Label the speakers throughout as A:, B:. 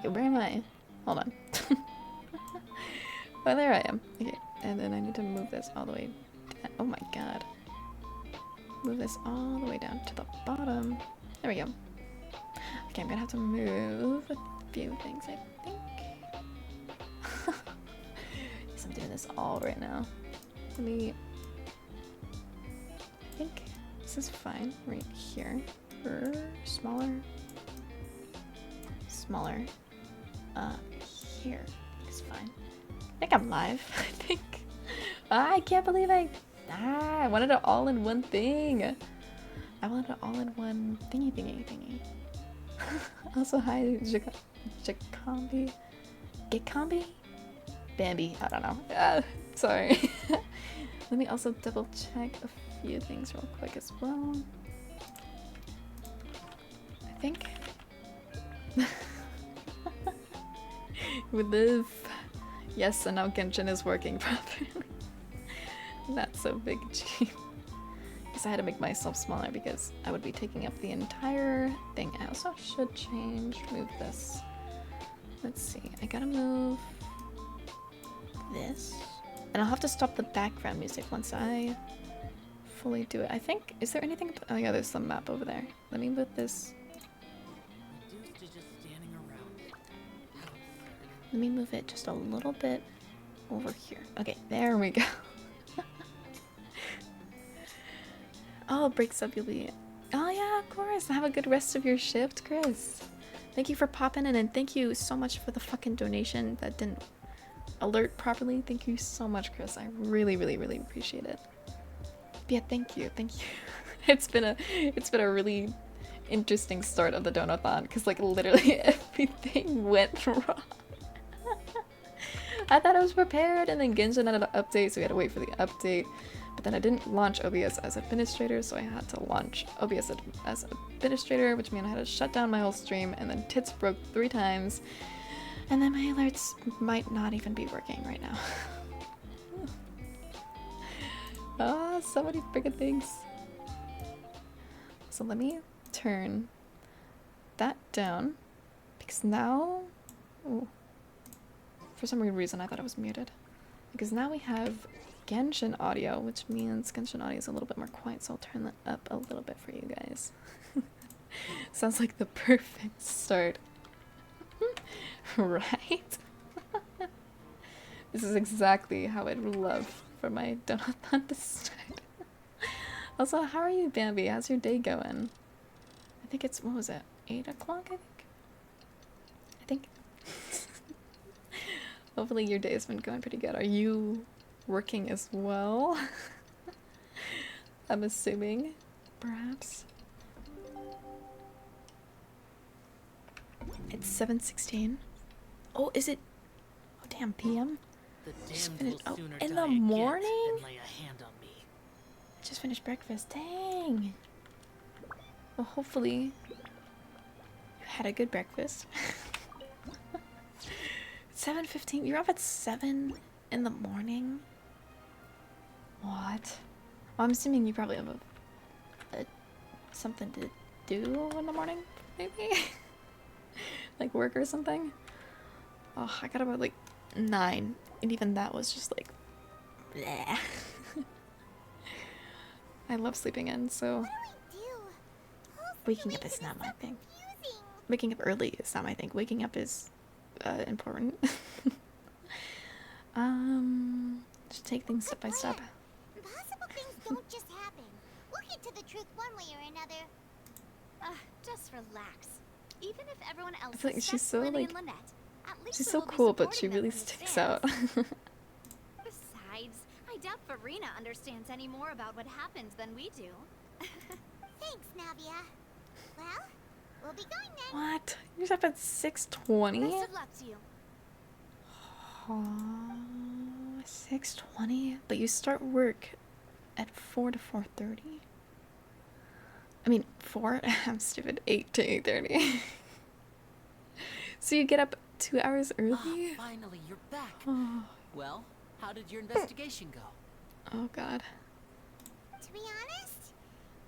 A: Okay, where am I? Hold on. Oh, there I am. Okay, and then I need to move this all the way down. Oh my god. Move this all the way down to the bottom. There we go. Okay, I'm gonna have to move a few things, I think. Yes, I'm doing this all right now. Let me... I think this is fine right here. Or smaller. Smaller. Here is fine. I think I'm live. I think. I can't believe I wanted it all in one thing. I wanted it all in one thingy. Also, hi, Jacombie. Gicombi? Bambi, I don't know. Sorry. Let me also double check a few things real quick as well. I think. We live. Yes, and now Genshin is working properly. Not so big, G. Because I had to make myself smaller because I would be taking up the entire thing. I also should move this. Let's see, I gotta move this. And I'll have to stop the background music once I fully do it. I think, is there anything? Oh yeah, there's the map over there. Let me move this. Let me move it just a little bit over here. Okay, there we go. Oh, breaks up, you'll be... Oh yeah, of course. Have a good rest of your shift, Chris. Thank you for popping in, and thank you so much for the fucking donation that didn't alert properly. Thank you so much, Chris. I really, really, really appreciate it. But yeah, thank you. It's been a really interesting start of the Donothon, because like literally everything went wrong. I thought I was prepared, and then Genshin had an update, so we had to wait for the update. But then I didn't launch OBS as administrator, so I had to launch OBS as administrator, which meant I had to shut down my whole stream, and then tits broke 3 times. And then my alerts might not even be working right now. Ah, so many freaking things. So let me turn that down, because now... Ooh. For some weird reason I thought I was muted. Because now we have Genshin audio, which means Genshin audio is a little bit more quiet, so I'll turn that up a little bit for you guys. Sounds like the perfect start. Right? This is exactly how I'd love for my Donothon to start. Also, how are you, Bambi? How's your day going? I think it's, what was it? 8 o'clock, I think? Hopefully your day has been going pretty good. Are you working as well? I'm assuming, perhaps. It's 7:16. Oh, is it? Oh, damn, PM? Just finished. Oh, in the morning? I just finished breakfast. Dang. Well, hopefully you had a good breakfast. 7:15. You're up at 7 in the morning? What? Well, I'm assuming you probably have something to do in the morning, maybe? Like work or something? Oh, I got about like 9, and even that was just like bleh. I love sleeping in, so waking up is not my thing. Waking up early is not my thing. Waking up is important. Just take things step by step.
B: Impossible things don't just happen. We'll get to the truth one way or another. Just relax. Even if everyone else
A: I feel like she's so like
B: Lynette,
A: she's so cool, but she really sticks out.
B: Besides, I doubt Farina understands any more about what happened than we do. Thanks, Navia. Well, we'll be going then.
A: What? You're up at 6:20?
B: Best of luck to you.
A: Oh, 6:20? But you start work at 4 to 4:30. I mean, 4? I'm stupid. 8 to 8:30. So you get up 2 hours early?
C: Oh, finally, you're back.
A: Oh.
C: Well, how did your investigation go?
A: Oh, God.
B: To be honest,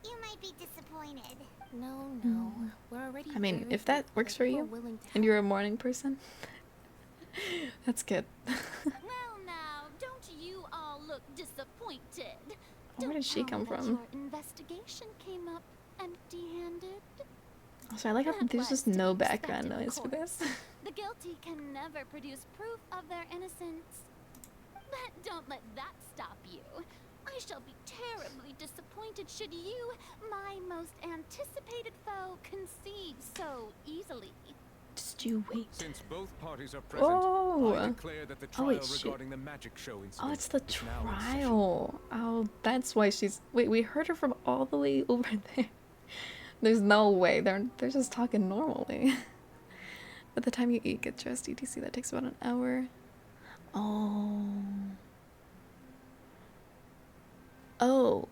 B: you might be disappointed. No, no. We're already
A: I mean,
B: very
A: if that
B: grateful
A: works for
B: people are
A: you,
B: willing to
A: and you're a
B: help.
A: morning person, that's good.
B: Well, now, don't you all look disappointed?
A: Where
B: Don't
A: did she
B: tell
A: come
B: me that
A: from?
B: your investigation came up empty-handed.
A: Also, I like how
B: That
A: there's
B: was
A: just
B: to be
A: no background
B: expected, of
A: noise for this.
B: course. The guilty can never produce proof of their innocence. But don't let that stop you. I shall be terribly disappointed should you, my most anticipated foe, concede so easily.
A: Just you wait.
D: Since both parties are present,
A: Oh!
D: I declare that the
A: Oh,
D: trial
A: wait, shit.
D: regarding the magic show
A: Oh,
D: incident
A: it's the
D: is now in session.
A: trial. Oh, that's why she's. Wait, we heard her from all the way over there. There's no way. They're just talking normally. By the time you eat, get dressed, etc., that takes about an hour. Oh. Oh.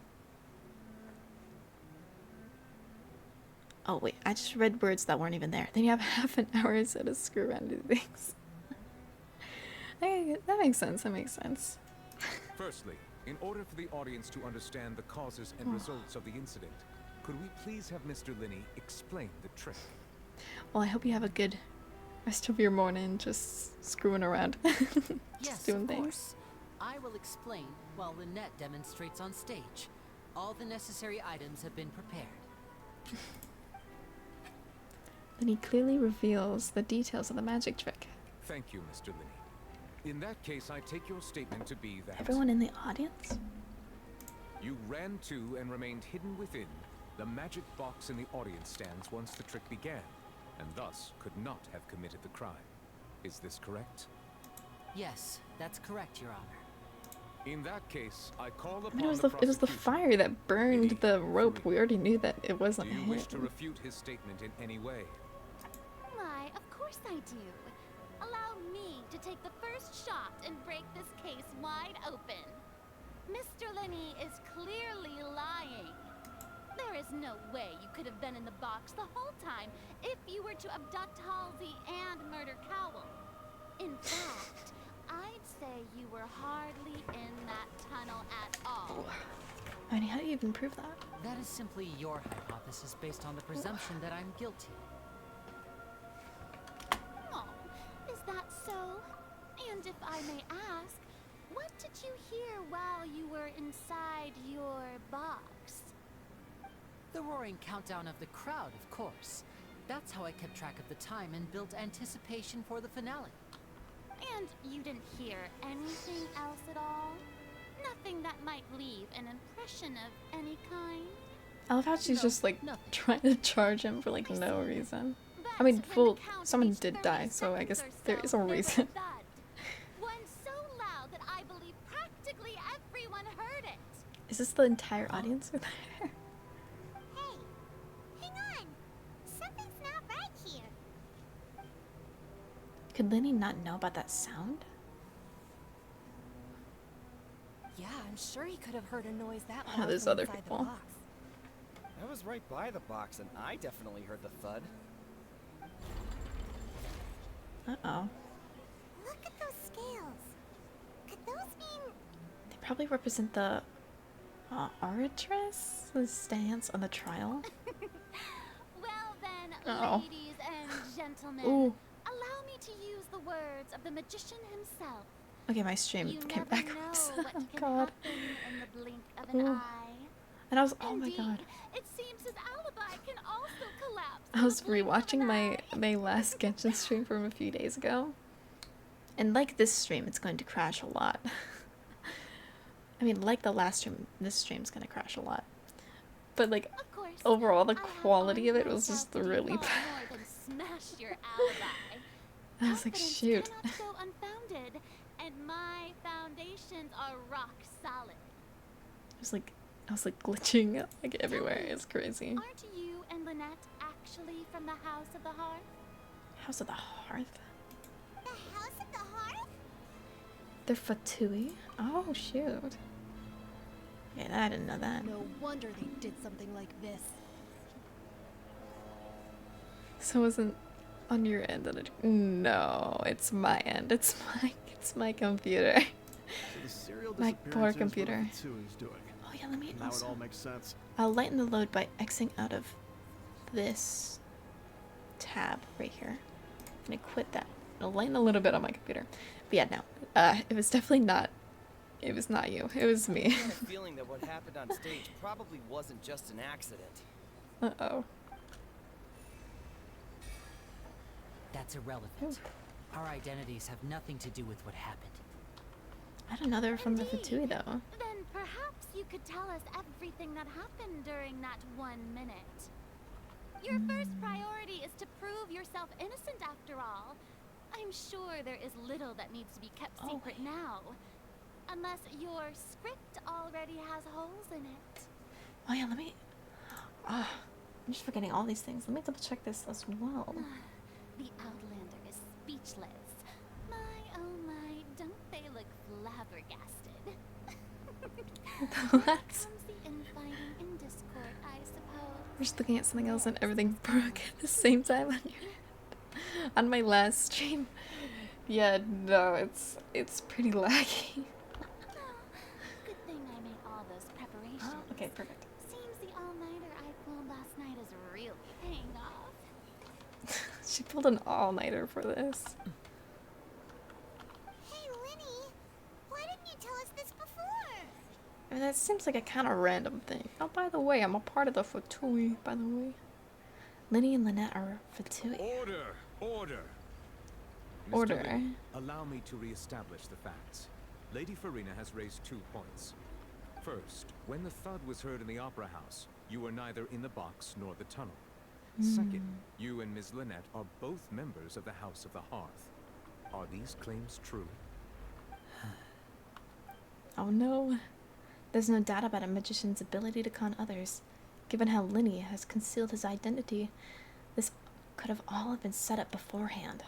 A: Oh, wait. I just read words that weren't even there. Then you have half an hour so to screw around and do things. Okay, that makes sense. That makes sense.
D: Firstly, in order for the audience to understand the causes and results of the incident, could we please have Mr. Linney explain the trick?
A: Well, I hope you have a good rest of your morning just screwing around. Just
C: Yes,
A: doing
C: of
A: things.
C: course. I will explain while Lynette demonstrates on stage. All the necessary items have been prepared.
A: Then he clearly reveals the details of the magic trick.
D: Thank you, Mr. Linney. In that case, I take your statement to be that
A: Everyone in the audience?
D: you ran to and remained hidden within the magic box in the audience stands once the trick began, and thus could not have committed the crime. Is this correct?
C: Yes, that's correct, Your Honor.
D: In that case, I call upon
A: I mean, it was
D: the
A: the
D: prosecution.
A: fire that burned
D: Lady,
A: the rope.
D: Lee.
A: We already knew that it
D: Do
A: wasn't
D: you
A: him.
D: wish to refute his statement in any way?
B: Why, of course I do. Allow me to take the first shot and break this case wide open. Mr. Linney is clearly lying. There is no way you could have been in the box the whole time if you were to abduct Halsey and murder Cowell. In fact, I'd say you were hardly in that tunnel at all.
A: I mean, how do you even prove that?
C: That is simply your hypothesis based on the presumption that I'm guilty.
B: Oh, is that so? And if I may ask, what did you hear while you were inside your box?
C: The roaring countdown of the crowd, of course. That's how I kept track of the time and built anticipation for the finale.
B: And you didn't hear anything else at all? Nothing that might leave an impression of any kind?
A: I love how she's
C: No,
A: just like
C: nothing.
A: trying to charge him for like no reason. I
B: But
A: mean,
B: when
A: full.
B: the count
A: Someone
B: reached
A: did
B: 30
A: die, so I guess
B: seconds or
A: there
B: so,
A: is a
B: there was
A: reason.
B: thud. One so loud that I believe practically everyone heard it.
A: Is this the entire audience over there?
B: Hey, hang on. Something's not right here.
A: Could Lenny not know about that sound?
E: Yeah, I'm sure he could have heard a noise that
A: Oh,
E: loud
A: there's
E: from
A: other
E: inside
A: people.
E: the box.
F: I was right by the box and I definitely heard the thud.
A: Uh-oh.
B: Look at those scales. Could those mean...
A: They probably represent the oratress, the stance on the trial.
B: Well then,
A: Uh-oh.
B: ladies and gentlemen,
A: Ooh.
B: allow me to use the words of the magician himself.
A: Okay, my stream
B: You
A: came
B: never
A: back
B: know
A: up.
B: what
A: Oh
B: can
A: god.
B: happen in the blink of an
A: Ooh.
B: eye.
A: And I was, oh my
B: Indeed,
A: god.
B: it seems his alibi can also collapse.
A: I
B: in
A: was
B: the blink of
A: rewatching
B: an
A: my
B: eye.
A: last Genshin stream from a few days ago. And like this stream, it's going to crash a lot. I mean, like the last stream, this stream's gonna crash a lot. But like,
B: Of course,
A: overall, the
B: I have
A: quality of
B: armed
A: it was
B: myself
A: just
B: to do
A: really
B: far
A: bad.
B: more than smash your alibi.
A: I was like,
B: Confidence
A: shoot.
B: cannot go unfounded, and my foundations are rock solid.
A: I was like glitching like everywhere. It's crazy.
B: Aren't you and Lynette actually from the House of the Hearth?
A: House of the Hearth?
B: The House of the Hearth?
A: They're Fatui? Oh, shoot. Yeah, I didn't know that.
E: No wonder they did something like this.
A: So it wasn't on your end that it... No, it's my end. It's my computer.
G: So the serial
A: My poor
G: disappearances were
A: computer.
G: what Fatui is doing.
A: Oh yeah, let me
G: Now it
A: also...
G: all makes sense.
A: I'll lighten the load by Xing out of this tab right here. I'm gonna quit that. It'll lighten a little bit on my computer. But yeah, no. It was definitely not. It was not you. It was me.
F: I have a feeling that what happened on stage probably wasn't just an accident.
A: Uh-oh.
C: That's irrelevant. Our identities have nothing to do with what happened.
A: I don't know they were from the
B: Indeed.
A: Fatui though.
B: Then perhaps you could tell us everything that happened during that 1 minute. Your first priority is to prove yourself innocent after all. I'm sure there is little that needs to be kept secret now. Unless your script already has holes in it.
A: Oh yeah, let me... I'm just forgetting all these things. Let me double check this as well.
B: The Outlander is speechless. My, oh my, don't they look flabbergasted?
A: What?
B: Comes the infighting in Discord, I suppose.
A: We're just looking at something else and everything broke at the same time on your head. On my last stream. Yeah, no, it's pretty laggy.
B: Good thing I made all those preparations.
A: Oh, okay, perfect.
B: Seems the all-nighter I pulled last night is really paying off.
A: She pulled an all-nighter for this.
B: Hey, Linny, why didn't you tell us this before?
A: I mean, that seems like a kind of random thing. Oh, by the way, I'm a part of the Fatui, by the way. Linny and Lynette are Fatui.
D: Order! Order! Mr.
A: Order.
D: Linny, allow me to re-establish the facts. Lady Farina has raised 2 points. First, when the thud was heard in the Opera House, you were neither in the box nor the tunnel. Second, you and Ms. Lynette are both members of the House of the Hearth. Are these claims true?
A: Oh no. There's no doubt about a magician's ability to con others. Given how Linny has concealed his identity, this could have all been set up beforehand.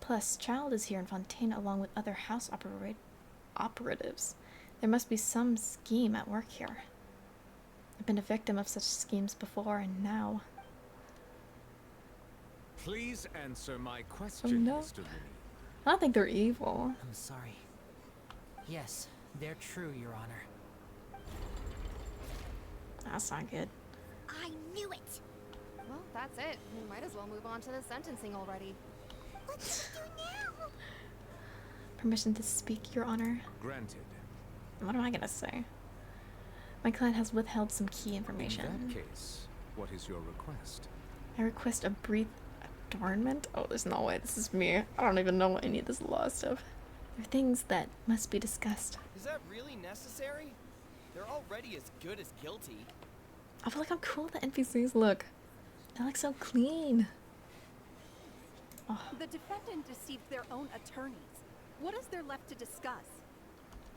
A: Plus, Child is here in Fontaine along with other house operatives. There must be some scheme at work here. I've been a victim of such schemes before, and now...
D: Please answer my question,
A: no.
D: Mr. Linny.
A: I don't think they're evil.
C: I'm sorry. Yes, they're true, Your Honor.
A: That's not good.
B: I knew it.
E: Well, that's it. We might as well move on to the sentencing already.
B: What do we do now?
A: Permission to speak, Your Honor.
D: Granted.
A: What am I gonna say? My client has withheld some key information.
D: In that case, what is your request?
A: I request a brief adornment. Oh, there's no way. This is me. I don't even know any of this law stuff. There are things that must be discussed.
F: Is that really necessary? They're already as good as guilty.
A: I feel like how cool the NPCs look. They look so clean. Oh.
G: The defendant deceived their own attorneys. What is there left to discuss?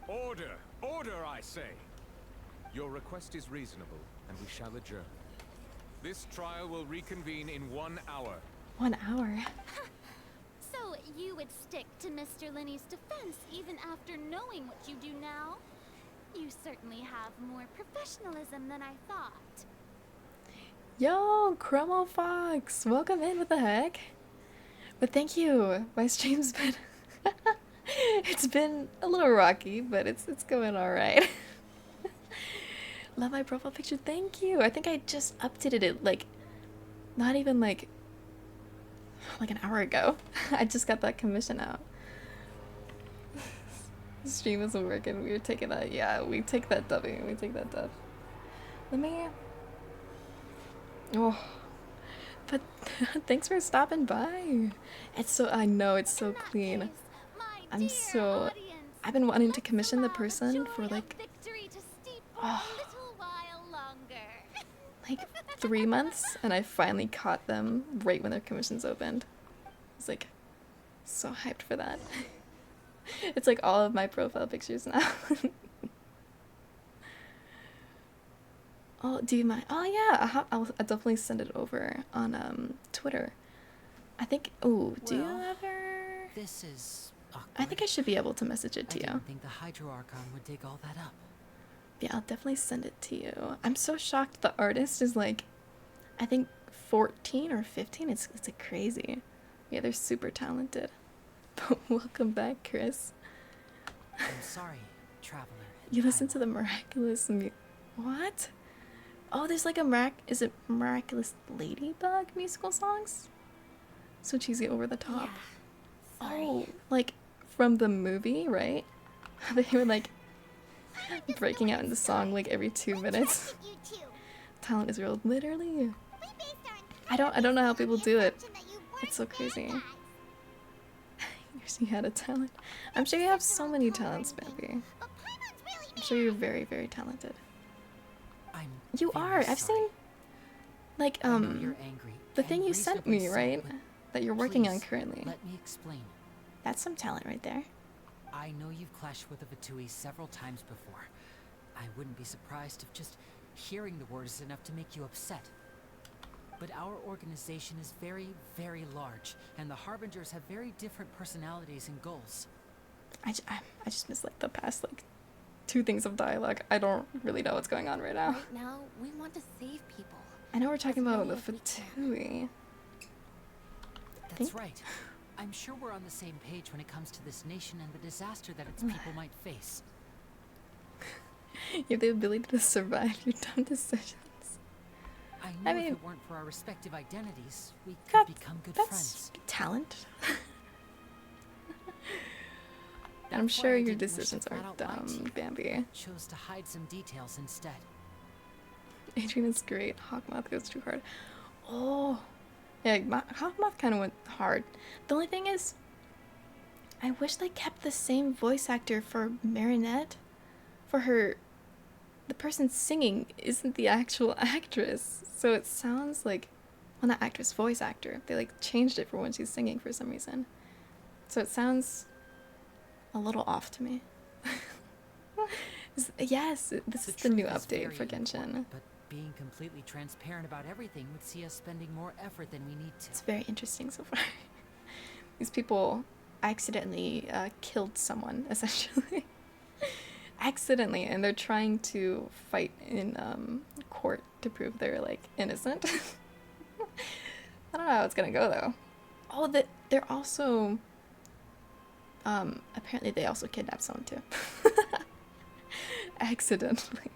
D: Order! Order, I say! Your request is reasonable, and we shall adjourn. This trial will reconvene in 1 hour.
A: 1 hour.
B: So you would stick to Mr. Linny's defense even after knowing what you do now? You certainly have more professionalism than I thought.
A: Yo, Chromo Fox! Welcome in, what the heck? But thank you. My stream's been... it's been a little rocky, but it's going alright. Love my profile picture, thank you. I think I just updated it, like, not even like an hour ago. I just got that commission out. The stream isn't working, we were taking that, yeah, we take that dubbing, we take that dub. Let me... Oh, but thanks for stopping by. It's so, I know, it's so clean. I'm so, I've been wanting to commission the person for like, like 3 months, and I finally caught them right when their commissions opened. I was like, so hyped for that. It's like all of my profile pictures now. Oh, do you mind? Oh yeah, I'll definitely send it over on Twitter. I think. Oh, do you ever?
C: This is awkward.
A: I think I should be able to message it to
C: I
A: you.
C: didn't think the Hydro Archon would dig all that up.
A: Yeah, I'll definitely send it to you. I'm so shocked the artist is like, I think 14 or 15. It's like crazy. Yeah, they're super talented. But welcome back, Chris.
C: I'm sorry, Traveler.
A: You listen to the miraculous What? Oh, there's like is it Miraculous Ladybug musical songs? So cheesy, over the top.
B: Yeah.
A: Oh, like from the movie, right? They were like breaking out into song like every 2 minutes. Talent is real, literally. I don't know how people do it. It's so crazy. You had a talent. I'm sure you have so many talents, baby. I'm sure you're very, very talented. You are. I've seen like
C: I know you're angry
A: the
C: and
A: thing you sent me,
C: reasonably so,
A: right?
C: but
A: That you're working on
C: please,
A: currently.
C: Let me explain.
A: That's some talent right there.
C: I know you've clashed with the Vatui several times before. I wouldn't be surprised if just hearing the word is enough to make you upset. But our organization is very, very large, and the Harbingers have very different personalities and goals.
A: I just missed like the past like 2 things of dialogue. I don't really know what's going on right now.
E: Right now, we want to save people.
A: I know we're talking
E: As
A: about the
E: many as we can.
A: Fatui.
C: That's right. I'm sure we're on the same page when it comes to this nation and the disaster that its people might face.
A: You have the ability to survive your dumb decisions.
C: I know
A: mean,
C: if it weren't for our respective identities, we could become good
A: that's
C: friends.
A: talent. I'm
C: That's why
A: sure
C: I
A: your
C: didn't wish to
A: decisions are
C: flat out lie to
A: dumb,
C: you.
A: Bambi.
C: Chose to hide some details instead.
A: Adrian is great. Hawkmoth goes too hard. Oh, yeah, Hawkmoth kind of went hard. The only thing is, I wish they kept the same voice actor for Marinette. For her, the person singing isn't the actual actress, so it sounds like, well, not actress, voice actor. They like changed it for when she's singing for some reason, so it sounds a little off to me. Yes, this is the new
C: truth is
A: update
C: very
A: for Genshin.
C: important, but being completely transparent about everything would see us spending more effort than we need to.
A: It's very interesting so far. These people accidentally killed someone, essentially. Accidentally, and they're trying to fight in court to prove they're like innocent. I don't know how it's gonna go though. Oh, they're also apparently they also kidnapped someone too. Accidentally.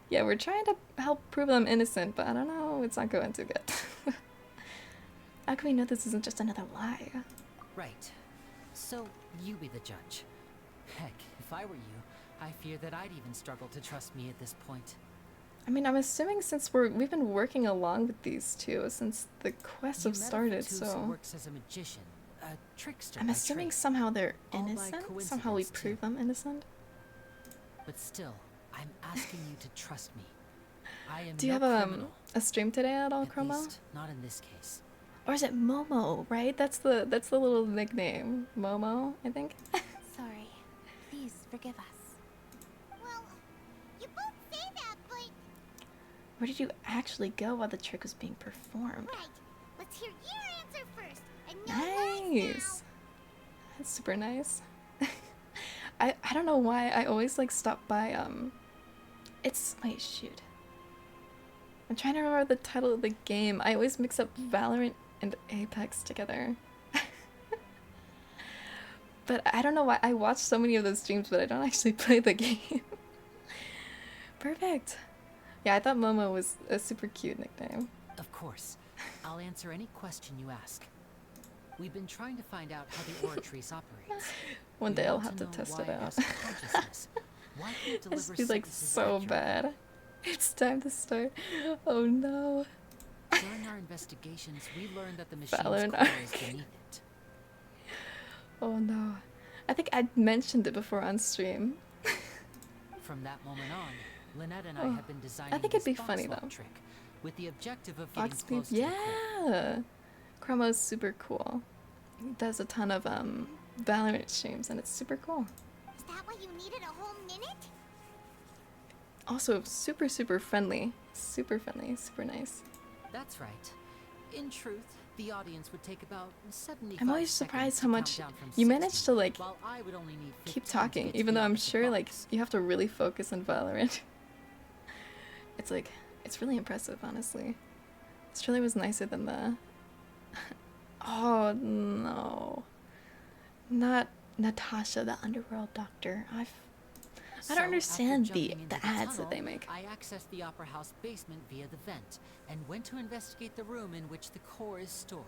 A: Yeah, we're trying to help prove them innocent, but I don't know, it's not going too good. How can we know this isn't just another lie?
C: Right. So, you be the judge. Heck, if I were you, I fear that I'd even struggle to trust me at this point.
A: I mean, I'm assuming since we've been working along with these two since the quests have started,
C: Who
A: so
C: works as a magician, a trickster
A: I'm
C: by
A: assuming
C: trade.
A: somehow they're
C: All by
A: innocent. Somehow we
C: coincidence,
A: prove
C: too.
A: them innocent.
C: But still, I'm asking you to trust me. I am
A: Do you
C: no
A: have
C: criminal,
A: a stream today at all,
C: at
A: Chroma?
C: least not in this case.
A: Or is it Momo? Right? That's the little nickname, Momo. I think.
E: Sorry. Please forgive us.
B: Well, you both say that, but
A: Where did you actually go while the trick was being performed?
B: right. Let's hear your answer first. And no lies
A: Nice. That's super nice. I don't know why I always like stop by wait, shoot. I'm trying to remember the title of the game. I always mix up Valorant and Apex together. But I don't know why I watch so many of those streams, but I don't actually play the game. Perfect. Yeah, I thought Momo was a super cute nickname.
C: Of course. I'll answer any question you ask. We've been trying to find out how the Oratrice operates.
A: One
C: We
A: day I'll
C: want
A: have to
C: know
A: test
C: why
A: it out.
C: has consciousness. Why can it
A: I
C: deliver
A: just feel like
C: sentences
A: so
C: accurately?
A: bad. It's time to start. Oh no.
C: During our investigations, we learned that the machine's
A: Valorant
C: core is beneath it.
A: Oh no. I think I mentioned it before on stream.
C: From that moment on, Lynette and I
A: Oh,
C: have been designing
A: I think it'd be
C: this
A: funny,
C: box lock
A: though.
C: trick with the objective of getting
A: Fox
C: close
A: Speed.
C: to the core.
A: Yeah. Chromo's super cool. He does a ton of Valorant streams and it's super cool.
B: Is that why you needed a whole minute?
A: Also super super friendly. Super friendly, super nice.
C: That's right. In truth, the audience would take about 75
A: I'm always
C: seconds
A: surprised
C: to
A: how
C: count
A: much
C: down from
A: you
C: 60,
A: managed to like
C: while I would only need 15
A: keep
C: to
A: talking,
C: get to
A: even
C: the
A: though I'm
C: opposite
A: sure like
C: box.
A: you have to really focus on Valorant. It's like it's really impressive, honestly. This trailer was nicer than the Oh no. Not Natasha, the underworld doctor. I don't understand
C: after
A: the
C: jumping into
A: ads that
C: tunnel,
A: they make.
C: I accessed the Opera House basement via the vent and went to investigate the room in which the core is stored.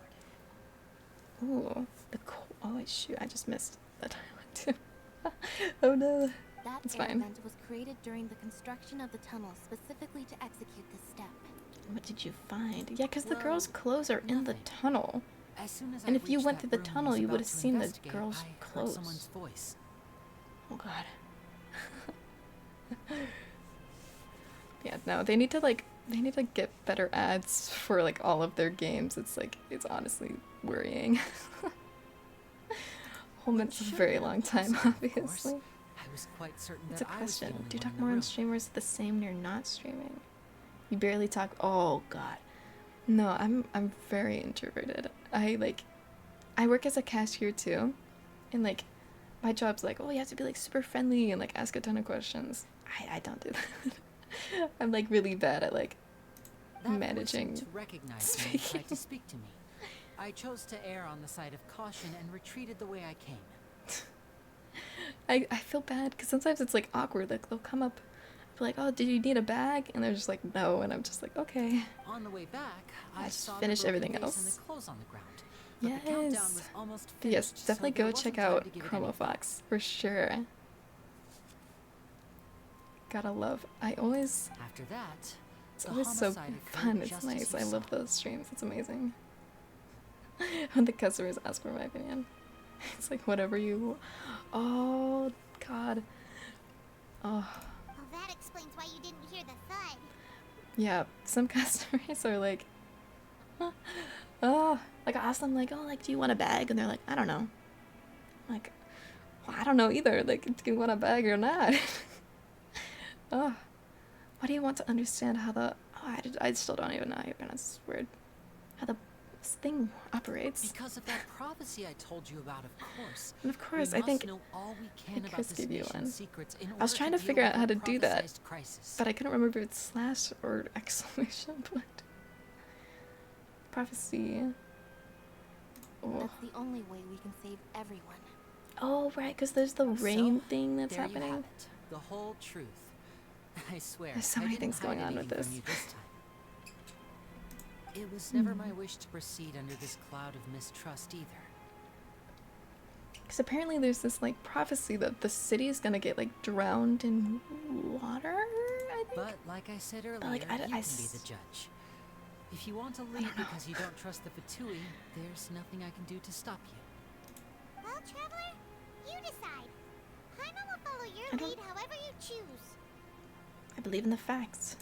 A: Ooh, the oh wait, shoot, I just missed that dialogue too. Oh no.
B: That
A: It's
B: air
A: fine.
B: vent was created during the construction of the tunnel specifically to execute this step.
A: What did you find? Yeah, because the
C: Well,
A: girl's clothes are in the
C: nothing.
A: tunnel.
C: As soon as
A: And
C: I
A: if you
C: reached
A: went
C: that
A: through the
C: room and
A: tunnel,
C: was
A: you
C: about
A: would have
C: to
A: seen the
C: investigate,
A: girl's
C: I heard
A: clothes.
C: someone's voice.
A: Oh god. Yeah, no, they need to get better ads for like all of their games. It's honestly worrying. Whole Minut's a
C: Shouldn't
A: very
C: have
A: long
C: been
A: time,
C: possible, of course.
A: obviously.
C: I was quite certain
A: It's a
C: that I was the
A: question.
C: only
A: Do you
C: one
A: talk
C: in the
A: more on
C: room.
A: streamers the same when you're not streaming? You barely talk. Oh god. No, I'm very introverted. I work as a cashier too, and like my job's like, oh, you have to be like super friendly and like ask a ton of questions. I don't do that. I'm like really bad at like
C: That voice
A: managing
C: seemed to recognize
A: speaking.
C: me and tried to speak to me. I chose to err on the side of caution and retreated the way I came.
A: I feel bad because sometimes it's like awkward. Like they'll come up, be like, "Oh, did you need a bag?" And they're just like, "No," and I'm just like, "Okay."
C: On the way back,
A: I
C: I
A: just
C: saw
A: finished
C: the broken
A: everything
C: vase and
A: else.
C: the clothes on the ground. But the countdown was
A: Yes.
C: almost
A: But yes,
C: finished,
A: definitely
C: so there
A: go
C: wasn't
A: check
C: time
A: out
C: to give it
A: Chroma
C: any
A: Fox for sure. Gotta love.
C: thought. After that,
A: It's
C: the
A: always so
C: homicide occurred
A: fun. It's
C: just as
A: nice.
C: you
A: I love
C: saw.
A: those streams. It's amazing. When the customers ask for my opinion, it's like whatever you. Oh God. Oh.
H: Well, that explains why you didn't hear the thud.
A: Yeah, some customers are like, oh, like I ask them like, oh, like, do you want a bag? And they're like, I don't know. I'm like, well, I don't know either. Like, do you want a bag or not? Oh, why do you want to understand how the? Oh, I still don't even know how you pronounce this word. How the thing operates.
C: Because of that prophecy I told you about, of course.
A: And of course,
C: we
A: I think
C: must know all we can
A: think
C: about
A: Chris
C: this
A: gave you
C: nation's
A: one.
C: secrets in
A: I was
C: order
A: trying to
C: deal
A: figure
C: with
A: out how
C: the
A: to do that,
C: prophesized crisis.
A: but I couldn't remember if it's slash or exclamation point. Prophecy. Oh.
B: That's the only way we can save everyone.
A: Oh, right, because there's the rain thing that's
C: there you
A: happening.
C: have it, the whole truth. I swear,
A: There's so
C: I
A: many
C: didn't
A: things going
C: hide
A: on with
C: anything from
A: this.
C: you this time. It was never my wish to proceed under this cloud of mistrust either.
A: Because apparently there's this like prophecy that the city is gonna get like drowned in water, I think.
C: But like I said earlier,
A: like,
C: you can be the judge. If you want to leave
A: don't know.
C: because you don't trust the Fatui, there's nothing I can do to stop you.
H: Well, Traveler, you decide. Paimon will follow
A: I
H: your
A: don't-
H: lead however you choose.
A: I believe in the facts.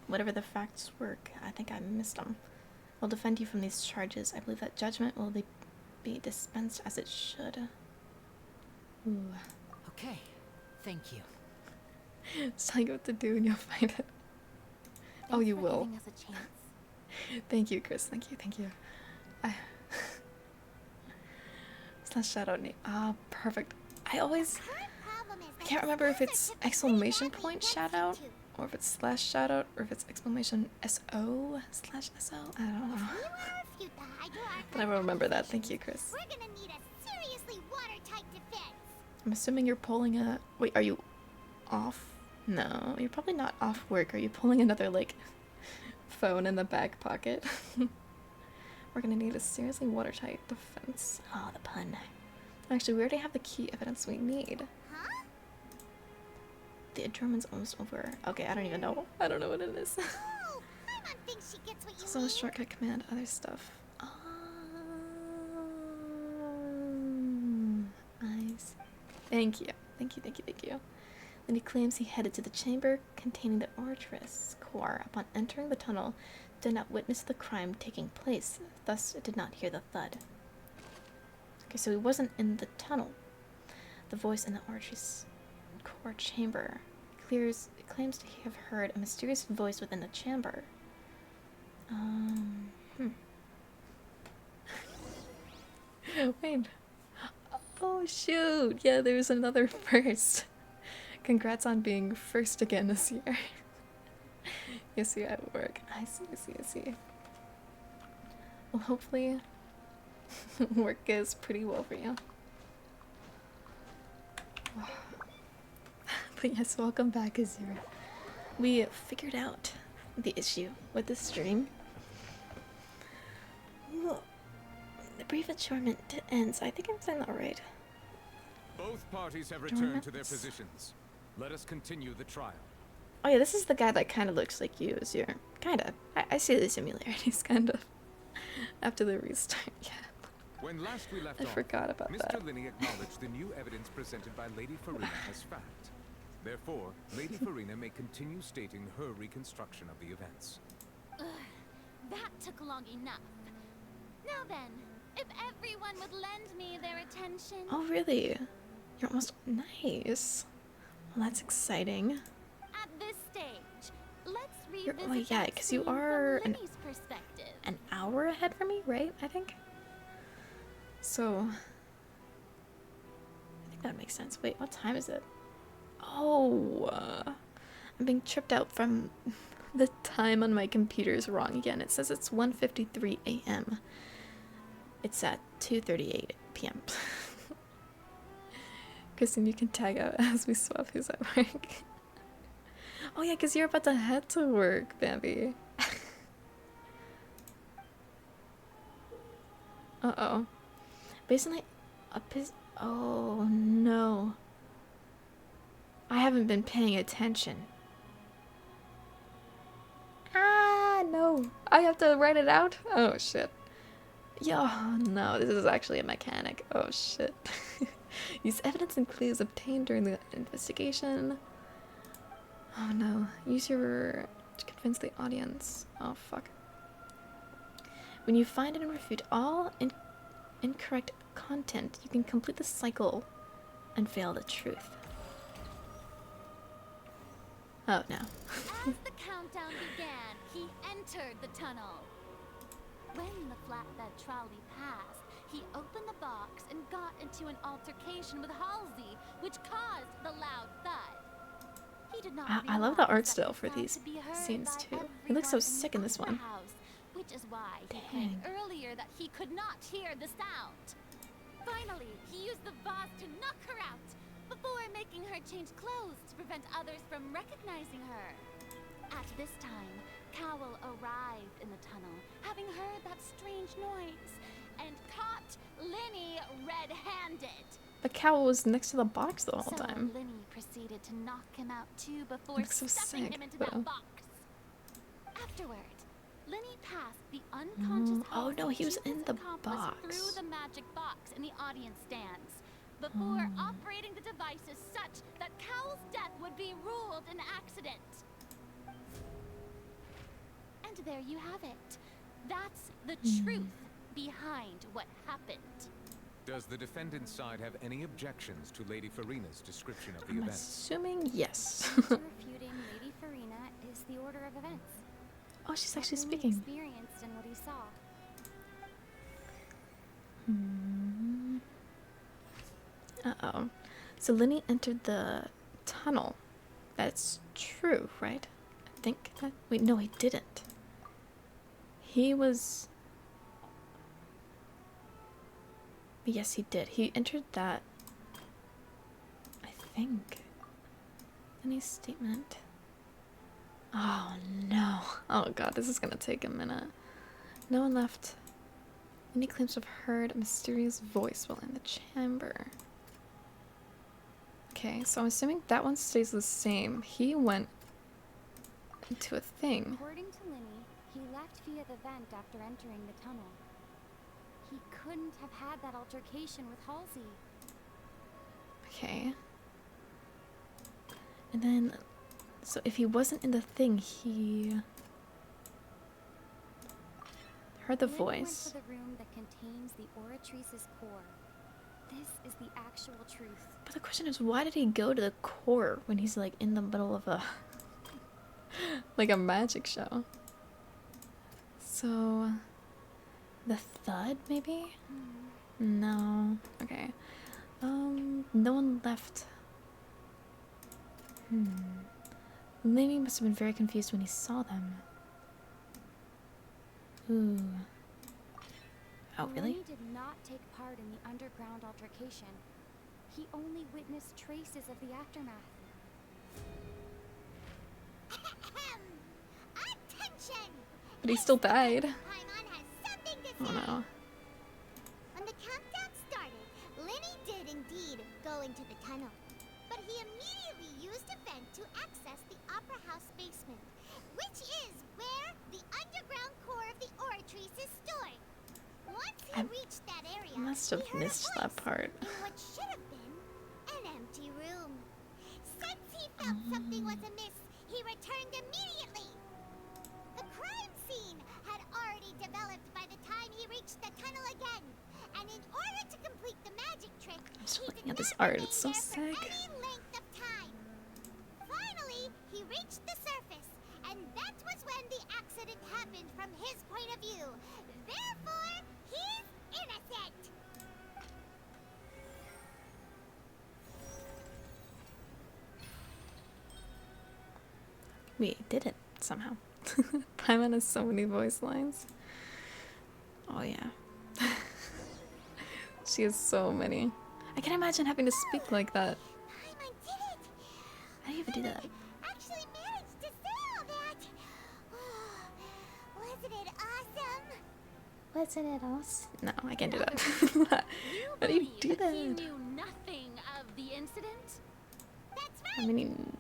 A: Whatever the facts were, I think I missed them. I'll defend you from these charges. I believe that judgment will be dispensed as it should. Ooh.
C: Okay, thank you.
A: Just tell you what to do and you'll find it. Oh,
B: Thanks
A: you
B: for
A: will.
B: giving us a chance.
A: Thank you, Chris. Thank you, thank you. Slash shout out name. Ah, perfect. I always
H: Current problem is
A: I
H: that
A: can't
H: the
A: remember if
H: skills
A: it's
H: are tipping
A: exclamation
H: pretty
A: point
H: badly
A: shout
H: against
A: out
H: you two.
A: or if it's slash shout out or if it's exclamation SO slash SO. I don't know.
H: If we want to refute the Hydro
A: But I will remember that. Thank you, Chris.
H: we're gonna need a seriously watertight defense.
A: I'm assuming you're pulling a. Wait, are you off? No, you're probably not off work. Are you pulling another like phone in the back pocket? We're gonna need a seriously watertight defense. Oh, the pun. Actually, we already have the key evidence we need.
H: Huh?
A: The adjournment's almost over. Okay, I don't even know. I don't know what it is.
H: Oh, Paimon thinks she gets what you
A: So
H: mean.
A: shortcut command, other stuff. I see. Thank you. Thank you, thank you, thank you. Then he claims he headed to the chamber containing the Ortress core. Upon entering the tunnel, did not witness the crime taking place, thus did not hear the thud. Okay, so he wasn't in the tunnel. The voice in the Ortress core chamber claims to have heard a mysterious voice within the chamber. Wait. Oh shoot! Yeah, there's another first. Congrats on being first again this year. Yes, you're at work. I see, I see, I see. Well, hopefully work goes pretty well for you. Yes, welcome back, Azura. We figured out the issue with the string. The brief adjournment ends. I think I'm saying that right.
D: Both parties have returned to their positions. Let us continue the trial.
A: Oh yeah, this is the guy that kind of looks like you, Azura. Kinda. I see the similarities, kind of. After the restart, yeah.
D: When last we left
A: I
D: off,
A: forgot about
D: Mr.
A: that.
D: Linney acknowledged the new evidence presented by Lady Farina as fact. Therefore, Lady Farina may continue stating her reconstruction of the events.
B: Ugh, that took long enough. Now then, if everyone would lend me their attention.
A: Oh really? You're almost nice. Well, that's exciting.
B: At this stage, let's revisit
A: Oh yeah,
B: that
A: because you
B: scene
A: are
B: from Linney's perspective.
A: an hour ahead from me, right? I think. So, I think that makes sense. Wait, what time is it? Oh, I'm being tripped out from the time on my computer is wrong again. It says it's 1:53 a.m. It's at 2:38 p.m. Kristen, you can tag out as we swap who's at work. Oh yeah, because you're about to head to work, Bambi. Uh-oh. Basically, oh no. I haven't been paying attention. Ah, no. I have to write it out? Oh shit. Yo, no, this is actually a mechanic. Oh shit. Use evidence and clues obtained during the investigation. Oh no. Use your to convince the audience. Oh fuck. When you find and refute all incorrect content, you can complete the cycle and veil the truth. Oh no.
B: As the countdown began, he entered the tunnel. When the flatbed trolley passed, he opened the box and got into an altercation with Halsey, which caused the loud thud. He did not
A: I love the art
B: realize that
A: style
B: the
A: for
B: sound
A: these
B: could be heard
A: scenes
B: by
A: too. He looks so
B: everyone in
A: sick
B: the
A: in this one.
B: opera house, which is why he claimed
A: Dang.
B: earlier that he could not hear the sound. Finally, he used the vase to knock her out before making her change clothes to prevent others from recognizing her. At this time, Cowell arrived in the tunnel, having heard that strange noise, and caught Linney red-handed.
A: The cow was next to the box the whole
B: So
A: time.
B: Linney proceeded to knock him out too before
A: Looks so
B: stuffing
A: sick,
B: him into
A: though.
B: that box. Afterward, Linney passed the unconscious
A: Oh no, he was
B: to his
A: in the
B: accomplice
A: box.
B: through the magic box in the audience stands before operating the devices such that Cowell's death would be ruled an accident. And there you have it. That's the truth behind what happened.
D: Does the defendant's side have any objections to Lady Farina's description of the
A: I'm
D: events?
A: assuming yes.
E: Refuting Lady Farina is the order of events.
A: Oh, she's
E: What
A: actually
E: Linney
A: speaking.
E: experienced and what he saw.
A: Uh-oh. So Linney entered the tunnel. That's true, right? I think that... Wait, no, he didn't. He was... Yes, he did. He entered that... I think. Linney's statement. Oh, no. Oh, God, this is gonna take a minute. No one left. Linney claims to have heard a mysterious voice while in the chamber. Okay, so I'm assuming that one stays the same. He went into a thing.
E: According to Linney, he left via the vent after entering the tunnel. He couldn't have had that altercation with Halsey.
A: Okay. And then, so if he wasn't in the thing, he heard the
E: Linney
A: voice.
E: went to the room that contains the Oratrice's core. This is the actual truth.
A: But the question is, why did he go to the core when he's like in the middle of a like a magic show? So the thud, maybe? No. Okay. No one left. Maybe he must have been very confused when he saw them. Ooh. Oh, really?
E: Linney did not take part in the underground altercation. He only witnessed traces of the aftermath.
A: But he still died.
H: Paimon has something to
A: Oh
H: say.
A: no.
H: When the countdown started, Lenny did indeed go into the tunnel. But he immediately used a vent to access the Opera House basement, which is where the underground core of the Oratrice is stored. Once he reached that area,
A: Must have
H: he heard a
A: missed that
H: voice
A: part.
H: in what should have been an empty room. Since he felt something was amiss, he returned immediately. The crime scene had already developed by the time he reached the tunnel again, and in order to complete the magic trick,
A: I'm just
H: he
A: looking
H: did
A: at this
H: not
A: art.
H: remain
A: It's so
H: there for
A: sick.
H: any length of time. Finally, he reached the surface, and that was when the accident happened from his point of view. Therefore, he's innocent.
A: We did it somehow. Paimon has so many voice lines. Oh yeah. She has so many. I can imagine having to speak like that.
H: Paimon did it.
A: How do you even do that?
H: Actually managed to say all that. Wasn't it awesome?
A: Wasn't it us? No, I can't do that.
B: You
A: How do you
B: believe
A: do
B: He
A: that?
B: knew nothing of the incident?
H: That's
A: I
H: right.
A: mean,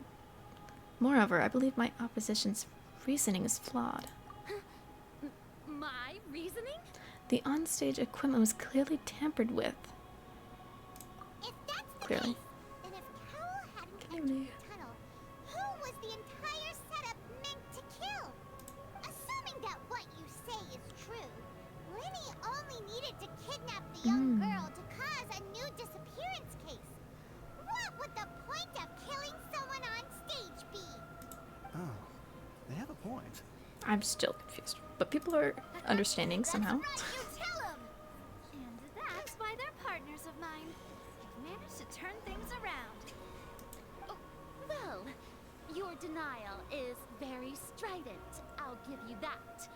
A: moreover, I believe my opposition's reasoning is flawed.
B: My reasoning?
A: The onstage equipment was clearly tampered with.
H: If that's the
A: Clearly.
H: case, then if Cowell hadn't
A: Clearly.
H: entered the tunnel, who was the entire setup meant to kill? Assuming that what you say is true, Lenny only needed to kidnap the young girl to cause a new disappearance case. What would the point of killing someone on stage be?
F: Oh, they have a point.
A: I'm still confused, but people are understanding somehow.
H: That's right, you tell him!
E: And that's why they're partners of mine. They've managed to turn things around.
B: Oh, well, your denial is very strident. I'll give you that.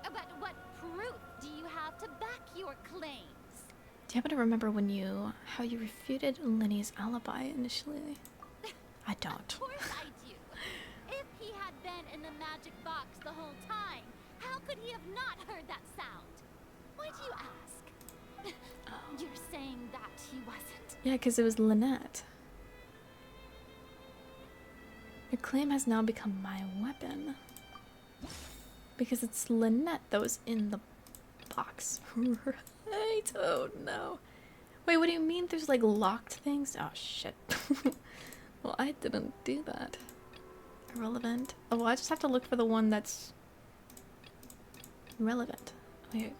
B: But what proof do you have to back your claims?
A: Do you happen to remember how you refuted Lenny's alibi initially? I don't.
B: Of course I do. If he had been in the magic box the whole time, how could he have not heard that sound? Why do you ask? You're saying that he wasn't.
A: Yeah, because it was Lynette. Your claim has now become my weapon. Because it's Lynette that was in the box. I don't know. Wait, what do you mean there's like locked things? Oh shit. Well, I didn't do that. Irrelevant. Oh, well, I just have to look for the one that's relevant. Wait.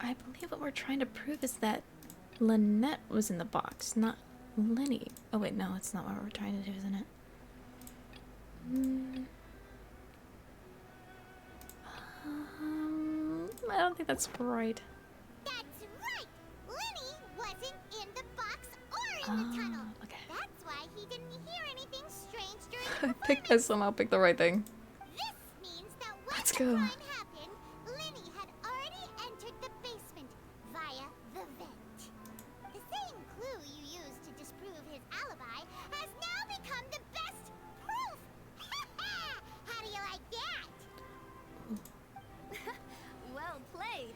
A: I believe what we're trying to prove is that Lynette was in the box, not Lenny. Oh wait, no, it's not what we're trying to do, isn't it? I don't think that's right.
H: That's right! Lenny wasn't in the box or in the tunnel.
A: Okay.
H: That's why he didn't hear anything strange during the
A: I somehow picked the right thing.
H: This means that when
A: Let's
H: the
A: go.
H: crime happened, Lenny had already entered the basement via the vent. The same clue you used to disprove his alibi has now become the best proof! How do you like that?
E: Well played.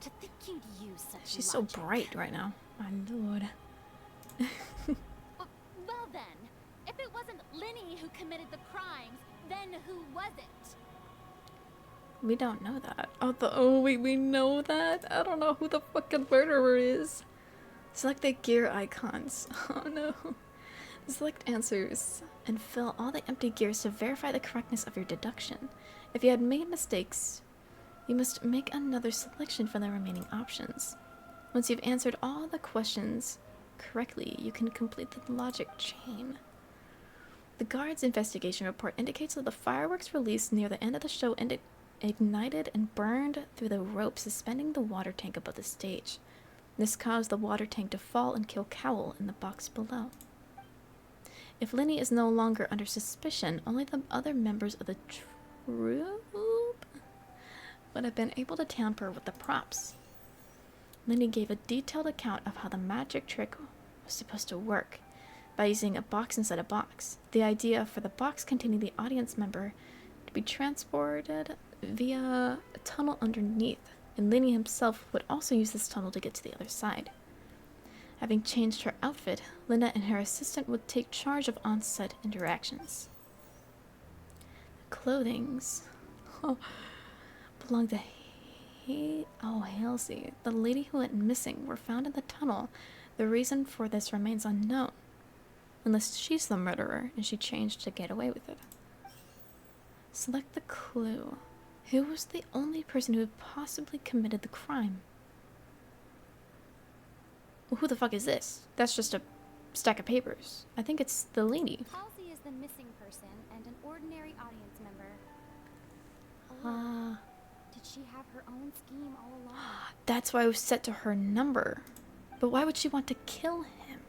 B: To think you'd use such
A: She's so
B: logic.
A: bright right now. My lord.
B: Well then, if it wasn't Lenny who committed the crimes, then who was it?
A: We don't know that. Oh wait, we know that? I don't know who the fucking murderer is. Select the gear icons. Oh no. Select answers and fill all the empty gears to verify the correctness of your deduction. If you had made mistakes, you must make another selection for the remaining options. Once you've answered all the questions correctly, you can complete the logic chain. The guard's investigation report indicates that the fireworks released near the end of the show ignited and burned through the rope suspending the water tank above the stage. This caused the water tank to fall and kill Cowell in the box below. If Lenny is no longer under suspicion, only the other members of the troupe would have been able to tamper with the props. Linny gave a detailed account of how the magic trick was supposed to work by using a box inside a box. The idea for the box containing the audience member to be transported via a tunnel underneath, and Linny himself would also use this tunnel to get to the other side. Having changed her outfit, Linda and her assistant would take charge of on-set interactions. The clothings belonged to Halsey. The lady who went missing were found in the tunnel. The reason for this remains unknown, unless she's the murderer and she changed to get away with it. Select the clue. Who was the only person who had possibly committed the crime? Well, who the fuck is this? That's just a stack of papers. I think it's the lady.
E: Halsey is the missing person and an ordinary audience member. Did she have her own scheme all along?
A: That's why it was set to her number. But why would she want to kill him?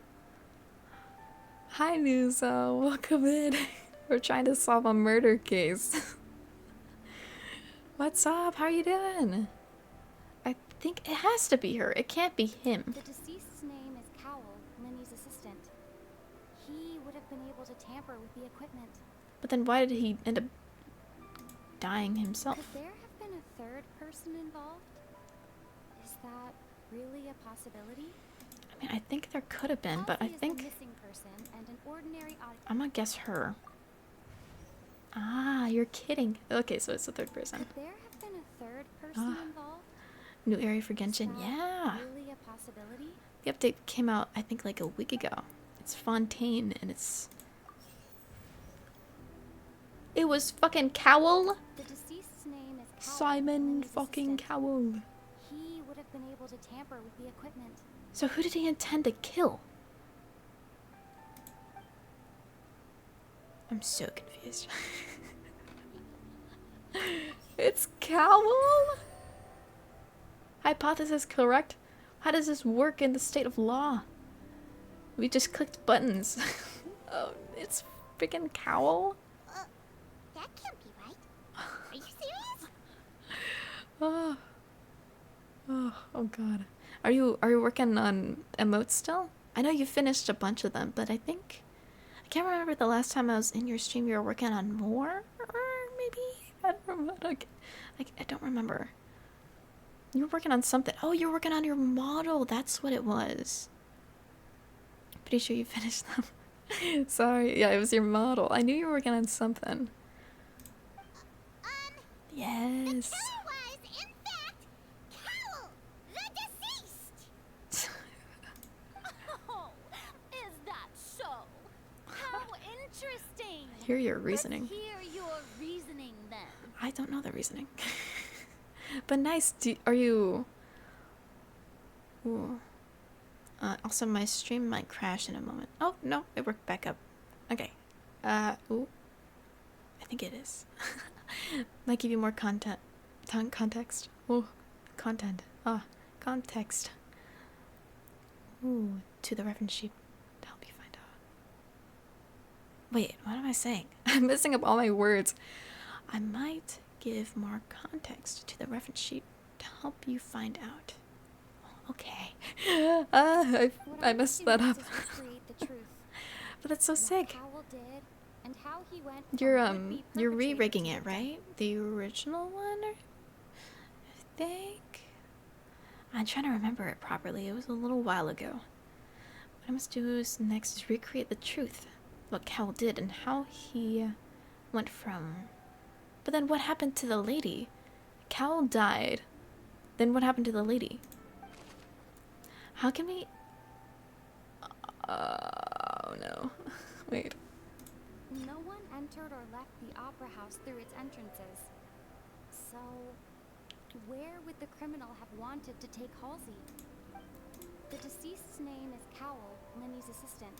A: Hi, Nuzo. Welcome in. We're trying to solve a murder case. What's up? How are you doing? I think it has to be her. It can't be him.
E: The deceased's name is Cowell, Linny's assistant. He would have been able to tamper with the equipment.
A: But then why did he end up dying himself?
E: Could there have been a third person involved? Is that really a possibility?
A: I mean, I think there could have been, but I
E: Halsey is
A: think
E: the missing person and an ordinary
A: I'm gonna guess her. Ah, you're kidding. Okay, so it's the third person.
E: Could there have been a third person involved?
A: New area for Genshin.
E: Is that
A: Yeah.
E: really a possibility?
A: The update came out, I think, like a week ago. It's Fontaine, and it's... It was fucking Cowell?
E: The deceased's name is Cowell,
A: Simon
E: Linny's
A: fucking
E: assistant.
A: Cowell.
E: He would have been able to tamper with the equipment.
A: So who did he intend to kill? I'm so confused. It's Cowell? Hypothesis correct? How does this work in the state of law? We just clicked buttons. Oh, it's freaking Cowell?
H: That can't be right. Are you serious?
A: Oh god. Are you working on emotes still? I know you finished a bunch of them, but I can't remember the last time I was in your stream you were working on more, or maybe I don't remember. You were working on something. Oh, you were working on your model. That's what it was. Pretty sure you finished them. Sorry. Yeah, it was your model. I knew you were working on something. Yes.
H: The killer was, in fact, Cowell, the deceased.
B: Oh, is that so? How interesting.
A: Hear your reasoning.
B: Let's hear your reasoning then.
A: I don't know the reasoning. But nice. Are you... Ooh. Also, my stream might crash in a moment. Oh, no. It worked back up. Okay. Ooh. I think it is. Might give you more context. Oh, content. Context. Ooh, to the reference sheet to help you find out. Wait, what am I saying? I'm messing up all my words. I might give more context to the reference sheet to help you find out. Okay. I messed that up. But that's so sick. You're re-rigging it, right? The original one? I think? I'm trying to remember it properly. It was a little while ago. What I must do is next is recreate the truth. What Cal did and how he went from... But then what happened to the lady? Cal died. Then what happened to the lady? How can we... Oh no. Wait.
E: No one entered or left the opera house through its entrances. So, where would the criminal have wanted to take Halsey? The deceased's name is Cowell, Linny's assistant.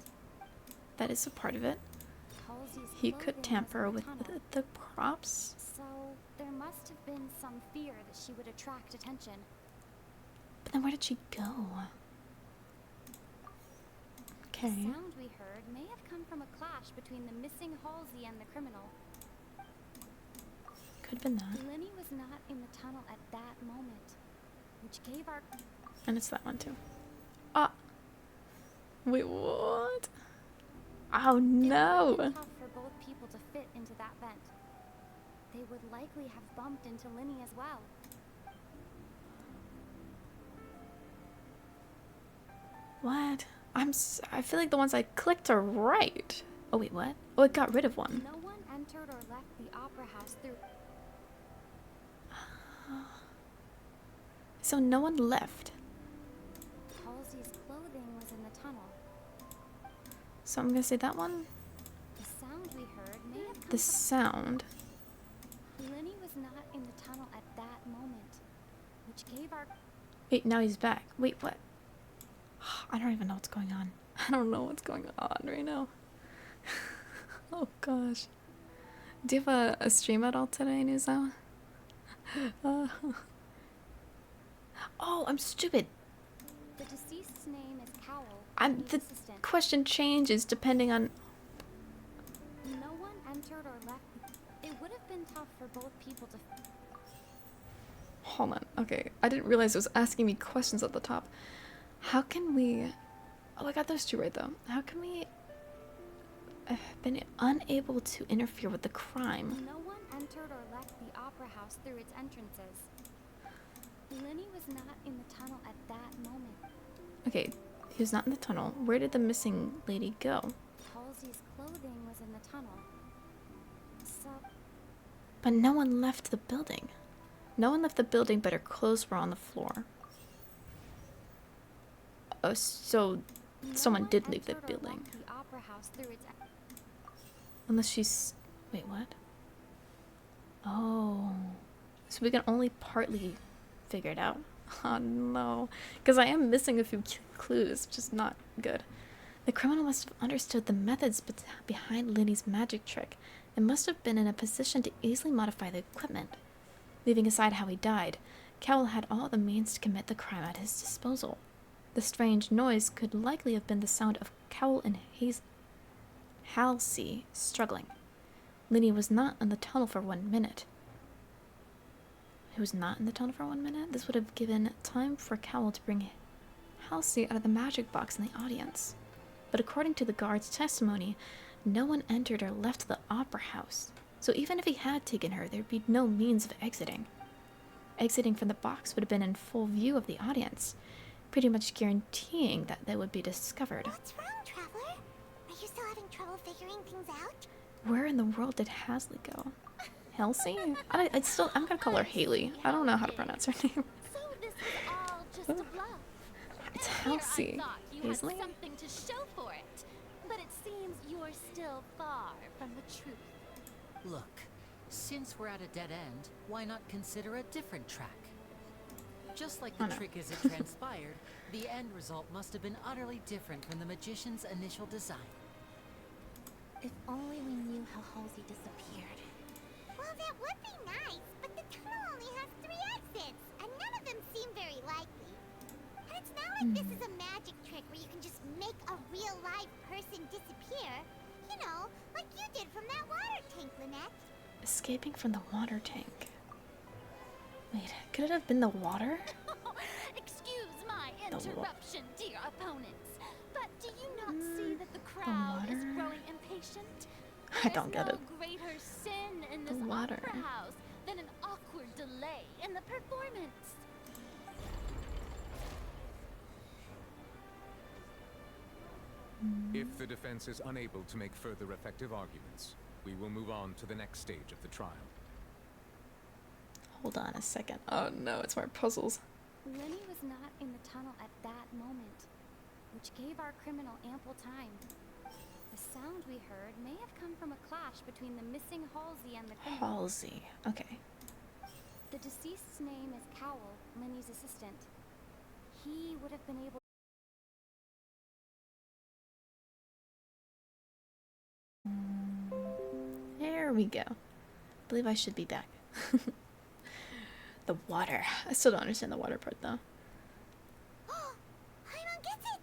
A: That is a part of it.
E: Halsey's
A: He could
E: clothing was
A: tamper
E: in
A: with
E: tunnel.
A: the props.
E: So, there must have been some fear that she would attract attention.
A: But then where did she go?
E: The
A: Okay.
E: sound we heard may have come from a clash between the missing Halsey and the criminal.
A: Could have been that.
E: Linny was not in the tunnel at that moment, which gave our
A: And it's that one too. Ah! Wait, what? Oh
E: It would
A: no!
E: have been tough for both people to fit into that vent. They would likely have bumped into Linny as well.
A: What? I feel like the ones I clicked are right. Oh wait, what? Oh, it got rid of one.
E: No one entered or left the opera house through.
A: So no one left.
E: Halsey's clothing was in the tunnel.
A: So I'm gonna say that one.
E: The sound we heard may have come
A: The sound.
E: from. Linny was not in the tunnel at that moment, which gave our.
A: Wait, now he's back. Wait, what? I don't even know what's going on. I don't know what's going on right now. Oh gosh. Do you have a stream at all today, Nuzo? Oh, I'm stupid.
E: The deceased's name is Cowell.
A: I'm
E: Linny's
A: the
E: assistant.
A: question changes depending on.
E: No one entered or left. It would have been tough for both people to.
A: Hold on. Okay, I didn't realize it was asking me questions at the top. How can we? Oh, I got those two right though. How can we have been unable to interfere with the crime?
E: No one entered or left the opera house through its entrances. Linny was not in the tunnel at that moment.
A: Okay, he was not in the tunnel. Where did the missing lady go?
E: Halsey's clothing was in the tunnel. So,
A: But no one left the building. No one left the building, but her clothes were on the floor. Oh, so
E: no
A: someone
E: one
A: did leave the
E: entered or
A: building.
E: left the opera house through its.
A: Unless she's. Wait, what? Oh. So we can only partly figure it out. Oh no. Because I am missing a few clues, which is not good. The criminal must have understood the methods behind Linny's magic trick and must have been in a position to easily modify the equipment. Leaving aside how he died, Cowell had all the means to commit the crime at his disposal. The strange noise could likely have been the sound of Cowell and Halsey struggling. Linny was not in the tunnel for 1 minute. He was not in the tunnel for 1 minute? This would have given time for Cowell to bring Halsey out of the magic box in the audience. But according to the guard's testimony, no one entered or left the opera house. So even if he had taken her, there'd be no means of exiting. Exiting from the box would have been in full view of the audience, pretty much guaranteeing that they would be discovered.
H: What's wrong, Traveler? Are you still having trouble figuring things out?
A: Where in the world did Halsey go? Halsey? I'm gonna call her Haley. I don't know how to pronounce her name.
B: So this was all just a bluff.
A: It's
B: Here
A: Halsey.
B: I thought you
A: Halsey?
B: had something to show for it, but it seems you're still far from the truth.
C: Look, since we're at a dead end, why not consider a different track? Just like the
A: Oh, no.
C: trick as it transpired, the end result must have been utterly different from the magician's initial design.
B: If only we knew how Halsey disappeared.
H: Well, that would be nice, but the tunnel only has 3 exits, and none of them seem very likely. And it's not like this is a magic trick where you can just make a real live person disappear. You know, like you did from that water tank, Lynette.
A: Escaping from the water tank. Wait, could it have been the water?
B: Excuse my
A: The wa-
B: interruption, dear opponents, but do you not see that the crowd is
A: water?
B: growing impatient?
A: I don't get
B: There's
A: it.
B: no greater sin in
A: The
B: this
A: water.
B: opera house than an awkward delay in the performance.
D: If the defense is unable to make further effective arguments, we will move on to the next stage of the trial.
A: Hold on a second. Oh no, it's more puzzles.
E: Linny was not in the tunnel at that moment, which gave our criminal ample time. The sound we heard may have come from a clash between the missing Halsey and the criminal.
A: Halsey. Okay.
E: The deceased's name is Cowell, Linny's assistant. He would have been able.
A: There we go. I believe I should be back. The water. I still don't understand the water part though.
H: Paimon gets it!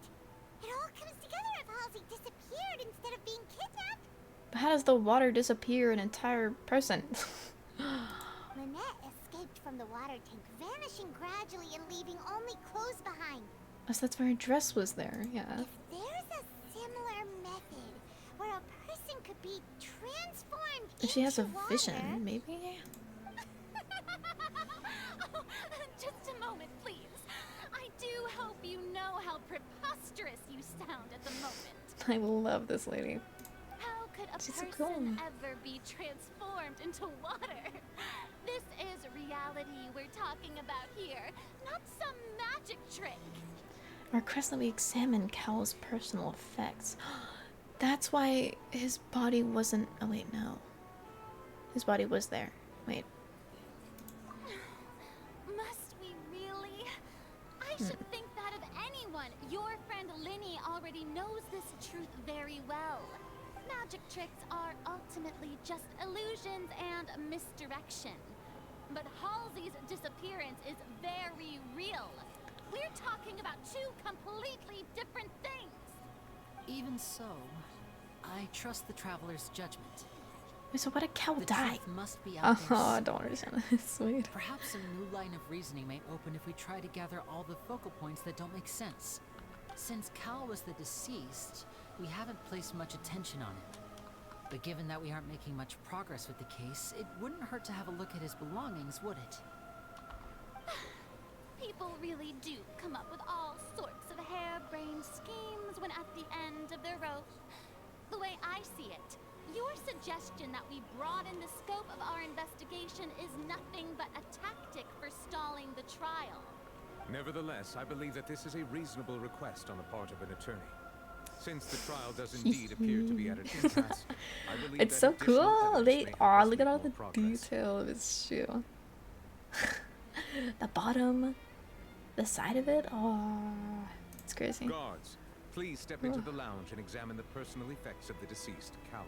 H: It all comes together if Halsey disappeared instead of being kidnapped.
A: But how does the water disappear an entire person?
H: Lynette escaped from the water tank, vanishing vanishing gradually and leaving only clothes behind.
A: Oh, so that's where her dress was there. Yeah.
H: If there's a similar method where a person could be transformed
A: If she has a
H: into
A: vision,
H: water,
A: maybe.
B: Oh, just a moment, please. I do hope you know how preposterous you sound at the moment.
A: I love this lady.
B: How could a
A: She's so
B: person
A: cool.
B: ever be transformed into water? This is reality we're talking about here, not some magic trick.
A: Our quest that we examined Cowell's personal effects. That's why his body wasn't. Oh, wait, no. His body was there. Wait.
B: Must we really? I should think that of anyone. Your friend Linny already knows this truth very well. Magic tricks are ultimately just illusions and misdirection. But Halsey's disappearance is very real. We're talking about two completely different things.
C: Even so, I trust the traveler's judgment.
A: Wait, so what did Cow
C: The
A: die?
C: truth must be out there
A: Oh, I
C: somewhere.
A: don't understand. It's weird.
C: Perhaps a new line of reasoning may open if we try to gather all the focal points that don't make sense. Since Cal was the deceased, we haven't placed much attention on him. But given that we aren't making much progress with the case, it wouldn't hurt to have a look at his belongings, would it?
B: People really do come up with all sorts of harebrained schemes when at the end of their rope. The way I see it, your suggestion that we broaden the scope of our investigation is nothing but a tactic for stalling the trial.
D: Nevertheless, I believe that this is a reasonable request on the part of an attorney. Since the trial does indeed appear to be at an impasse, I believe
A: It's
D: that
A: so
D: additional
A: cool.
D: evidence
A: They
D: may help
A: are.
D: us
A: Look at
D: make
A: all
D: more
A: the
D: progress.
A: detail of his shoe. The bottom, the side of it. Oh, it's crazy.
D: Guards, please step into the lounge and examine the personal effects of the deceased Cowell.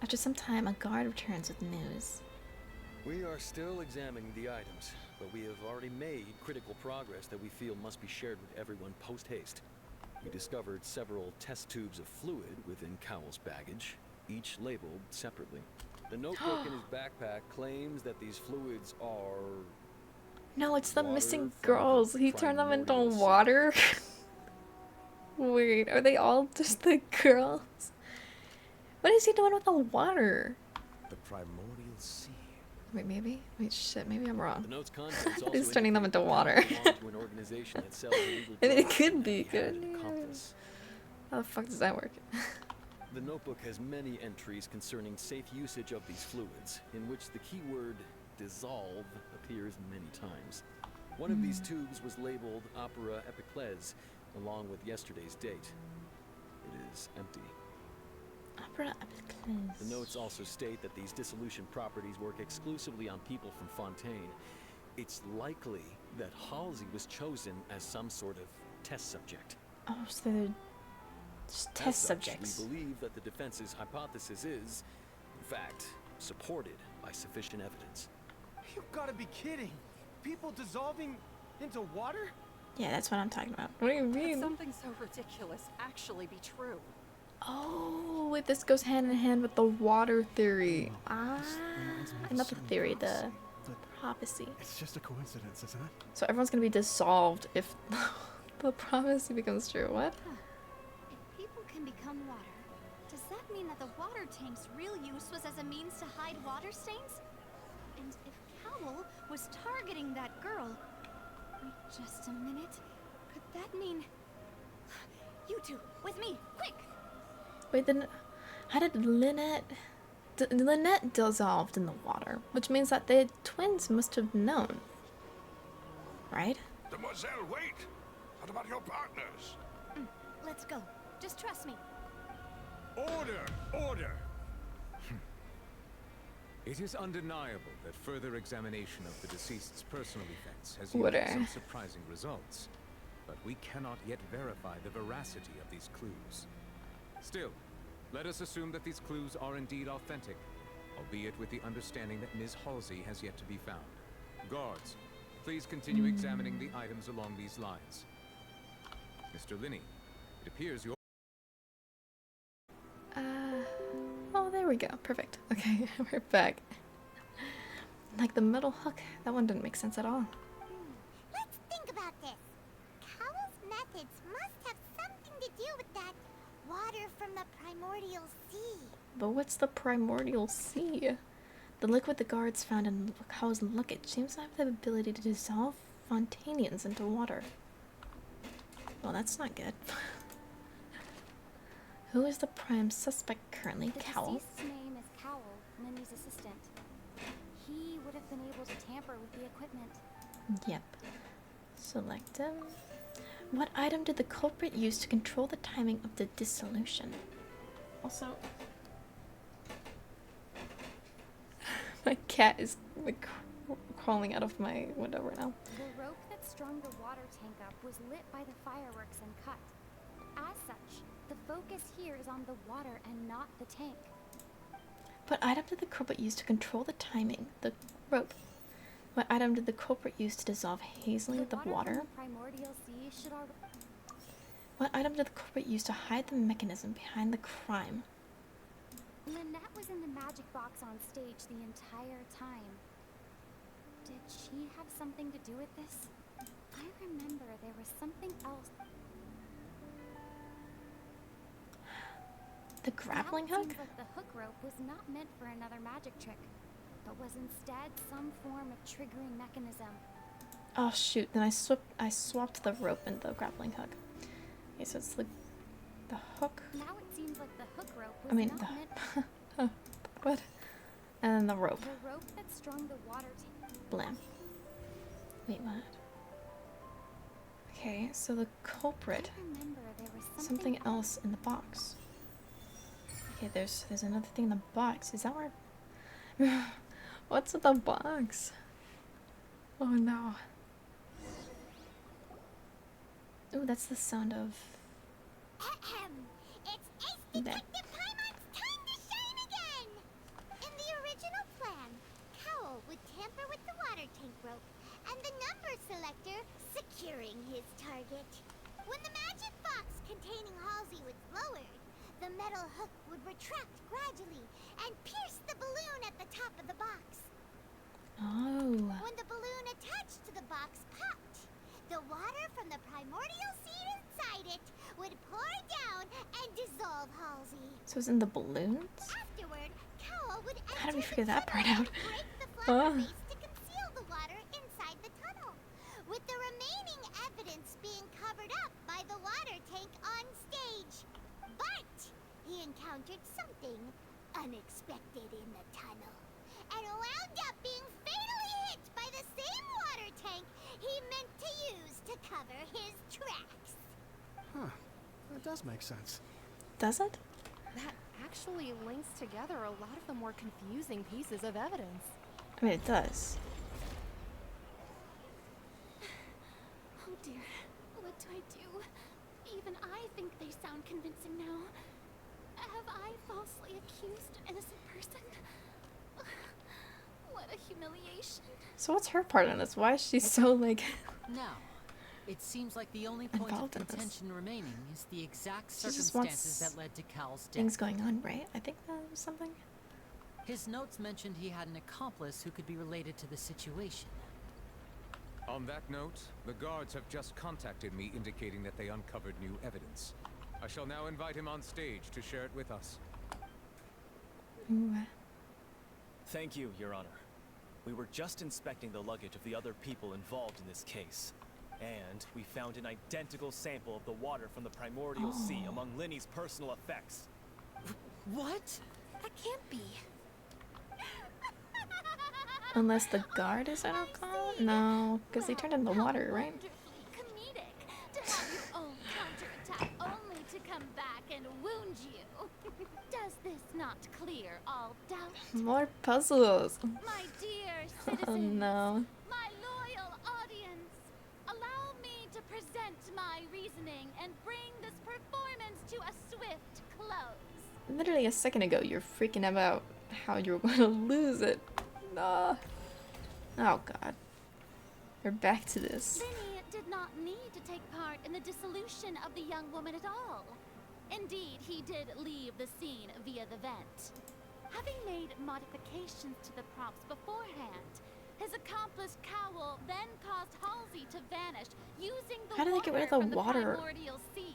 A: After some time, a guard returns with news.
I: We are still examining the items, but we have already made critical progress that we feel must be shared with everyone post-haste. We discovered several test tubes of fluid within Cowell's baggage, each labeled separately. The notebook in his backpack claims that these fluids are...
A: No, it's the
I: water
A: missing
I: from the
A: girls. He turned them into
I: primordial sea.
A: water. Wait, are they all just the girls? What is he doing with the water?
D: The primordial sea.
A: Wait, maybe? Wait, shit, maybe I'm wrong.
I: The note's contents also
A: He's turning them
I: indicate
A: into
I: that
A: water.
I: Cowell belonged to an organization that sells illegal
A: I mean, it
I: drugs
A: could
I: and
A: be,
I: that he had
A: couldn't
I: an
A: it?
I: accomplice.
A: How the fuck does that work?
I: The notebook has many entries concerning safe usage of these fluids, in which the keyword dissolve appears many times. One of these tubes was labeled Opera Epiclese, along with yesterday's date. It is empty.
A: Opera Epiclese.
I: The notes also state that these dissolution properties work exclusively on people from Fontaine. It's likely that Halsey was chosen as some sort of test subject.
A: Oh, so they're just
I: As
A: test
I: such,
A: subjects.
I: We believe that the defense's hypothesis is, in fact, supported by sufficient evidence.
F: You gotta be kidding. People dissolving into water?
A: Yeah, that's what I'm talking about. What do you
G: Could
A: mean?
G: something so ridiculous actually be true?
A: Oh, wait, this goes hand in hand with the water theory. Ah, not the theory, the prophecy.
J: It's just a coincidence, isn't it?
A: So everyone's gonna be dissolved if the prophecy becomes true. What?
E: If people can become water, does that mean that the water tank's real use was as a means to hide water stains? And if Cowell was targeting that girl... Wait just a minute. Could that mean... You two, with me, quick!
A: Wait, then how did Lynette... Lynette dissolved in the water, which means that the twins must have known. Right?
J: Demoiselle, wait! What about your partners?
E: Let's go. Just trust me.
J: Order! Order!
D: It is undeniable that further examination of the deceased's personal effects has
A: Order.
D: yielded some surprising results, but we cannot yet verify the veracity of these clues. Still, let us assume that these clues are indeed authentic, albeit with the understanding that Ms. Halsey has yet to be found. Guards, please continue examining the items along these lines. Mr. Linney, it appears you're...
A: Oh, there we go. Perfect. Okay, we're back. Like the metal hook. That one didn't make sense at all.
H: Let's think about this. Cowell's methods must have something to do with that water from the primordial sea.
A: But what's the primordial sea? The liquid the guards found in Cowell's luggage seems to have the ability to dissolve Fontainians into water. Well, that's not good. Who is the prime suspect currently?
E: The
A: Cowell.
E: deceased's name is Cowell, Lindy's assistant. He would have been able to tamper with the equipment.
A: Yep. Select him. What item did the culprit use to control the timing of the dissolution? Also, my cat is like crawling out of my window right now.
E: The rope that strung the water tank up was lit by the fireworks and cut. As such, the focus here is on the water and not the tank.
A: What item did the culprit use to control the timing? The rope. What item did the culprit use to dissolve hazily the water?
E: From the primordial sea should already...
A: What item did the culprit use to hide the mechanism behind the crime?
E: Lynette was in the magic box on stage the entire time. Did she have something to do with this? I remember there was something else.
A: The grappling
E: Now it
A: hook?
E: seems like the hook rope was not meant for another magic trick, but was instead some form of triggering mechanism.
A: Oh shoot, then I swapped the rope and the grappling hook. Okay, so it's the hook.
E: Now it seems like the hook rope was
A: I mean,
E: not meant
A: the what? And then the rope.
E: the rope that strung the water tank.
A: Blam. Wait, what? Okay, so the culprit.
E: I remember there was
A: Something else in the box. Okay, there's another thing in the box. Is that where? What's in the box? Oh no. Ooh, that's the sound of.
H: Ahem. It's Ace
A: There.
H: Detective Paimon's time to shine again! In the original plan, Cowell would tamper with the water tank rope and the number selector securing his target. When the magic box containing Halsey was lowered, the metal hook would retract gradually and pierce the balloon at the top of the box.
A: Oh.
H: When the balloon attached to the box popped, the water from the primordial sea inside it would pour down and dissolve Halsey.
A: So it's in the balloons?
H: Afterward, Cowell would
A: How did we
H: enter
A: figure
H: the
A: that part
H: tunnel
A: out?
H: and break the flower
A: Ah.
H: base to conceal the water inside the tunnel, with the remaining evidence being covered up by the water tank on stage. But he encountered something unexpected in the tunnel, and wound up being fatally hit by the same water tank he meant to use to cover his tracks.
F: Huh. That does make sense.
A: Does it?
K: That actually links together a lot of the more confusing pieces of evidence.
A: I mean, it does.
B: Oh dear, what do I do? Even I think they sound convincing now. Have I falsely accused an innocent person? What a humiliation.
A: So what's her part in this? Why is she so like?
C: Now, it seems like the only point of
A: Involved in this.
C: contention remaining is the exact
A: She just
C: circumstances
A: wants
C: that led to Cal's death.
A: things going on, right? I think that was something.
C: His notes mentioned he had an accomplice who could be related to the situation.
D: On that note, the guards have just contacted me indicating that they uncovered new evidence. I shall now invite him on stage to share it with us.
A: Ooh.
L: Thank you, Your Honor. We were just inspecting the luggage of the other people involved in this case. And we found an identical sample of the water from the primordial sea among Linny's personal effects.
C: What?
K: That can't be.
A: Unless the guard is an alcohol? No, because they turned in the water, right?
B: Wonderfully comedic to have your own counterattack only to come back and wound you. Does this not clear all doubt?
A: More puzzles.
B: My dear citizens,
A: Oh no.
B: my loyal audience, allow me to present my reasoning and bring this performance to a swift close.
A: Literally a second ago, you're freaking about how you're going to lose it. Nah. Oh god. We're back to this.
B: Linny did not need to take part in the dissolution of the young woman at all. Indeed, he did leave the scene via the vent. Having made modifications to the props beforehand, his accomplice Cowl then caused Halsey to vanish using the
A: How did they get rid of the
B: from
A: water
B: primordial sea.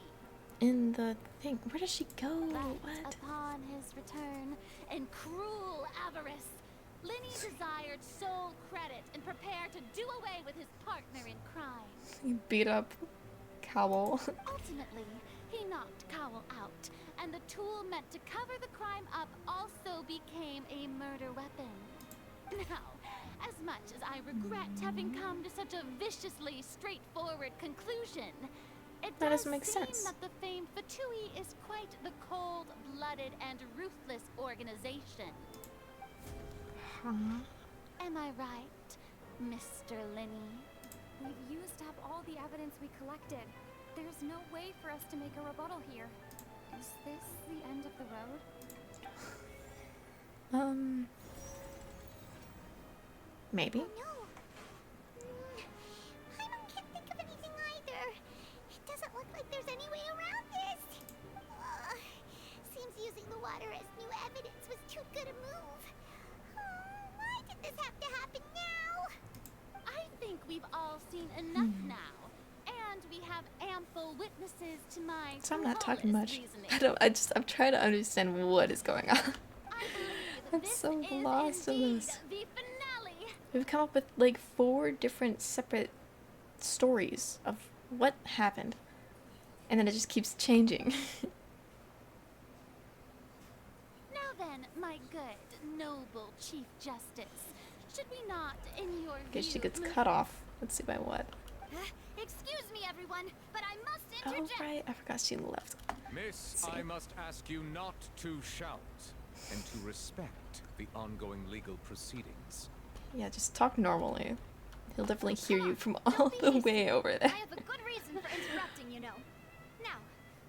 A: in the thing? Where does she go?
B: But
A: What?
B: upon his return, in cruel avarice, Linny desired sole credit and prepared to do away with his partner in crime.
A: He beat up Cowl.
B: Ultimately, he knocked Cowl out, and the tool meant to cover the crime up also became a murder weapon. Now, as much as I regret having come to such a viciously straightforward conclusion, it
A: That
B: does
A: doesn't make
B: seem
A: sense.
B: that the famed Fatui is quite the cold-blooded and ruthless organization.
A: Huh?
B: Am I right, Mr. Linny?
E: We've used up all the evidence we collected. There's no way for us to make a rebuttal here. Is this the end of the road?
A: Maybe.
H: Oh no. Can't think of anything either. It doesn't look like there's any way around this. Seems using the water as new evidence was too good a move. Why did this have to happen now?
B: I think we've all seen enough now, and we have ample witnesses to my
A: So I'm not talking
B: flawless
A: much.
B: reasoning.
A: I'm trying to understand what is going on.
B: I believe
A: I'm
B: this
A: so
B: is
A: lost in
B: indeed
A: this.
B: the finale.
A: We've come up with like 4 different separate stories of what happened. And then it just keeps changing.
B: Now then, my good, noble Chief Justice, should we not, in your
A: Guess she
B: view,
A: gets
B: move-
A: cut off. Let's see by what.
B: Excuse me, everyone, but I must
A: Oh
B: interject.
A: right, I forgot she left.
D: Miss,
A: See.
D: I must ask you not to shout and to respect the ongoing legal proceedings.
A: Yeah, just talk normally. He'll definitely hear
B: Come
A: you
B: on,
A: from
B: don't
A: all
B: be
A: the
B: hasty.
A: way over
B: I
A: there.
B: have a good reason for interrupting, you know. Now,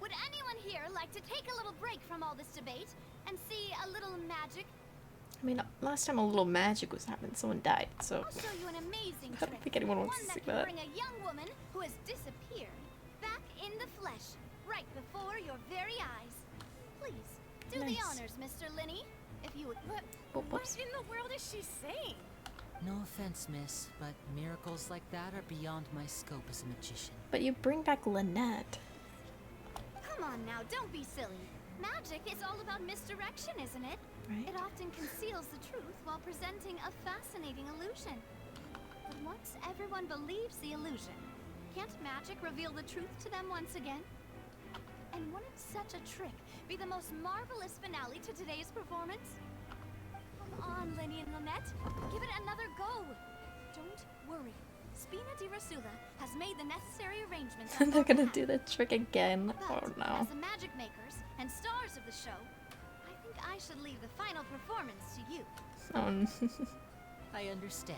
B: would anyone here like to take a little break from all this debate and see a little magic?
A: I mean, last time a little magic was happening, someone died, so
B: I'll show you an amazing
A: I don't
B: trick.
A: think anyone wants
B: One
A: to
B: that
A: see
B: can
A: that.
B: bring a young woman who has disappeared back in the flesh, right before your very eyes. Please, do the
A: Nice.
B: honors, Mr. Linny, if you would.
A: Oh, whoops.
B: in the world is she saying?
C: No offense, miss, but miracles like that are beyond my scope as a magician.
A: But you bring back Lynette.
B: Come on now, don't be silly. Magic is all about misdirection, isn't it?
A: Right.
B: It often conceals the truth while presenting a fascinating illusion. But once everyone believes the illusion, can't magic reveal the truth to them once again? And wouldn't such a trick be the most marvelous finale to today's performance? Come on, Lenny and Lynette. Give it another go. Don't worry. Spina di Rasula has made the necessary arrangements. on
A: They're
B: your
A: gonna
B: behalf.
A: do the trick again. Oh
B: But
A: no.
B: as the magic makers and stars of the show, I think I should leave the final performance to you.
A: Oh,
C: I understand.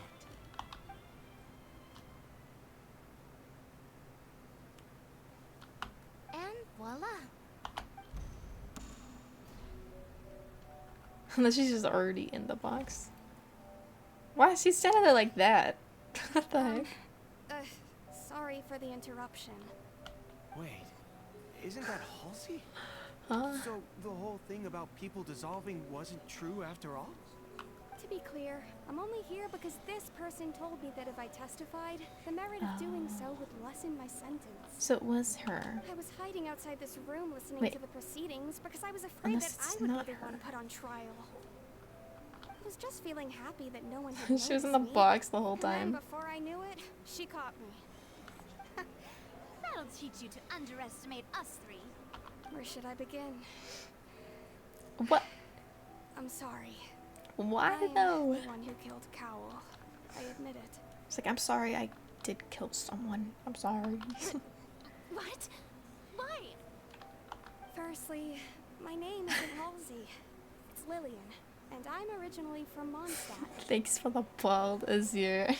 B: And voila.
A: unless she's just already in the box. Why is she standing there like that? What the heck?
K: Sorry for the interruption.
F: Wait, isn't that Halsey?
A: Huh?
F: So the whole thing about people dissolving wasn't true after all?
K: To be clear, I'm only here because this person told me that if I testified, the merit of doing so would lessen my sentence.
A: So it was her.
K: I was hiding outside this room listening
A: Wait.
K: to the proceedings because I was afraid
A: Unless
K: that I
A: it's
K: would
A: not
K: be the one
A: her.
K: put on trial. I was just feeling happy that no one had
A: She was in the
K: noticed me.
A: box the whole
K: And then
A: time.
K: before I knew it, she caught me.
B: That'll teach you to underestimate us three.
K: Where should I begin?
A: What?
K: I'm sorry.
A: Why
K: I am
A: though?
K: the one who killed Cowl. I admit it.
A: It's like, I'm sorry, I did kill someone. I'm sorry.
B: What? Why?
K: Firstly, my name isn't Halsey. It's Lillian, and I'm originally from Mondstadt.
A: Thanks for the bald azure.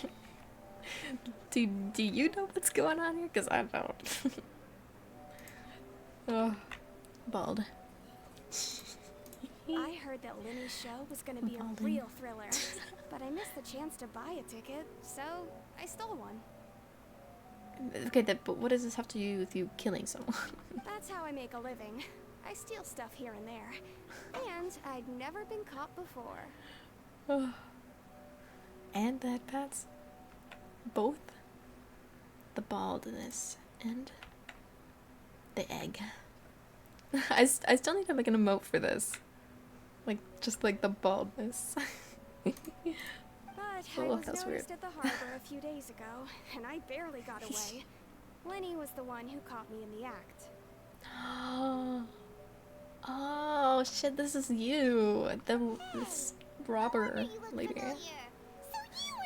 A: Do you know what's going on here? Because I don't. Oh, bald.
K: I heard that Linny's show was going to be a
A: Balding.
K: real thriller, but I missed the chance to buy a ticket, so I stole one.
A: Okay, but what does this have to do with you killing someone?
K: That's how I make a living. I steal stuff here and there. And I'd never been caught before.
A: And that's both the baldness and the egg. I still need to make an emote for this. Like, just like the baldness.
K: But I was
A: that's
K: noticed
A: weird.
K: at the harbor a few days ago, and I barely got away. Lenny was the one who caught me in the act.
A: Oh shit, this is you. This robber lady.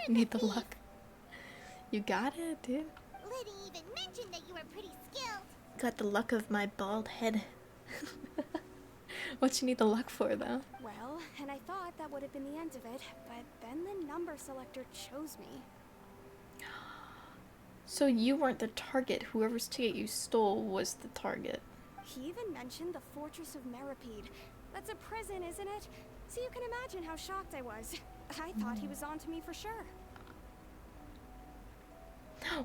A: You need the luck. You got it, dude.
H: Liddy even mentioned that you were pretty skilled.
A: Got the luck of my bald head. What you need the luck for, though?
K: Well, and I thought that would have been the end of it, but then the number selector chose me.
A: So you weren't the target. Whoever's ticket you stole was the target.
K: He even mentioned the Fortress of Meripede. That's a prison, isn't it? So you can imagine how shocked I was. I thought he was onto me for sure.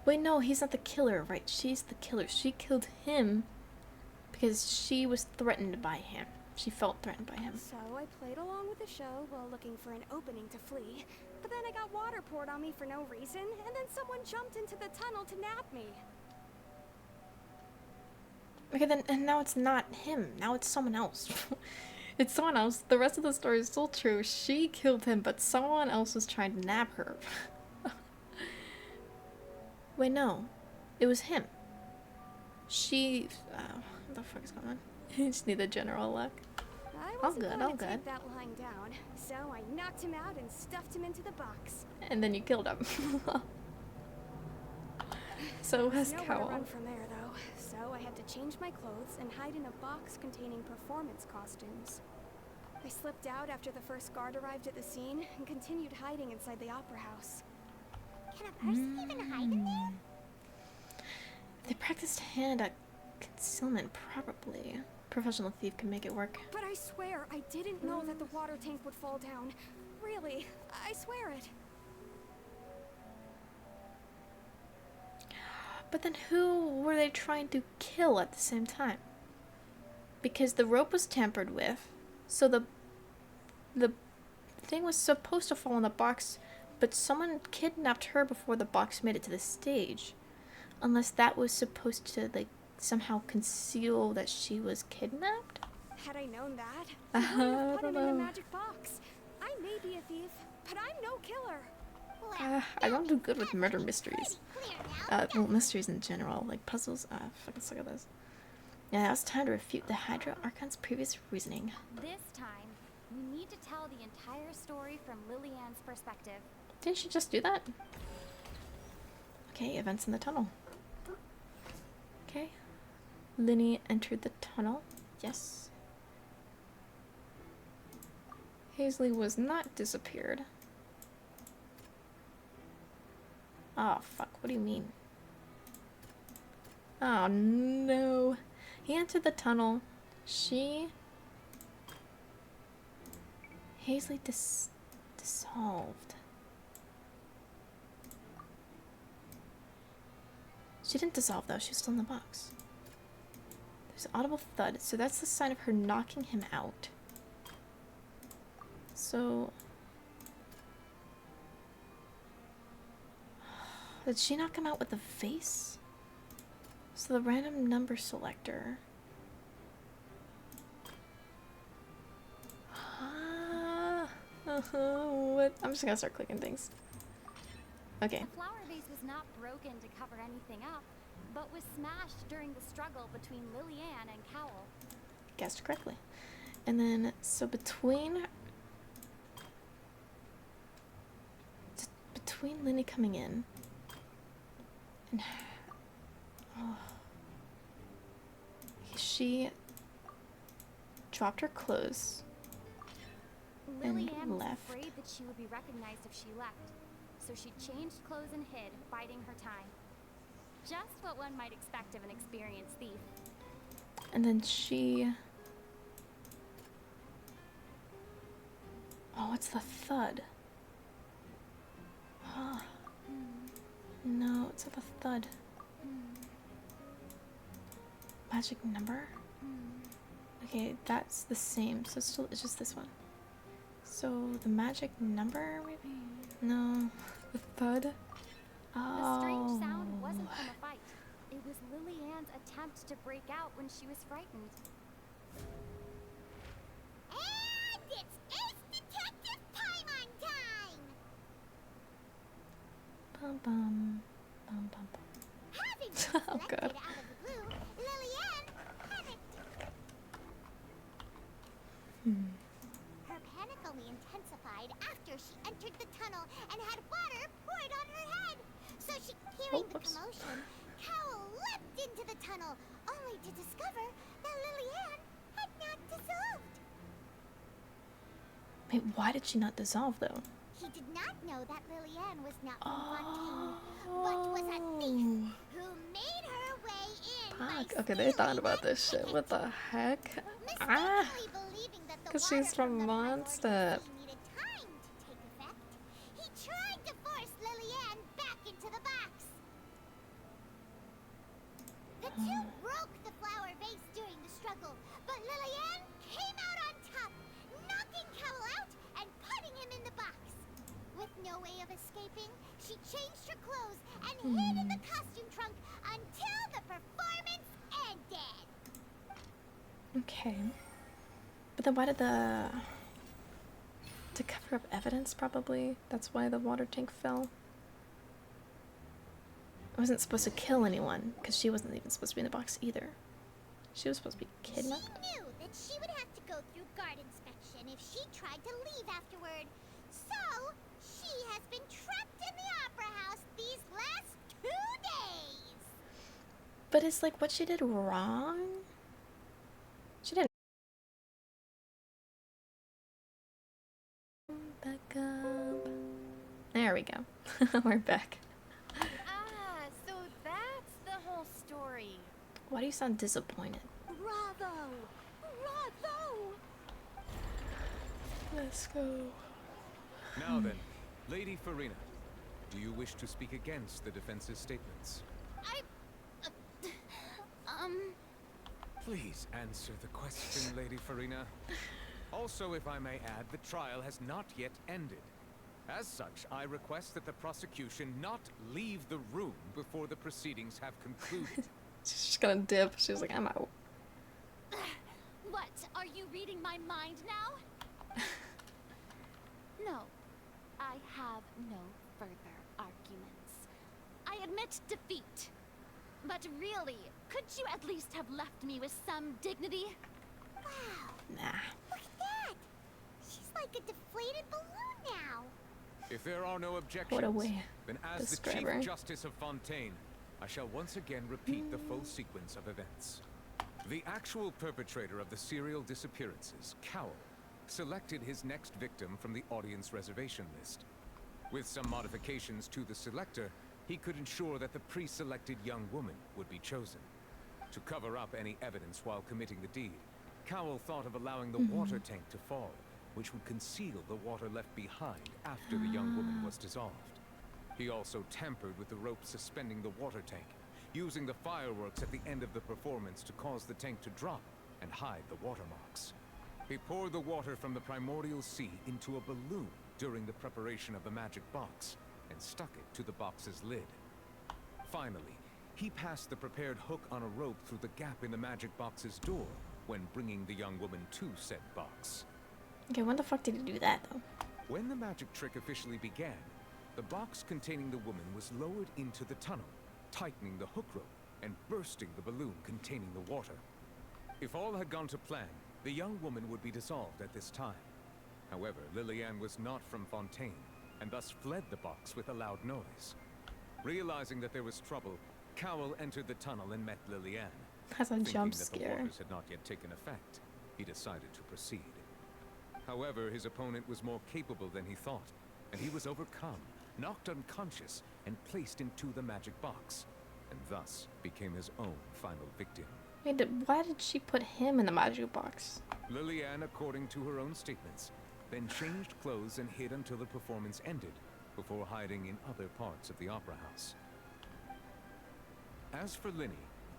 A: Wait, no, he's not the killer, right? She's the killer. She killed him because she was threatened by him. She felt threatened by him.
K: So I played along with the show while looking for an opening to flee. But then I got water poured on me for no reason, and then someone jumped into the tunnel to nab me.
A: Okay, then, and now it's not him. Now it's someone else. It's someone else. The rest of the story is still true. She killed him, but someone else was trying to nab her. Wait, no. It was him. She... what the fuck is going on? You just need the general luck.
K: I wasn't going to take that lying down, so I knocked him out and stuffed him into the box.
A: And then you killed him. So has
K: Nowhere to
A: Cowl.
K: run from there, though, so I had to change my clothes and hide in a box containing performance costumes. I slipped out after the first guard arrived at the scene and continued hiding inside the opera house.
H: Can a person even hide in there?
A: They practiced hand at concealment, probably. Professional thief can make it work.
K: But I swear, I didn't know that the water tank would fall down. Really, I swear it.
A: But then who were they trying to kill at the same time? Because the rope was tampered with, so the thing was supposed to fall in the box, but someone kidnapped her before the box made it to the stage. Unless that was supposed to, like, somehow conceal that she was kidnapped?
K: Had I known that, I wouldn't have put him in the magic box. I may be a thief, but I'm no killer.
A: I don't do good with murder mysteries. Well, mysteries in general, like puzzles. Fucking suck at those. Yeah, now it's time to refute the Hydra Archon's previous reasoning.
B: This time, we need to tell the entire story from Lillian's perspective.
A: Didn't she just do that? Okay, events in the tunnel. Okay. Linny entered the tunnel. Yes. Hazley was not disappeared. Oh, fuck. What do you mean? Oh, no. He entered the tunnel. She... Hazley dissolved. She didn't dissolve, though. She's still in the box. There's an audible thud. So that's the sign of her knocking him out. So... Did she knock him out with the face? So the random number selector. What? I'm just gonna start clicking things. Okay.
B: The flower vase was not broken to cover anything up, but was smashed during the struggle between Lillian and Cowl.
A: Guessed correctly. And then, so between Linny coming in and she dropped her clothes
B: Lillian
A: and
B: was
A: left.
B: afraid that she would be recognized if she left, so she changed clothes and hid, biding her time. Just what one might expect of an experienced thief.
A: And then she... Oh, what's the thud? Oh. No, it's not the thud. Magic number? Okay, that's the same. So it's just this one. So the magic number, maybe? No. The thud? Oh.
E: The strange sound wasn't from a fight. It was Lily-Ann's attempt to break out when she was frightened.
H: And it's Ace Detective time on time!
A: Bum bum. Bum bum bum.
H: Having been
A: Oh,
H: selected
A: God.
H: out of the blue, Lily-Ann panicked. Her panic only intensified after she entered the tunnel and had water poured on her head. So hearing the
A: whoops.
H: commotion, Cowell leapt into the tunnel, only to discover that Lily-Ann had not dissolved.
A: Wait, why did she not dissolve though?
H: He did not know that Lily-Ann was not from Fontaine, but was a thief who made her way in by
A: Fuck. Okay, they thought about this shit. What the heck? Ah!
H: mistakenly believing that the
A: Because
H: water
A: she's from
H: the primordial
A: Mondstadt.
H: sea needed time to take effect. He tried to force Lily-Ann back into the box. The two broke the flower vase during the struggle, but Lily-Ann came out on top, knocking Cowell out and putting him in the box. With no way of escaping, she changed her clothes and hid in the costume trunk until the performance ended.
A: Okay. But then why did the... To cover up evidence, probably? That's why the water tank fell? I wasn't supposed to kill anyone, because she wasn't even supposed to be in the box either. She was supposed to be kidnapped?
H: She knew that she would have to go through guard inspection if she tried to leave afterward. So, she has been trapped in the Opera House these last 2 days.
A: But it's like what she did wrong? She didn't. Back up. There we go. We're back.
B: Ah, so that's the whole story.
A: Why do you sound disappointed?
B: Bravo! Bravo!
A: Let's go.
D: Now then, Lady Farina, do you wish to speak against the defense's statements? Please answer the question, Lady Farina. Also, if I may add, the trial has not yet ended. As such, I request that the prosecution not leave the room before the proceedings have concluded.
A: She's just gonna dip. She's like, I'm out.
B: What? Are you reading my mind now? No. I have no further arguments. I admit defeat. But really, could you at least have left me with some dignity?
H: Wow,
A: Nah.
H: look at that. She's like a deflated balloon now.
D: If there are no objections,
A: What a way
D: then as the
A: describe her.
D: Chief Justice of Fontaine, I shall once again repeat the full sequence of events. The actual perpetrator of the serial disappearances, Cowell, selected his next victim from the audience reservation list. With some modifications to the selector, he could ensure that the pre-selected young woman would be chosen. To cover up any evidence while committing the deed, Cowell thought of allowing the water tank to fall, which would conceal the water left behind after the young woman was dissolved. He also tampered with the rope suspending the water tank, using the fireworks at the end of the performance to cause the tank to drop and hide the watermarks. He poured the water from the primordial sea into a balloon during the preparation of the magic box and stuck it to the box's lid. Finally, he passed the prepared hook on a rope through the gap in the magic box's door when bringing the young woman to said box.
A: Okay, when the fuck did he do that though?
D: When the magic trick officially began, the box containing the woman was lowered into the tunnel, tightening the hook rope and bursting the balloon containing the water. If all had gone to plan, the young woman would be dissolved at this time. However, Lily-Ann was not from Fontaine, and thus fled the box with a loud noise. Realizing that there was trouble, Cowell entered the tunnel and met Lily-Ann.
A: That's a
D: Thinking
A: jump
D: that the
A: scare.
D: waters had not yet taken effect, he decided to proceed. However, his opponent was more capable than he thought, and he was overcome, knocked unconscious, and placed into the magic box, and thus became his own final victim.
A: Wait, why did she put him in the magic box?
D: Lily-Ann, according to her own statements, then changed clothes and hid until the performance ended, before hiding in other parts of the opera house. As for Linny,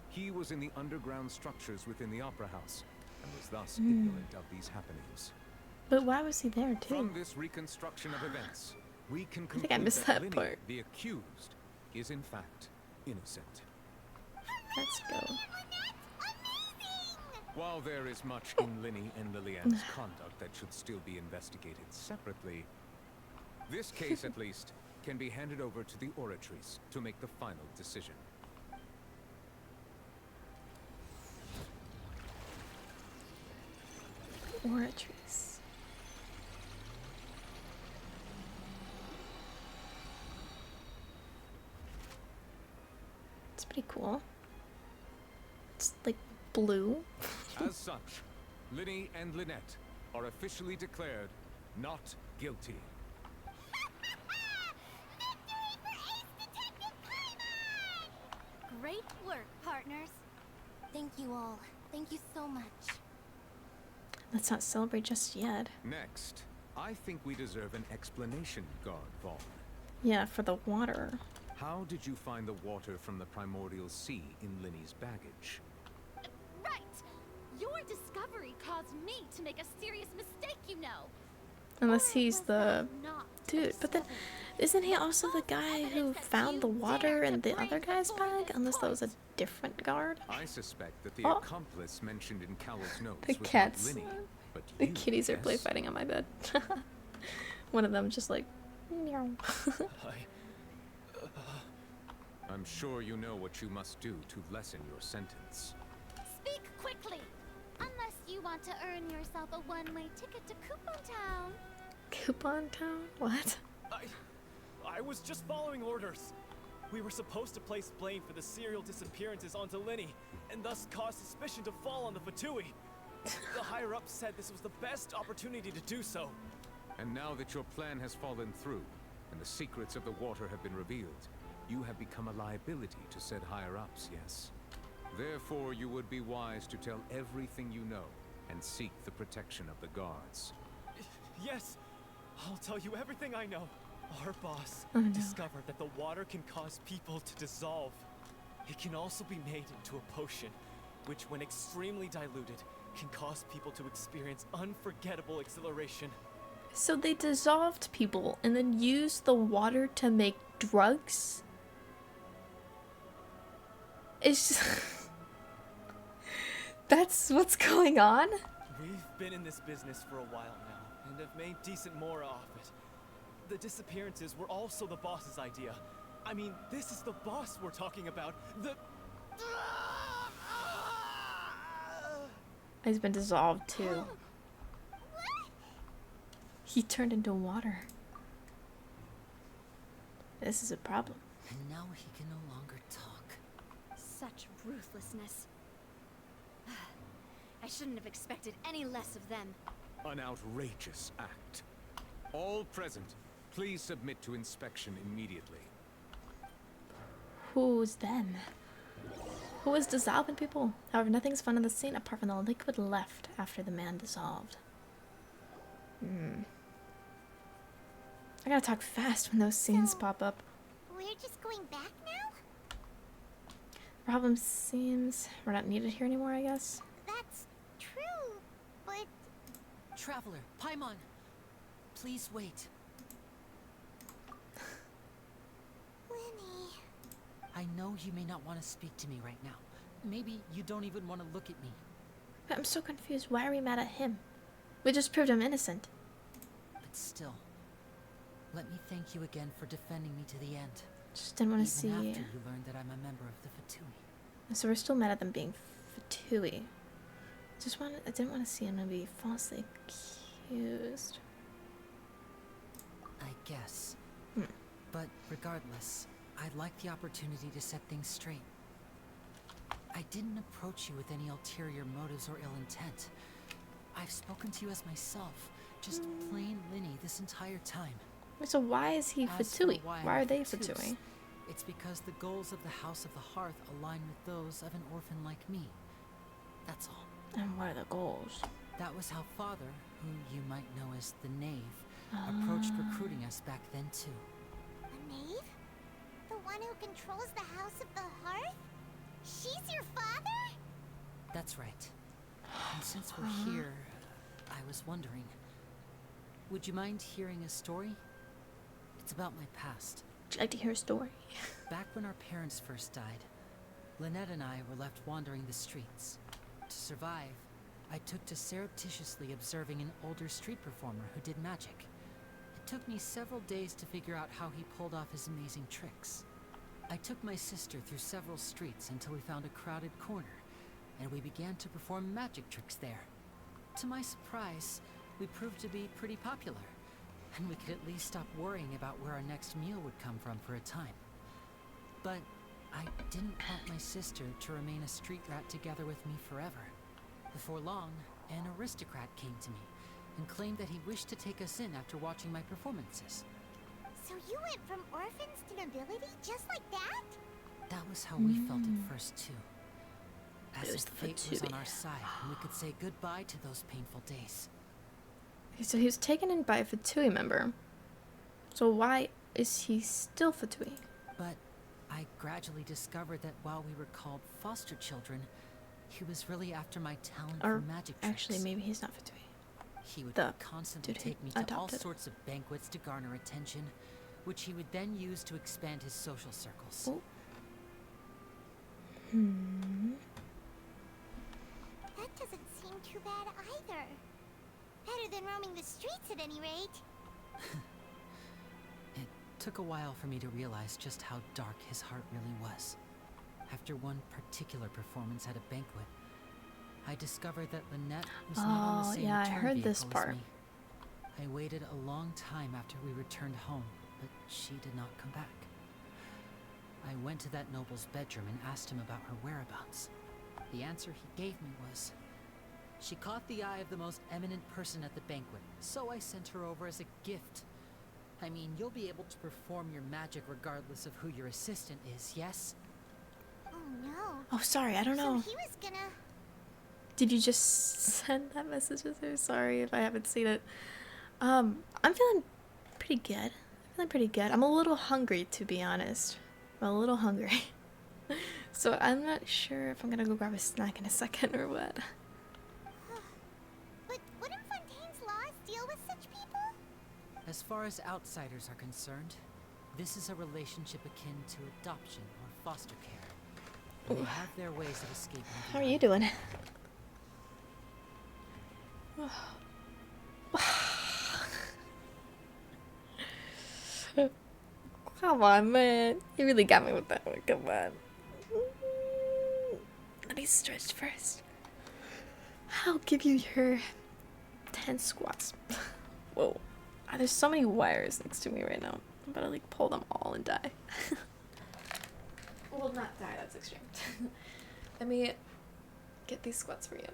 D: he was in the underground structures within the opera house, and was thus ignorant of these happenings.
A: But why was he there too?
D: From this reconstruction of events, we can
A: I
D: conclude
A: think I missed
D: that
A: that
D: Linny,
A: part.
D: the accused, is in fact innocent.
A: Let's go.
D: While there is much in Linny and Lillian's conduct that should still be investigated separately, this case at least can be handed over to the Oratrice to make the final decision.
A: Oratrice. It's pretty cool. It's like blue.
D: As such, Linny and Lynette are officially declared not guilty.
B: Great work, partners. Thank you all. Thank you so much.
A: Let's not celebrate just yet.
D: Next, I think we deserve an explanation, Guard Vaughn.
A: Yeah, for the water.
D: How did you find the water from the primordial sea in Linny's baggage?
B: Right! Your discovery caused me to make a serious mistake, you know.
A: Unless he's the dude. But then, isn't he also the guy who found the water in the other guy's bag? Unless that was a different guard?
D: I suspect that the accomplice mentioned in Cowell's notes
A: The
D: was
A: cats.
D: not Linny, but
A: The
D: you,
A: kitties are play
D: yes?
A: fighting on my bed. One of them just like, meow.
D: I'm sure you know what you must do to lessen your sentence.
B: Speak quickly! Unless you want to earn yourself a one-way ticket to Coupon Town.
A: Coupon Town? What?
L: I was just following orders. We were supposed to place blame for the serial disappearances onto Linny, and thus cause suspicion to fall on the Fatui. The higher-ups said this was the best opportunity to do so.
D: And now that your plan has fallen through, and the secrets of the water have been revealed, you have become a liability to said higher-ups, yes? Therefore, you would be wise to tell everything you know, and seek the protection of the guards.
L: Yes, I'll tell you everything I know. Our boss discovered that the water can cause people to dissolve. It can also be made into a potion, which when extremely diluted, can cause people to experience unforgettable exhilaration.
A: So they dissolved people and then used the water to make drugs? It's just... That's what's going on?
L: We've been in this business for a while now, and have made decent more off it. The disappearances were also the boss's idea. I mean, this is the boss we're talking about.
A: He's been dissolved too. He turned into water. This is a problem.
C: And now he can no longer talk.
E: Such ruthlessness. I shouldn't have expected any less of them.
D: An outrageous act. All present, please submit to inspection immediately.
A: Who's them? Who is dissolving people? However, nothing's found on the scene apart from the liquid left after the man dissolved. I gotta talk fast when those scenes pop up.
H: We're just going back now?
A: Problem seems we're not needed here anymore, I guess.
H: That's true, but...
C: Traveler, Paimon, please wait.
H: Winnie...
C: I know you may not want to speak to me right now. Maybe you don't even want to look at me.
A: But I'm so confused. Why are we mad at him? We just proved him innocent.
C: But still, let me thank you again for defending me to the end.
A: Just didn't want to see...
C: Even after you learned that I'm a member of the Fatui.
A: So we're still mad at them being Fatui. I didn't want to see him be falsely accused.
C: I guess. But regardless, I'd like the opportunity to set things straight. I didn't approach you with any ulterior motives or ill intent. I've spoken to you as myself, just plain Linny this entire time.
A: So why is he Fatui? Why are they
C: Fatus,
A: Fatui?
C: It's because the goals of the House of the Hearth align with those of an orphan like me. That's all.
A: And what are the goals?
C: That was how Father, who you might know as the Knave, approached recruiting us back then too.
H: A knave? The one who controls the House of the Hearth? She's your father?
C: That's right. And since we're here, I was wondering, would you mind hearing a story? It's about my past.
A: Would you like to hear a story?
C: Back when our parents first died, Lynette and I were left wandering the streets. To survive, I took to surreptitiously observing an older street performer who did magic. It took me several days to figure out how he pulled off his amazing tricks. I took my sister through several streets until we found a crowded corner, and we began to perform magic tricks there. To my surprise, we proved to be pretty popular, and we could at least stop worrying about where our next meal would come from for a time. But I didn't want my sister to remain a street rat together with me forever. Before long, an aristocrat came to me and claimed that he wished to take us in after watching my performances.
H: So you went from orphans to nobility just like that?
C: That was how we felt at first, too. As
A: It was
C: if
A: the
C: fate was on
A: Fatui.
C: our side, and we could say goodbye to those painful days.
A: Okay, so he was taken in by a Fatui member. So why is he still Fatui?
C: But I gradually discovered that while we were called foster children, he was really after my talent
A: Or
C: for magic tricks.
A: actually, maybe he's not Fatui.
C: He would
A: The
C: constantly
A: dude who
C: take me to all
A: adopted.
C: sorts of banquets to garner attention, which he would then use to expand his social circles.
A: Oh. Hmm.
H: That doesn't seem too bad either. Better than roaming the streets at any rate.
C: It took a while for me to realize just how dark his heart really was. After one particular performance at a banquet, I discovered that Lynette was not on the
A: Oh,
C: same
A: yeah, I
C: return
A: heard this
C: vehicle as
A: part.
C: me. I waited a long time after we returned home, but she did not come back. I went to that noble's bedroom and asked him about her whereabouts. The answer he gave me was, she caught the eye of the most eminent person at the banquet, so I sent her over as a gift. I mean, you'll be able to perform your magic regardless of who your assistant is, yes?
H: Oh no.
A: Oh, sorry, I don't know.
H: So he was gonna...
A: Did you just send that message to her? Sorry if I haven't seen it. I'm feeling pretty good. I'm a little hungry, to be honest. I'm a little hungry. So I'm not sure if I'm gonna go grab a snack in a second or what.
H: But wouldn't Fontaine's laws deal with such people?
C: As far as outsiders are concerned, this is a relationship akin to adoption or foster care. They have their ways of escaping.
A: How are you doing? Come on, man. You really got me with that one. Come on. Let me stretch first. I'll give you your 10 squats. Whoa. There's so many wires next to me right now. I'm about to like pull them all and die. Well, not die, that's extreme. Let me get these squats for you.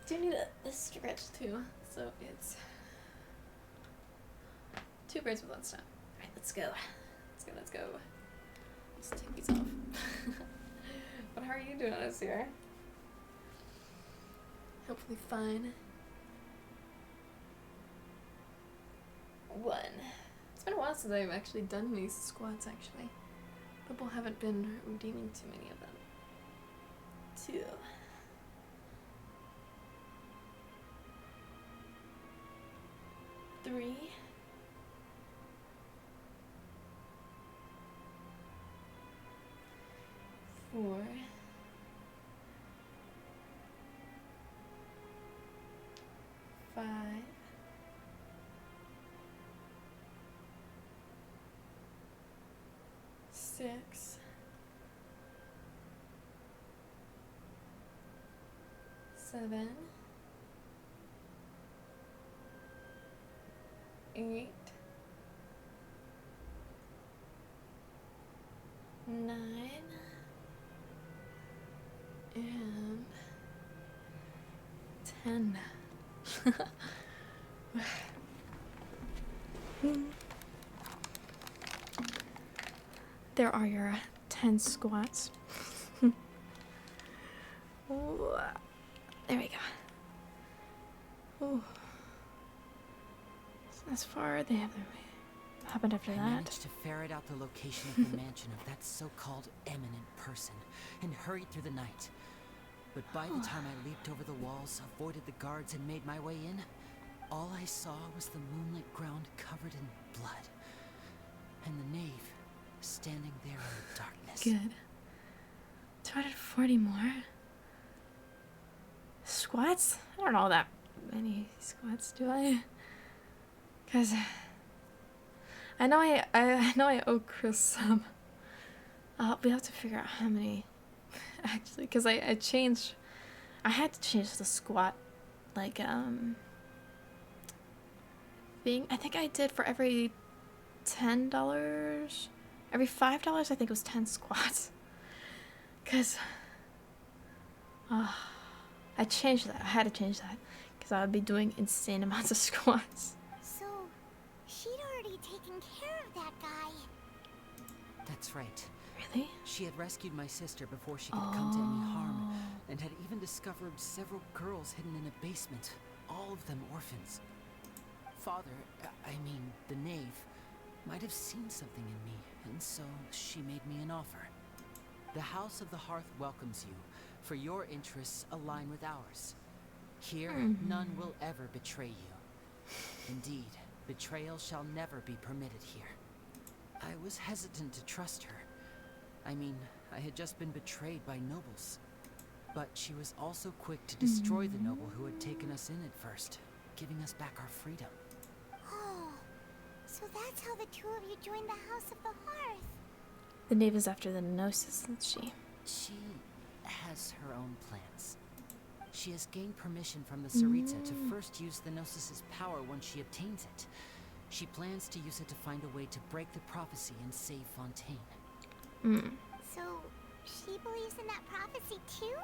A: Do you need a stretch too? So it's 2 birds with 1 stone. Alright, let's go. Let's go. Let's take these off. But how are you doing this year? Hopefully fine. 1. It's been a while since I've actually done these squats, actually. People haven't been redeeming too many of them. 2. 3. 4. 5. 6. 7. 8. 9. And 10. There are your 10 squats. Ooh, there we go. Ooh. As far they have their way. What happened after
C: I
A: that?
C: managed to ferret out the location of the mansion of that so-called eminent person and hurried through the night. But by the time I leaped over the walls, avoided the guards, and made my way in, all I saw was the moonlit ground covered in blood. And the knave standing there in the darkness.
A: Good. 240 more. Squats? I don't know that many squats, do I? Cause I know I owe Chris some. We have to figure out how many actually, cause I had to change the squat like thing. I think I did for every $10, every $5 I think it was 10 squats. Cause I changed that. I had to change that because I would be doing insane amounts of squats.
H: So, she'd already taken care of that guy.
C: That's right.
A: Really?
C: She had rescued my sister before she could come to any harm, and had even discovered several girls hidden in a basement, all of them orphans. Father, I mean the knave, might have seen something in me, and so she made me an offer. The House of the Hearth welcomes you, for your interests align with ours. Here, none will ever betray you. Indeed, betrayal shall never be permitted here. I was hesitant to trust her. I mean, I had just been betrayed by nobles. But she was also quick to destroy the noble who had taken us in at first, giving us back our freedom.
H: Oh, so that's how the two of you joined the House of the Hearth.
A: The knave is after the Gnosis, isn't she?
C: She has her own plans. She has gained permission from the Tsaritsa to first use the Gnosis's power once she obtains it. She plans to use it to find a way to break the prophecy and save Fontaine.
H: So, she believes in that prophecy too?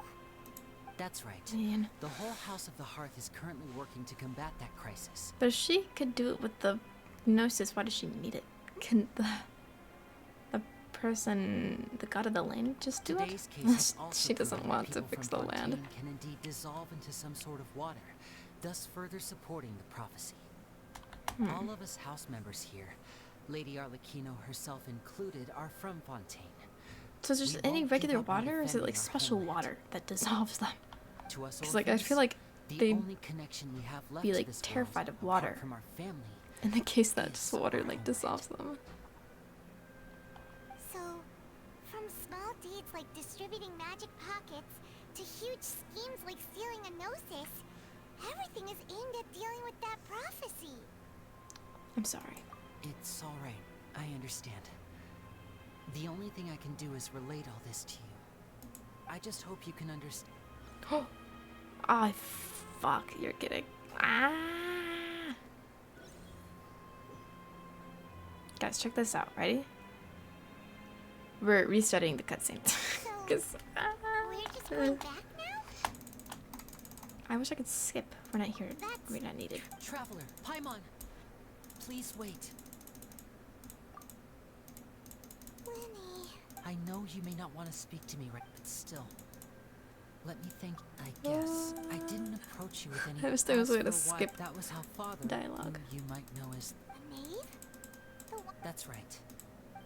C: That's right.
A: Man.
C: The whole House of the Hearth is currently working to combat that crisis.
A: But if she could do it with the Gnosis, why does she need it? Can the person, the god of the land, just do
C: Today's
A: it?
C: case has also
A: She doesn't
C: proven
A: want
C: that
A: to
C: people
A: fix
C: from
A: the land.
C: Fontaine can indeed dissolve into some sort of water, thus further supporting the prophecy. All of us house members here, Lady Arlecchino herself included, are from Fontaine.
A: So is there just
C: We
A: any
C: won't
A: regular
C: give up on
A: water, or is it
C: defending
A: like
C: our
A: special
C: homeland.
A: water that dissolves them?
C: To us
A: Because like I
C: orphans,
A: feel like
C: the
A: they'd
C: only connection we have left
A: be
C: to
A: like
C: this
A: terrified
C: world,
A: of water
C: apart from our family,
A: in the case that
C: is
A: just water
C: our
A: like
C: homeland.
A: dissolves them.
H: So, from small deeds like distributing magic pockets to huge schemes like stealing a Gnosis, everything is aimed at dealing with that prophecy.
A: I'm sorry.
C: It's all right. I understand. The only thing I can do is relate all this to you. I just hope you can understand.
A: Oh, fuck! You're kidding. Ah! Guys, check this out. Ready? We're restarting the cutscene. Cause
H: We're just going back now?
A: I wish I could skip. We're not here. We're not needed.
C: Traveler, Paimon, please wait.
H: Lenny.
C: I know you may not want to speak to me right, but still. Let me think. I guess I didn't approach you with any.
A: I was going to
C: as for why-
A: skip
C: That was how Father,
A: dialogue.
C: whom you might know as.
H: The knave? The one.
C: That's right.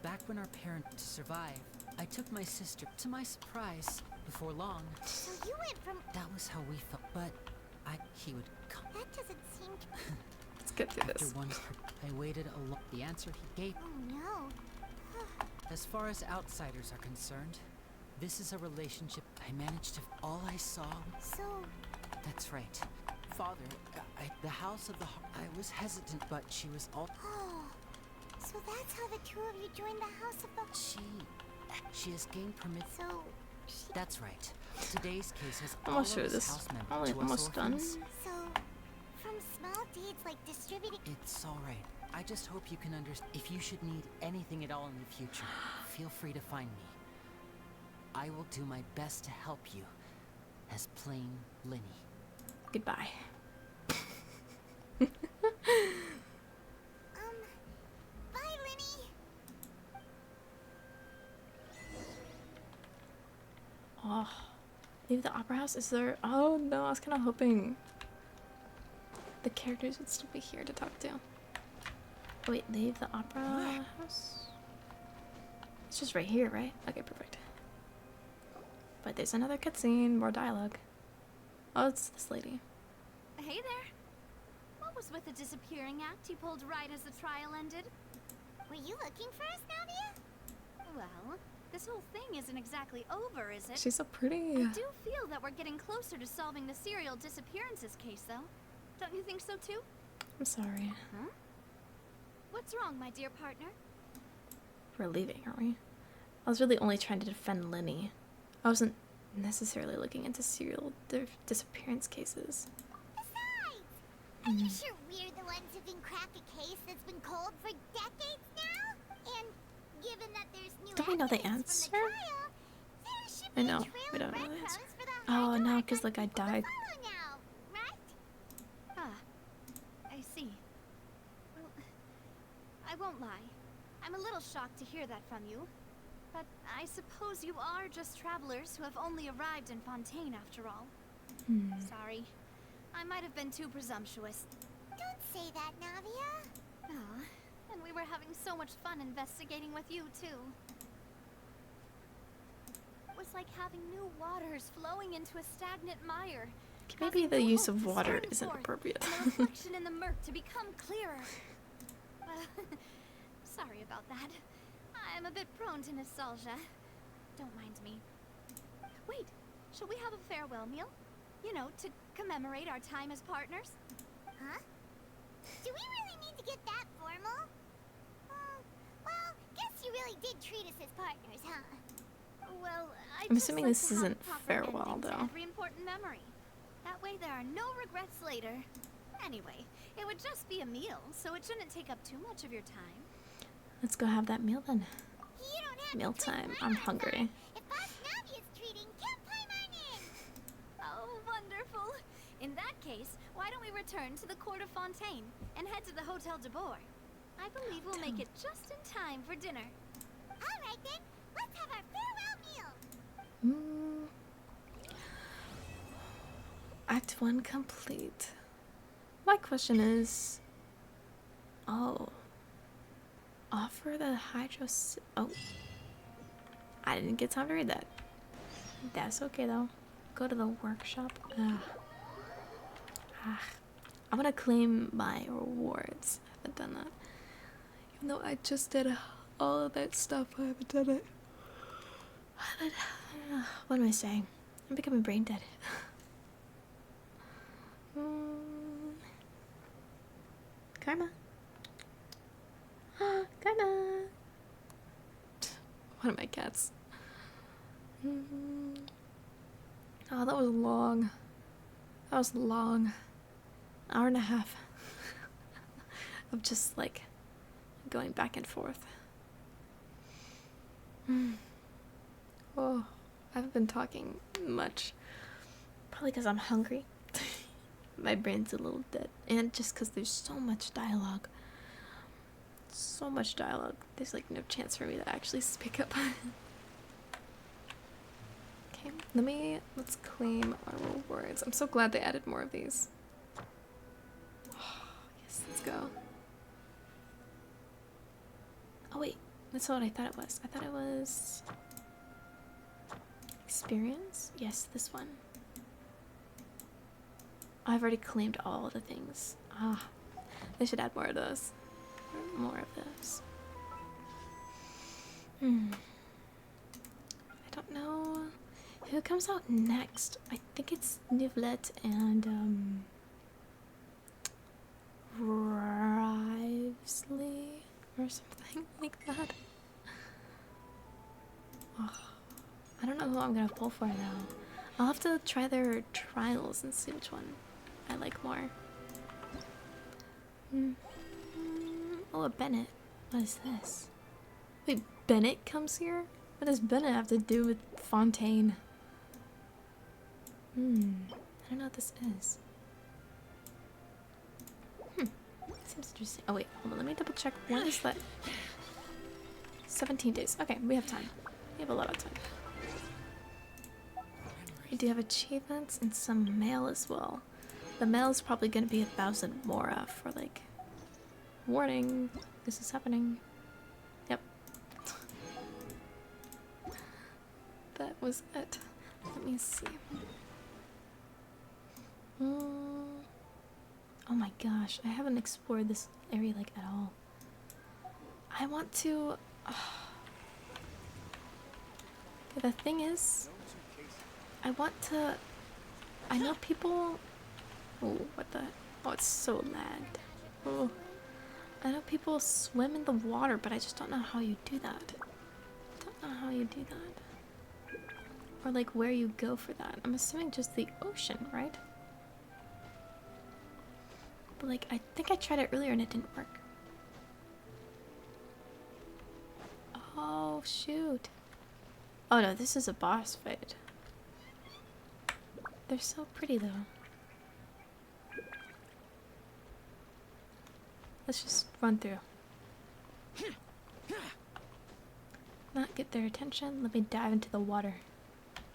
C: Back when our parent to survive, I took my sister. To my surprise, before long,
H: So you went from.
C: that was how we felt. But he would come.
H: That doesn't seem to.
A: Let's get through
C: After
A: this.
C: one, I waited a lot. The answer he gave.
H: Oh no.
C: As far as outsiders are concerned, this is a relationship I managed to. All I saw.
H: So.
C: That's right. Father, the House of the. I was hesitant, but she was all.
H: Oh. So that's how the two of you joined the House of the.
C: She has gained permission.
H: So. She.
C: That's right. Today's case has
A: Almost
C: all
A: sure
C: of us
A: this.
C: house members. To us
A: Almost done.
C: orphans,
H: So. From small deeds like distributing.
C: It's all right. I just hope you can understand. If you should need anything at all in the future, feel free to find me. I will do my best to help you, as plain Linny.
A: Goodbye.
H: Bye, Lenny.
A: Oh, leave the opera house? Is there? Oh no, I was kind of hoping the characters would still be here to talk to. Wait, leave the opera house? It's just right here, right? Okay, perfect. But there's another cutscene, more dialogue. Oh, it's this lady.
B: Hey there. What was with the disappearing act you pulled right as the trial ended?
H: Were you looking for us, Navia?
B: Well, this whole thing isn't exactly over, is it?
A: She's so pretty.
B: I do feel that we're getting closer to solving the serial disappearances case, though. Don't you think so, too?
A: I'm sorry.
B: Huh? What's wrong, my dear partner?
A: We're leaving, aren't we? I was really only trying to defend Lenny. I wasn't necessarily looking into serial disappearance cases.
H: Besides, are you sure we're the ones who can crack a case that's been cold for decades now? And given that there's new
A: Don't we know the
H: evidence
A: answer?
H: from the trial, there should
A: I
H: be
A: know.
H: a trail
A: We
H: of
A: don't know the
H: breadcrumbs
A: answer.
H: for the
A: Oh, no,
H: Hydra
A: because the guy
H: people to
A: died.
H: follow now, right?
B: Ah, I see. Well, I won't lie. I'm a little shocked to hear that from you. But I suppose you are just travelers who have only arrived in Fontaine after all. Sorry. I might have been too presumptuous.
H: Don't say that, Navia.
B: Ah, and we were having so much fun investigating with you, too. It was like having new waters flowing into a stagnant mire.
A: Maybe the use of water isn't
B: forth,
A: appropriate.
B: and the reflection in the murk to become clearer. Sorry about that. I'm a bit prone to nostalgia. Don't mind me. Wait, shall we have a farewell meal? You know, to commemorate our time as partners?
H: Huh? Do we really need to get that formal? Well, guess you really did treat us as partners, huh?
B: Well,
A: I'm assuming this isn't farewell, though.
B: Every important memory. That way there are no regrets later. Anyway, it would just be a meal, so it shouldn't take up too much of your time.
A: Let's go have that meal then.
H: You don't have
A: Mealtime. I'm hungry.
H: If Boss Navia's treating, can't play mine in.
B: Oh, wonderful. In that case, why don't we return to the court of Fontaine and head to the Hotel de Boer? I believe we'll make it just in time for dinner.
H: All right then, let's have our farewell meal.
A: Act 1 complete. My question is... Oh. Offer the Oh. I didn't get time to read that. That's okay though. Go to the workshop. I'm gonna claim my rewards. I haven't done that. Even though I just did all of that stuff, I haven't done it. What am I saying? I'm becoming brain dead. Karma. Karma. One of my cats. Oh, that was long. That was long. Hour and a half of just like going back and forth. Oh, I haven't been talking much. Probably because I'm hungry. My brain's a little dead. And just because there's so much dialogue. So much dialogue. There's like no chance for me to actually speak up. Okay, let's claim our rewards. I'm so glad they added more of these. Oh, yes, let's go. Oh wait, that's not what I thought it was. I thought it was experience? Yes, this one. I've already claimed all the things. They should add more of those. More of those. I don't know who comes out next. I think it's Nivlet and Rivesley or something like that. Oh, I don't know who I'm gonna pull for now. I'll have to try their trials and see which one I like more. Oh, a Bennett. What is this? Wait, Bennett comes here? What does Bennett have to do with Fontaine? I don't know what this is. Seems interesting. Oh wait, hold on, let me double check. When is that? 17 days. Okay, we have time. We have a lot of time. We do have achievements and some mail as well. The mail is probably going to be 1,000 Mora for like Warning, this is happening. Yep. That was it. Let me see. Oh my gosh, I haven't explored this area like at all. I want to. The thing is, I want to. I know people. Oh, what the? Oh, it's so lagged. Oh, I know people swim in the water, but I just don't know how you do that. Don't know how you do that. Or like where you go for that. I'm assuming just the ocean, right? But like, I think I tried it earlier and it didn't work. Oh, shoot. Oh no, this is a boss fight. They're so pretty though. Let's just run through. Not get their attention. Let me dive into the water.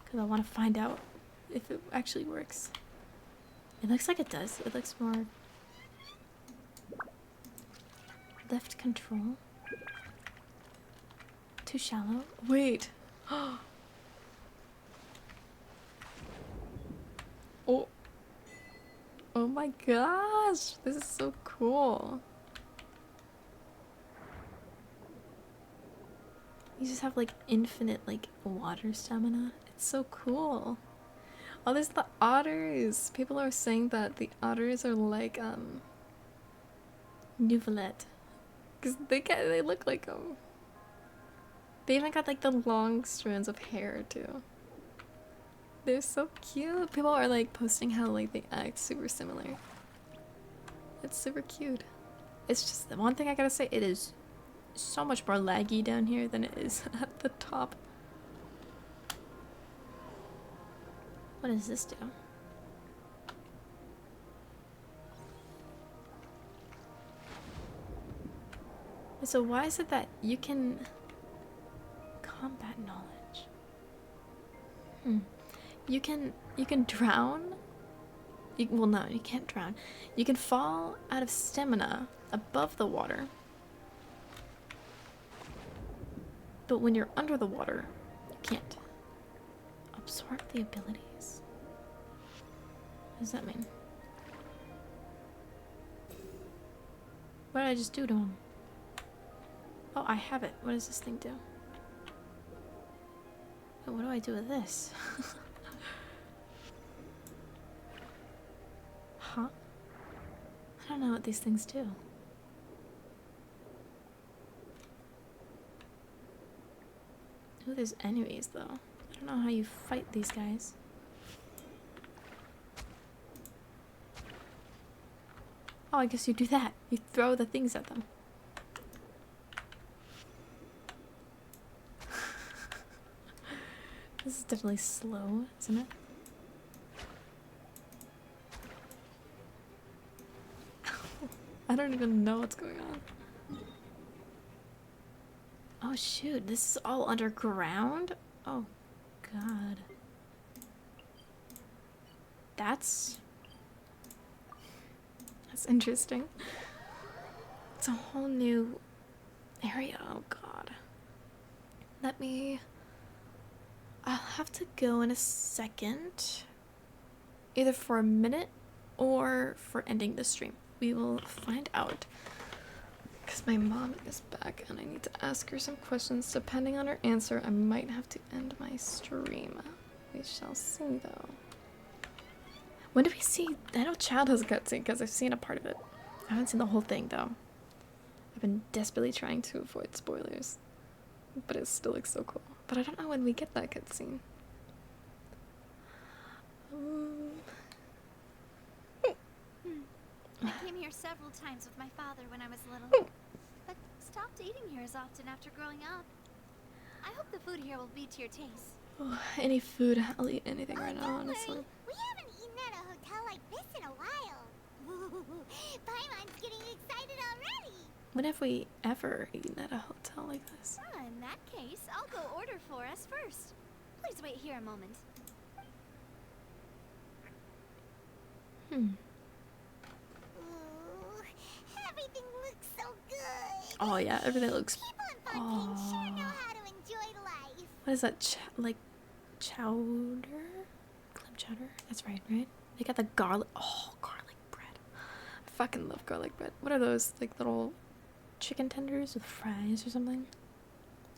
A: Because I want to find out if it actually works. It looks like it does. It looks more... Left control. Too shallow. Wait. Oh. Oh my gosh. This is so cool. You just have like infinite like water stamina. It's so cool. Oh, there's the otters. People are saying that the otters are like Nouvelette. Cause they look like them. They even got like the long strands of hair too. They're so cute. People are like posting how like they act super similar. It's super cute. It's just the one thing I gotta say, it is so much more laggy down here than it is at the top. What does this do? So why is it that you can combat knowledge? You can drown. Well, no, you can't drown. You can fall out of stamina above the water. But when you're under the water, you can't. Absorb the abilities. What does that mean? What did I just do to him? Oh, I have it. What does this thing do? Oh, what do I do with this? Huh? I don't know what these things do. Ooh, there's enemies though. I don't know how you fight these guys. Oh, I guess you do that. You throw the things at them. This is definitely slow, isn't it? I don't even know what's going on. Oh shoot, this is all underground? Oh god. That's interesting. It's a whole new area. Oh god. I'll have to go in a second. Either for a minute or for ending the stream. We will find out. Because my mom is back and I need to ask her some questions. Depending on her answer, I might have to end my stream. We shall see though. When did we see? I know Child has a cutscene because I've seen a part of it. I haven't seen the whole thing though. I've been desperately trying to avoid spoilers. But it still looks so cool. But I don't know when we get that cutscene.
B: I came here several times with my father when I was little, but stopped eating here as often after growing up. I hope the food here will be to your taste.
A: Oh, any food. I'll eat anything right now, honestly.
H: We haven't eaten at a hotel like this in a while. Paimon's getting excited already.
A: When have we ever eaten at a hotel like this?
B: In that case, I'll go order for us first. Please wait here a moment.
H: Ooh, everything looks so
A: Oh yeah, everything looks.
H: People in Fontaine sure know how to enjoy life.
A: What is that? Like chowder? Club chowder? That's right, right? They got the garlic. Oh, garlic bread. I fucking love garlic bread. What are those? Like little chicken tenders with fries or something?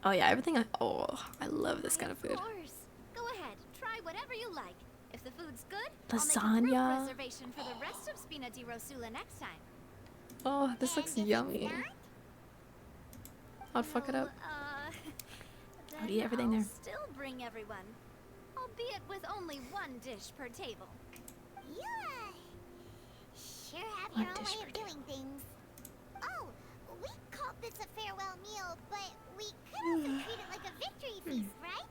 A: Oh yeah, everything. I love this kind of food.
B: Of course. Go ahead, try whatever you like. If the food's good,
A: Lasagna.
B: I'll make a group reservation for the rest of Spina di Rosula next time.
A: Oh, this looks yummy. I'll fuck it up. I'll eat everything there.
B: Still bring everyone, albeit with only one dish per table.
H: You sure have your own way of doing things. Oh, we called this a farewell meal, but we could also treat it like a victory feast, right?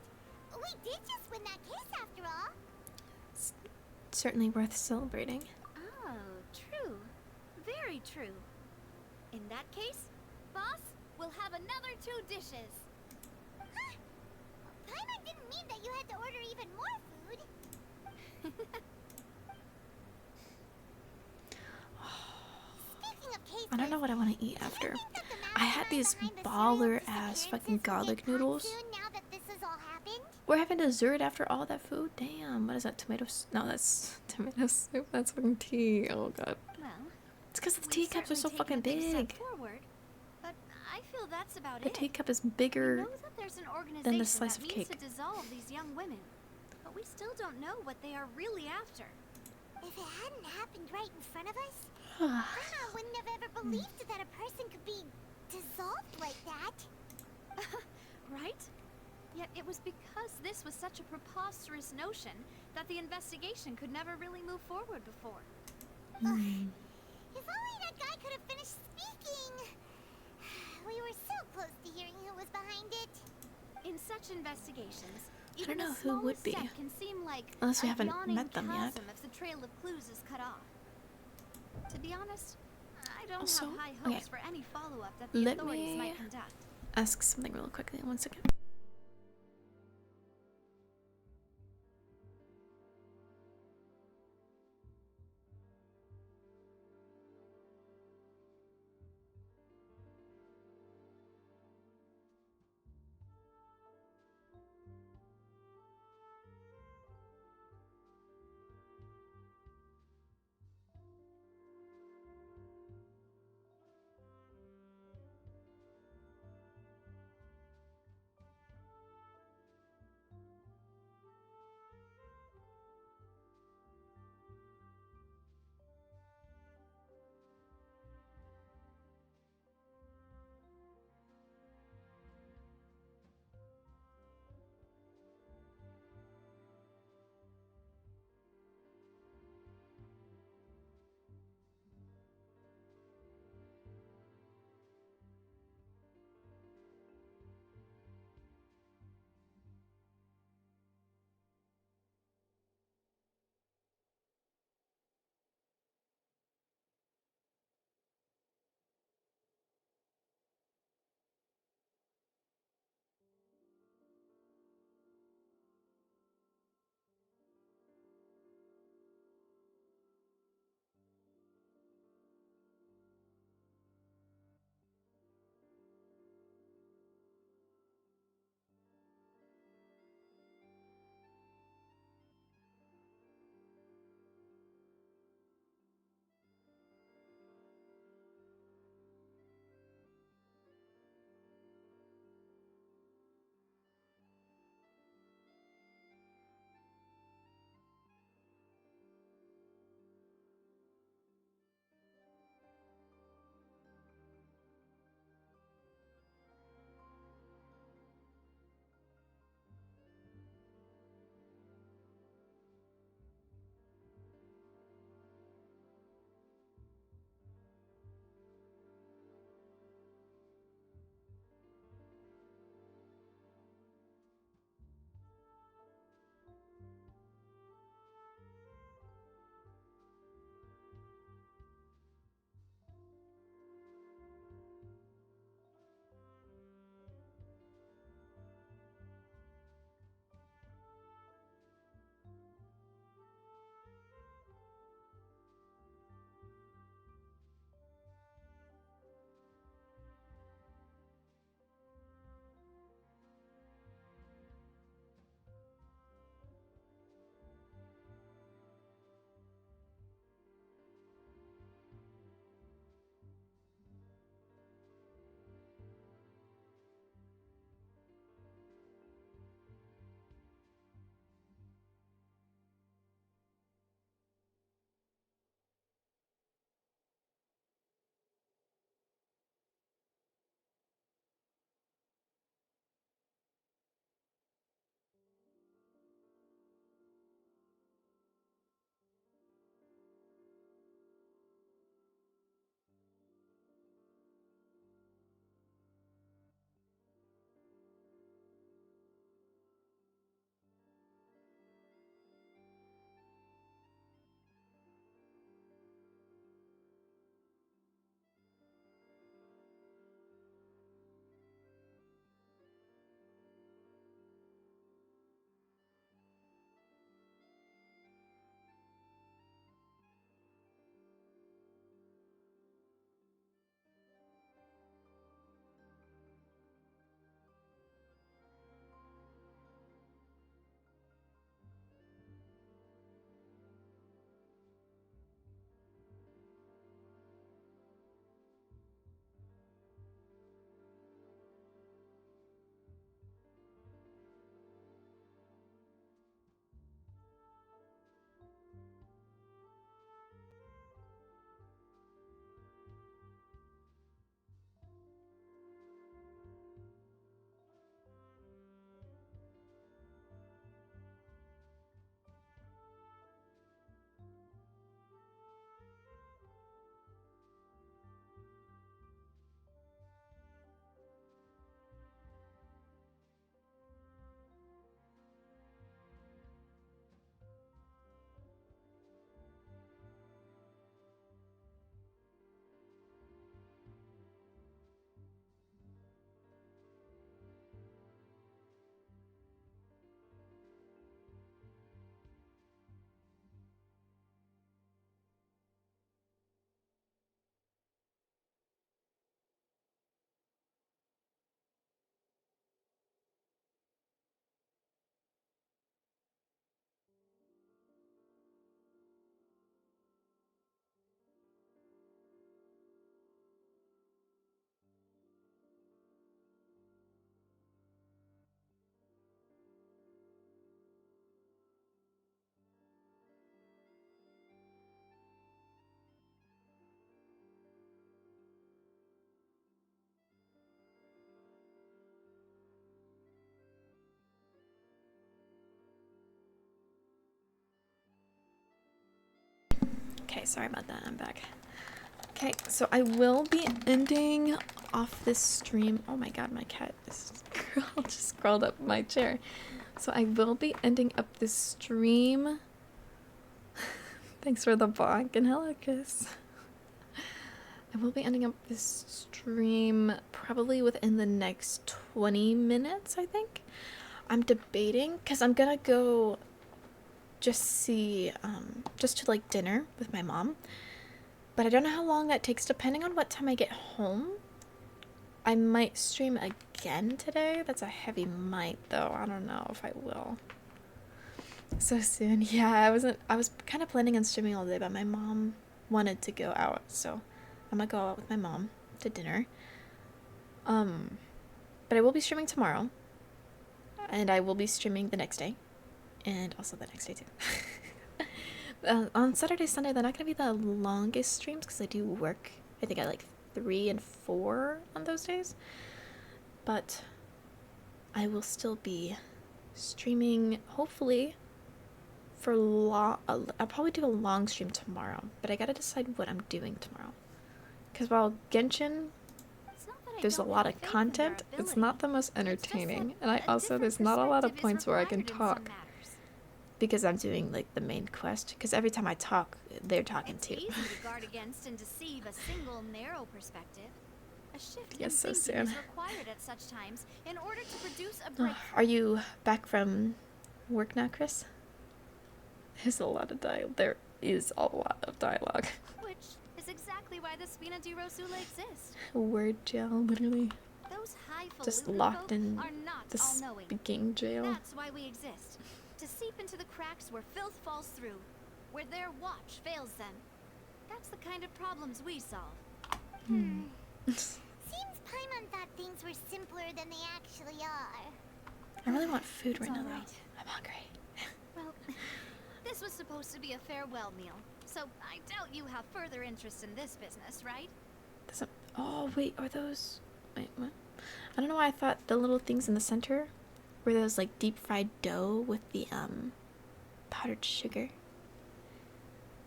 H: We did just win that case after all.
A: It's certainly worth celebrating.
B: Oh, true. Very true. In that case, boss, we'll have another 2 dishes.
H: Huh? Paimon didn't mean that you had to order even more food. Speaking of cases,
A: I don't know what I want to eat after. I had these baller ass fucking garlic noodles.
H: now that this has all happened?
A: We're having dessert after all that food? Damn, what is that? Tomatoes? No, that's tomato soup. That's fucking tea. Oh god.
B: Well,
A: it's because the teacups are so fucking big.
B: Forward, but I feel that's about
A: The
B: it.
A: teacup is bigger
B: We know that there's an organization
A: than the slice
B: that
A: of
B: means
A: cake.
B: to dissolve these young women, but we still don't know what they are really after.
H: If it hadn't happened right in front of us, Paimon wouldn't have ever believed that a person could be dissolved like that.
B: Right? Yet it was because this was such a preposterous notion that the investigation could never really move forward before.
H: If only that guy could have finished speaking. We were so close to hearing who was behind it.
B: In such investigations,
A: I
B: even
A: don't know
B: the
A: who would
B: smallest
A: be.
B: step can seem like
A: Unless we
B: a
A: haven't
B: yawning
A: met them yet.
B: chasm if the trail of clues is cut off. To be honest, I don't
A: Also,
B: have high
A: okay,
B: hopes for any follow-up that the
A: let
B: authorities
A: me
B: might conduct.
A: ask something real quickly. 1 second. Okay, sorry about that. I'm back. Okay, so I will be ending off this stream. Oh my god, my cat is just crawled up my chair. So I will be ending up this stream. Thanks for the bonk and hello kiss. I will be ending up this stream probably within the next 20 minutes, I think. I'm debating because I'm gonna go just see, just to like dinner with my mom. But I don't know how long that takes depending on what time I get home. I might stream again today. That's a heavy might though. I don't know if I will. So soon. Yeah, I was kind of planning on streaming all day, but my mom wanted to go out, so I'm gonna go out with my mom to dinner. But I will be streaming tomorrow. And I will be streaming the next day. And also the next day too. On Saturday, Sunday, they're not going to be the longest streams because I do work. I think I like 3 and 4 on those days. But I will still be streaming, hopefully, for I'll probably do a long stream tomorrow. But I got to decide what I'm doing tomorrow. Because while Genshin, there's a lot of content, it's not the most entertaining. And I also, there's not a lot of points where I can talk. Because I'm doing like the main quest. Because every time I talk, they're talking too.
B: It's easy to guard against and deceive a single narrow perspective. A shift
A: Yes, so
B: in thinking
A: soon.
B: is required at such times in order to produce a breakthrough.
A: Are you back from work now, Chris? There's a lot of dialogue. There is a lot of dialogue.
B: Which is exactly why the Spina di Rosula exists.
A: Word jail, literally.
B: Those
A: Just
B: highfalutin
A: locked
B: folk
A: in
B: are not
A: the
B: all-knowing.
A: speaking jail.
B: That's why we exist. To seep into the cracks where filth falls through, where their watch fails them. That's the kind of problems we solve.
H: Seems Paimon thought things were simpler than they actually are.
A: I really want food right
B: It's
A: now.
B: all right.
A: I'm hungry.
B: Well, this was supposed to be a farewell meal, so I doubt you have further interest in this business, right?
A: Doesn't. Oh wait, are those? Wait, what? I don't know why I thought the little things in the center were those like deep fried dough with the powdered sugar.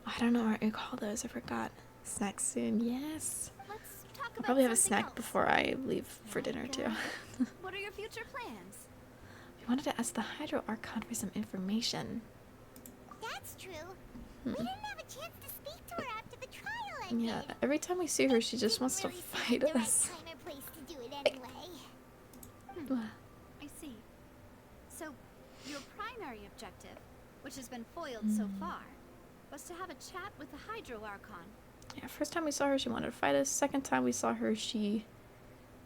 A: I don't know what you call those. I forgot. Snack soon. Yes.
B: Let's talk
A: I'll
B: about
A: probably have a
B: something
A: snack
B: else.
A: before I leave for dinner too.
B: What are your future plans?
A: We wanted to ask the Hydro Archon for some information.
H: That's true. We didn't have a chance to speak to her after the trial ended.
A: Yeah, every time we see her, she just wants to
H: Really
A: fight
H: seemed the
A: us.
H: right time or place to do it anyway.
B: I see. So, your primary objective, which has been foiled so far, was to have a chat with the Hydro Archon.
A: Yeah, first time we saw her, she wanted to fight us. Second time we saw her, she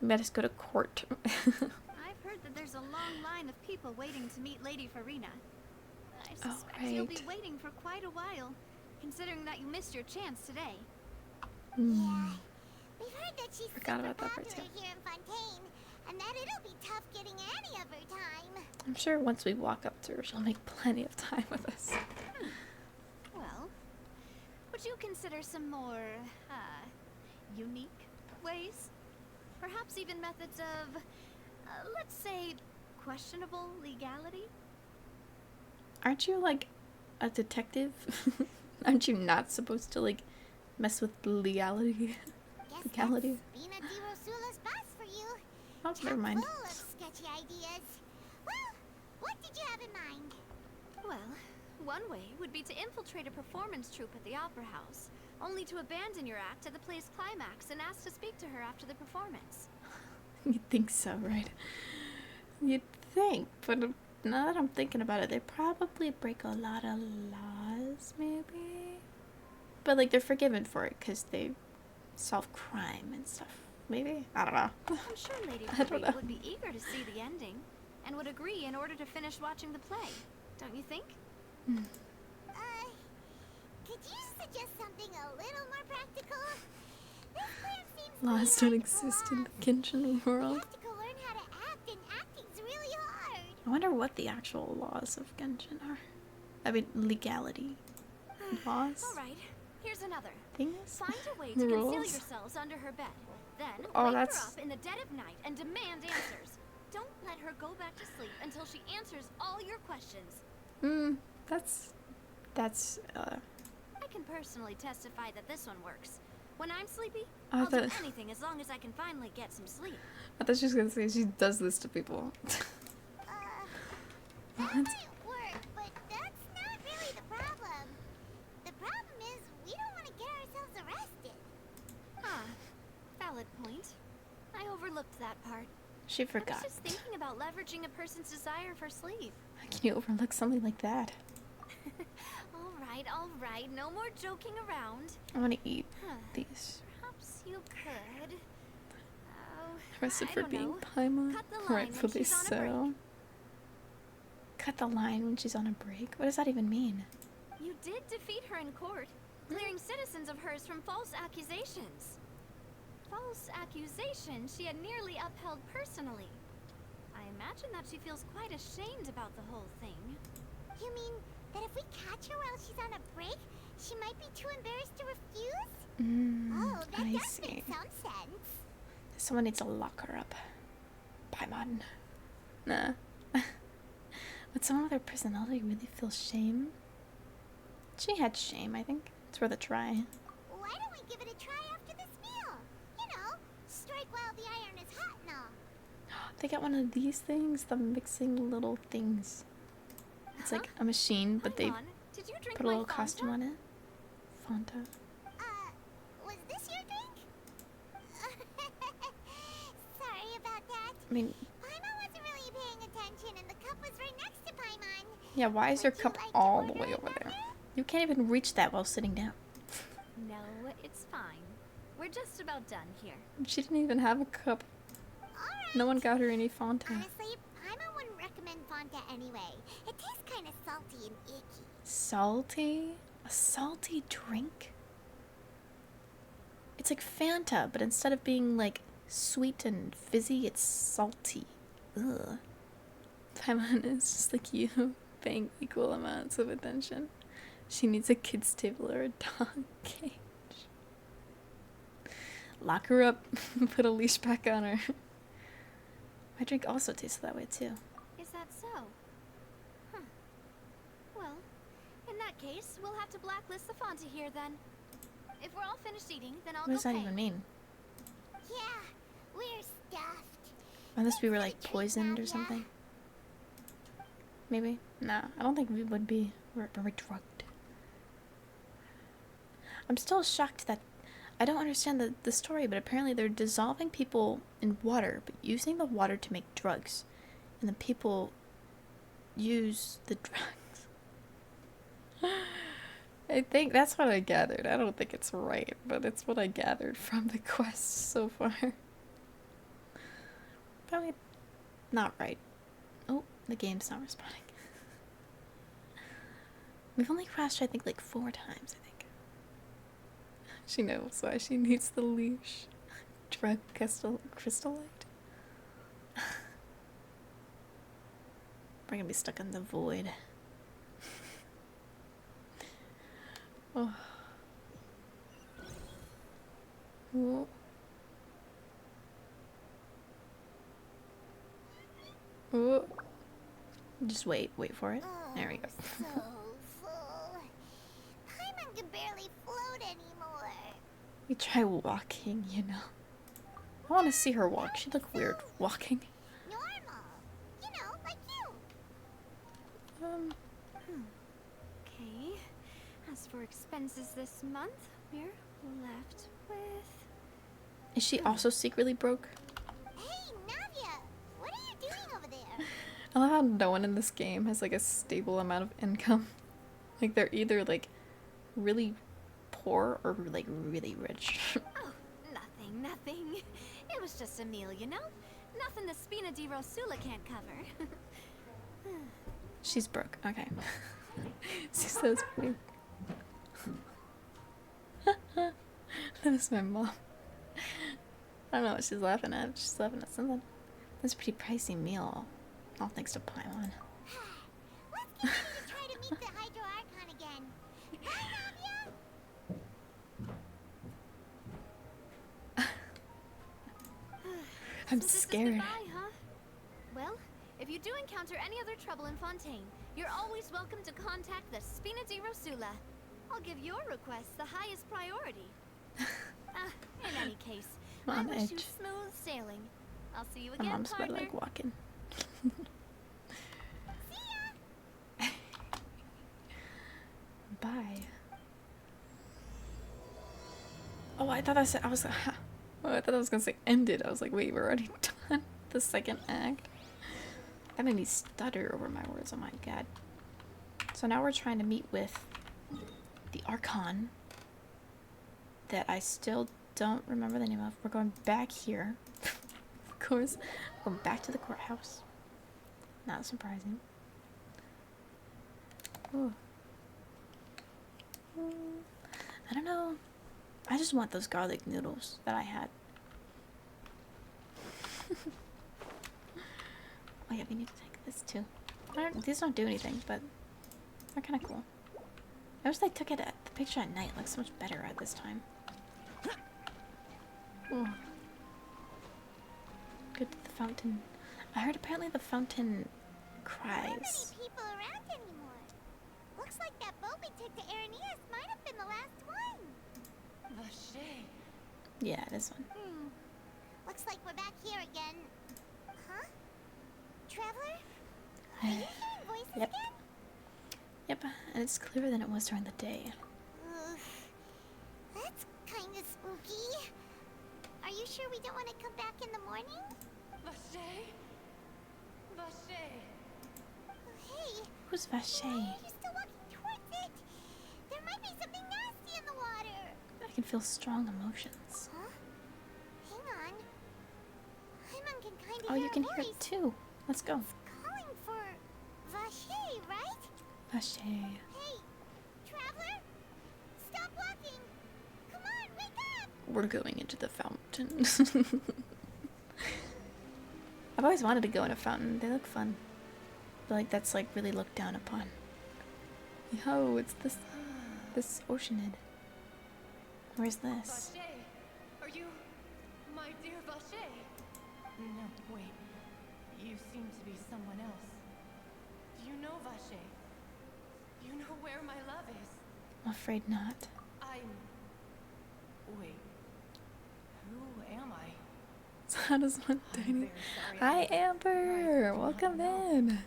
A: made us go to court.
B: I've heard that there's a long line of people waiting to meet Lady Farina. I suspect you'll be
A: right.
B: waiting for quite a while, considering that you missed your chance today.
H: Yeah. We've heard that she's
A: Forgot
H: super
A: about that part
H: popular
A: too.
H: here in Fontaine, and that it'll be tough getting any of her time.
A: I'm sure once we walk up to her, she'll make plenty of time with us.
B: Well, would you consider some more, unique ways? Perhaps even methods of, let's say, questionable legality?
A: Aren't you like a detective? Aren't you not supposed to like mess with legality?
H: Guess
A: Legality.
H: that's Spina di Rosula's boss for you.
A: Oh, never mind.
H: Full of sketchy ideas. Well, what did you have in mind?
B: Well, one way would be to infiltrate a performance troupe at the Opera House, only to abandon your act at the play's climax and ask to speak to her after the performance.
A: You'd think so, right? You'd think, but now that I'm thinking about it, they probably break a lot of laws, maybe? But like, they're forgiven for it because they solve crime and stuff. Maybe? I don't know.
B: I'm sure Lady
A: I don't
B: Farina
A: know.
B: would be eager to see the ending, and would agree in order to finish watching the play. Don't you think?
H: Could you suggest something a little more practical? This plan seems
A: Laws
H: pretty
A: don't
H: hard to pull
A: exist in
H: off.
A: the Genshin
H: We
A: world.
H: have to go learn how to act, and acting's really hard.
A: I wonder what the actual laws of Genshin are. I mean, legality. Laws?
B: Alright, here's another.
A: Things?
B: Find a way to conceal
A: Rules?
B: yourselves under her bed. Then
A: Oh,
B: wake
A: that's-
B: her up in the dead of night and demand answers. Don't let her go back to sleep until she answers all your questions.
A: That's,
B: I can personally testify that this one works. When I'm sleepy,
A: I
B: I'll do
A: thought-
B: anything as long as I can finally get some sleep.
A: I thought she was gonna say she does this to people.
H: That might work, but that's not really the problem. The problem is we don't want to get ourselves arrested.
B: Huh. Valid point. I overlooked that part.
A: She
B: I
A: forgot.
B: was just thinking about leveraging a person's desire for sleep.
A: How can you overlook something like that?
B: All right. No more joking around.
A: I want to eat
B: Huh.
A: these.
B: Perhaps you could.
A: Arrested
B: I
A: for
B: don't
A: being
B: know.
A: Paimon.
B: Cut the line when
A: Rightfully
B: she's on a break.
A: so. Cut the line when she's on a break? What does that even mean?
B: You did defeat her in court, clearing citizens of hers from false accusations. False accusations she had nearly upheld personally. I imagine that she feels quite ashamed about the whole thing.
H: You mean that if we catch her while she's on a break, she might be too embarrassed to refuse? Oh, that
A: I
H: does
A: see.
H: make some sense.
A: Someone needs to lock her up. Paimon. Nah. Would someone with her personality really feel shame? She had shame, I think. It's worth a try.
H: Why don't we give it a try after this meal? You know, strike while the iron is hot and all.
A: They got one of these things, the mixing little things. It's like a machine, but they
B: Paimon, did you drink
A: put a
B: my
A: little
B: Fanta?
A: costume on it. Fanta.
H: Was this your drink? Sorry about that.
A: I mean,
H: Paimon wasn't really paying attention and the cup was right next to Paimon.
A: yeah, why is your
H: Would you
A: cup
H: like to
A: all the
H: order
A: way over there?
H: another?
A: You can't even reach that while sitting down.
B: No, it's fine. We're just about done here.
A: She didn't even have a cup.
H: Alright.
A: No one got her any Fanta.
H: Honestly, Paimon wouldn't recommend Fonta anyway. It tastes kind of salty and icky.
A: Salty? A salty drink? It's like Fanta, but instead of being like sweet and fizzy, it's salty. Ugh. Paimon is just like you, paying equal amounts of attention. She needs a kid's table or a dog cage. Lock her up. Put a leash back on her. My drink also tastes that way too.
B: Is that so? Huh. Well, in that case, we'll have to blacklist the Fanta here then. If we're all finished eating, then I'll
A: What does
B: go
A: that
B: pay.
A: even mean?
H: Yeah, we're stuffed.
A: Unless we were like
H: Let's get a treat,
A: poisoned or
H: Nadia.
A: something. Maybe? Nah, I don't think we would be. We're drugged. I'm still shocked that I don't understand the story, but apparently they're dissolving people in water, but using the water to make drugs. And the people use the drugs. I think that's what I gathered. I don't think it's right, but it's what I gathered from the quest so far. Probably not right. Oh, the game's not responding. We've only crashed, I think, like 4 times, I think. She knows why she needs the leash. Drug crystallite. We're gonna be stuck in the void. Oh. Ooh. Ooh. Just wait for it. There we go.
H: So full. Paimon can barely float anymore.
A: We try walking, you know. I want to see her walk. She look weird walking.
H: Normal. You know, like you.
B: Okay. As for expenses this month, we're left with...
A: Is she also secretly broke?
H: Hey, Nadia, what are you doing over there?
A: I love how no one in this game has like a stable amount of income. Like they're either like really poor or like really rich.
B: Oh, nothing. It was just a meal, you know? Nothing the Spina di Rosula can't cover.
A: She's broke. Okay. She says broke. That was my mom. I don't know what she's laughing at. She's laughing at something. That's a pretty pricey meal. All thanks to Paimon.
H: Let's get ready to try to meet the Hydro Archon again. Bye, Nadia!
A: I'm
B: So this is
A: scared.
B: goodbye, huh? Well, if you do encounter any other trouble in Fontaine, you're always welcome to contact the Spina di Rosula. I'll give your request the highest priority. In any case,
A: I'm
B: I
A: on
B: wish you
A: edge.
B: smooth sailing. I'll see you
A: My
B: again,
A: mom's about to
B: partner.
A: like walking. Bye. Oh, I thought I said I was. Oh, I thought I was gonna say ended. I was like, wait, we're already done the second act. That made me stutter over my words. Oh my god. So now we're trying to meet with the Archon that I still don't remember the name of. We're going back here. Of course. We're going back to the courthouse. Not surprising. Ooh. I don't know. I just want those garlic noodles that I had. Oh yeah, we need to take this too. These don't do anything, but they're kind of cool. I wish they took it at the picture at night. It looks so much better at this time. Ooh. Good to the fountain. I heard apparently the fountain cries.
H: Not many people around anymore. Looks like that boat we took to Araneas might have been the last one.
B: Vache.
A: Yeah, this one.
H: Looks like we're back here again. Huh? Traveler? Are you hearing voices
A: Yep.
H: again?
A: Yep, and it's clearer than it was during the day.
H: That's kind of spooky. Are you sure we don't want to come back in the morning?
B: Vache. Vache.
H: Hey,
A: Who's
H: why
A: Vache?
H: are you still walking towards it? There might be something nasty in the water.
A: I can feel strong emotions.
H: Huh? Hang on. Paimon can kind of
A: Oh,
H: hear
A: you can
H: a
A: hear
H: voice.
A: it too. Let's go.
H: Calling for Vache, right?
A: Vache.
H: Hey, traveler! Stop walking! Come on, wake up!
A: We're going into the fountain. I've always wanted to go in a fountain. They look fun. But like that's like really looked down upon. Yo, it's this oceanid. Where's this?
B: Vache. Are you my dear Vache? No, wait. You seem to be someone else. Do you know Vache? You know where my love is?
A: I'm afraid not.
B: Wait. Who am I?
A: So how does one
B: I'm
A: tiny?
B: very sorry.
A: Hi Amber, welcome in.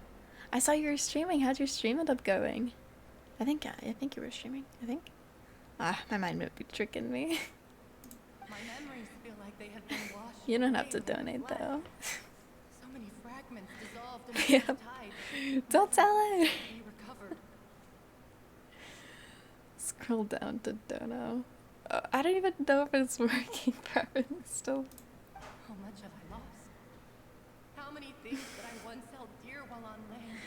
A: I saw you were streaming. How'd your stream end up going? I think you were streaming. I think. My mind might be tricking me.
B: My memories feel like they have been washed.
A: You don't have to
B: away with
A: donate
B: black.
A: though.
B: So many fragments dissolved in the
A: Yeah.
B: tide.
A: Don't tell it.
B: Be recovered.
A: Scroll down to Dono. I don't even know if it's working properly still.
B: How much have I lost? How many things that I once held dear while on land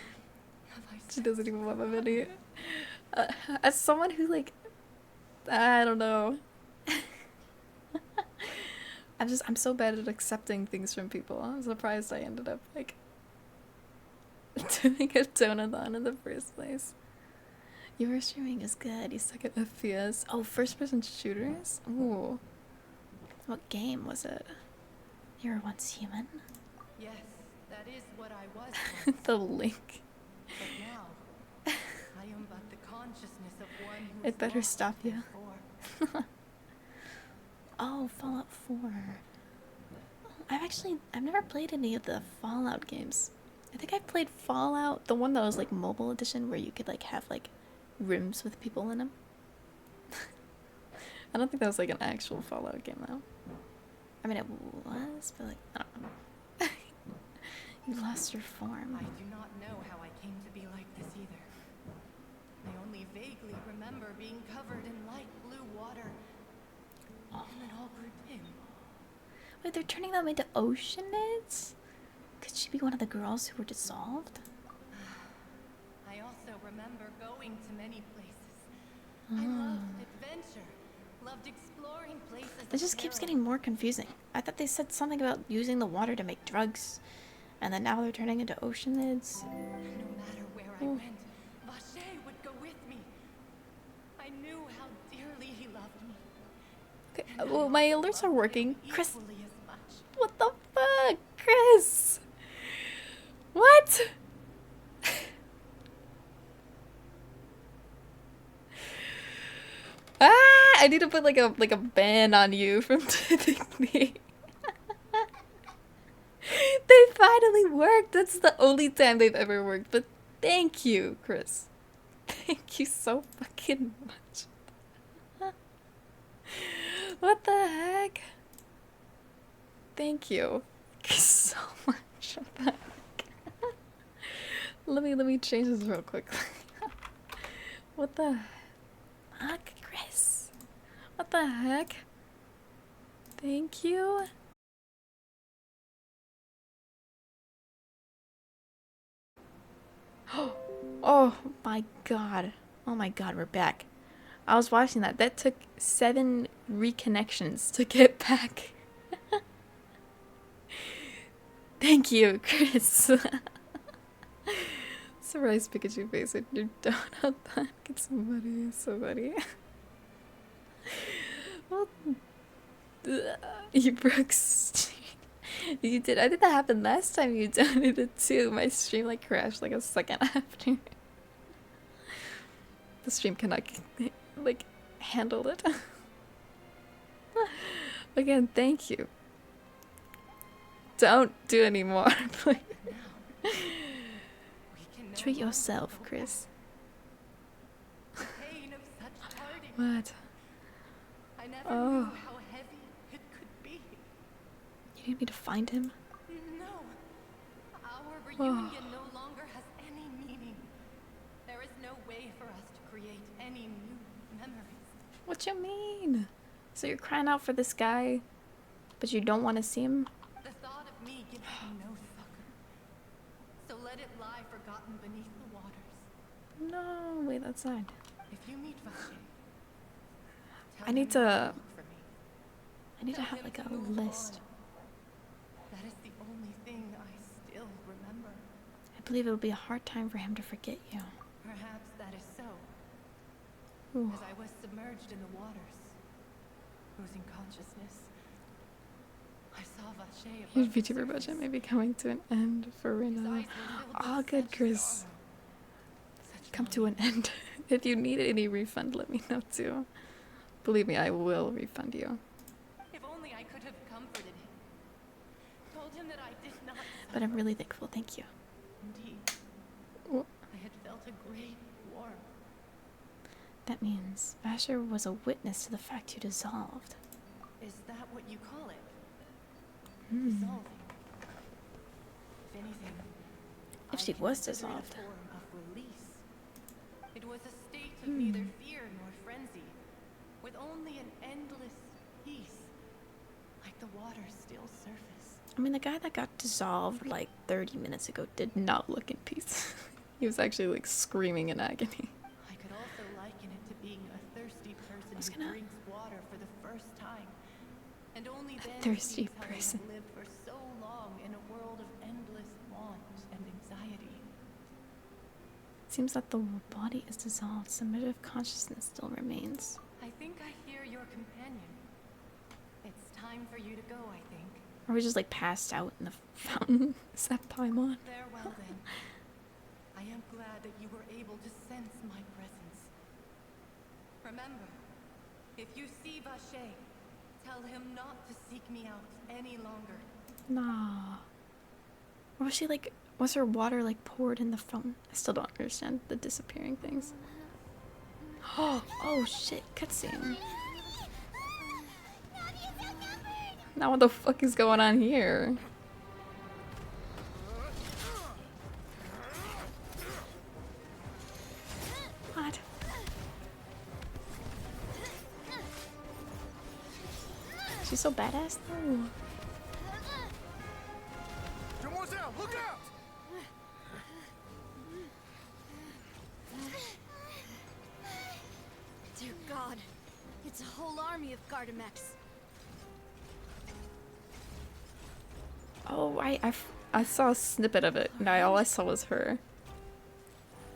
B: have I
A: She doesn't even want my video. As someone who like, I don't know. I'm so bad at accepting things from people. I'm surprised I ended up like doing a Donathon in the first place. Your streaming is good. You suck at FPS. Oh, first-person shooters? Ooh. What game was it? You were once human?
B: Yes, that is what I was once.
A: The link.
B: But now, I am but the consciousness of one who
A: It better
B: was
A: stop you.
B: before.
A: Oh, Fallout 4. I've never played any of the Fallout games. I think I played Fallout, the one that was like mobile edition where you could like have like rooms with people in them. I don't think that was like an actual Fallout game though. I mean it was, but like, I don't know. You lost your form.
B: I do not know how I came to be like this either. I only vaguely remember being covered in light blue water. And then all grew dim.
A: Wait, they're turning them into oceanids? Could she be one of the girls who were dissolved?
B: I also remember going to many places. I loved adventure, loved exploring places.
A: It just keeps getting more confusing. I thought they said something about using the water to make drugs, and then now they're turning into oceanids.
B: No matter where I went, Vache would go with me. I knew how dearly he loved me.
A: Okay, well, my alerts are working. Chris,
B: Equally as much.
A: what the fuck? Chris! What? I need to put like a ban on you from technically. They finally worked. That's the only time they've ever worked. But thank you, Chris. Thank you so fucking much. What the heck? Thank you. Thank you so much. Let me change this real quick. What the fuck, Chris? What the heck? Thank you. Oh my god. Oh my god, we're back. I was watching that. That took 7 reconnections to get back. Thank you, Chris. Surprise Pikachu face with your Donothon. Get somebody. Well, you broke stream. You did. I think that happened last time you done it too. My stream like crashed like a second after. The stream cannot like handle it. Again, thank you. Don't do any more, please. Treat yourself, Chris. What? Oh. You need me to find him?
M: No. Our reunion no longer has any meaning. There is no way for us to create any new memories.
A: What you mean? So you're crying out for this guy, but you don't want to see him?
M: The thought of me gives you no succor. So let it lie forgotten beneath the waters.
A: No, wait outside.
M: If you meet Vache,
A: I need to have like a list.
M: That is the only thing I still remember.
A: I believe it'll be a hard time for him to forget you.
M: Perhaps that is so.
A: Ooh.
M: As I was submerged in the waters, losing consciousness, I saw Vache
A: Your
M: above the
A: VTuber
M: surface.
A: budget may be coming to an end for Reno. All good, Chris. Come to an end. If you need any refund, let me know too. Believe me, I will refund you.
M: If only I could have comforted him. Told him that I did not
A: But I'm really thankful, thank you.
M: Indeed.
A: Well,
M: I had felt a great warmth.
A: that means Vasher was a witness to the fact you dissolved.
M: Is that what you call it?
A: Dissolving.
M: If anything,
A: If she
M: I
A: was
M: consider it a
A: dissolved.
M: form of release. It was a state of neither fear nor frenzy, with only an endless peace, like the water's still surface.
A: I mean, the guy that got dissolved like 30 minutes ago did not look in peace. He was actually like screaming in agony.
M: I could also liken it to being a thirsty person who drinks water for the first time, and only then
A: thirsty
M: sees how
A: person.
M: they have lived for so long in a world of endless want and anxiety.
A: Seems that the body is dissolved, some bit of consciousness still remains.
M: I think I hear your companion. It's time for you to go, I think.
A: Or we just like passed out in the fountain. Is that Paimon?
M: Farewell then. I am glad that you were able to sense my presence. Remember, if you see Vache, tell him not to seek me out any longer.
A: Nah. Or was she like, was her water like poured in the fountain? I still don't understand the disappearing things. Oh shit, cutscene. Now what the fuck is going on here? What? She's so badass though.
J: Demoiselle, look out!
B: Dear God, it's a whole army of Gardamex.
A: Oh, I saw a snippet of it, and all I saw was her.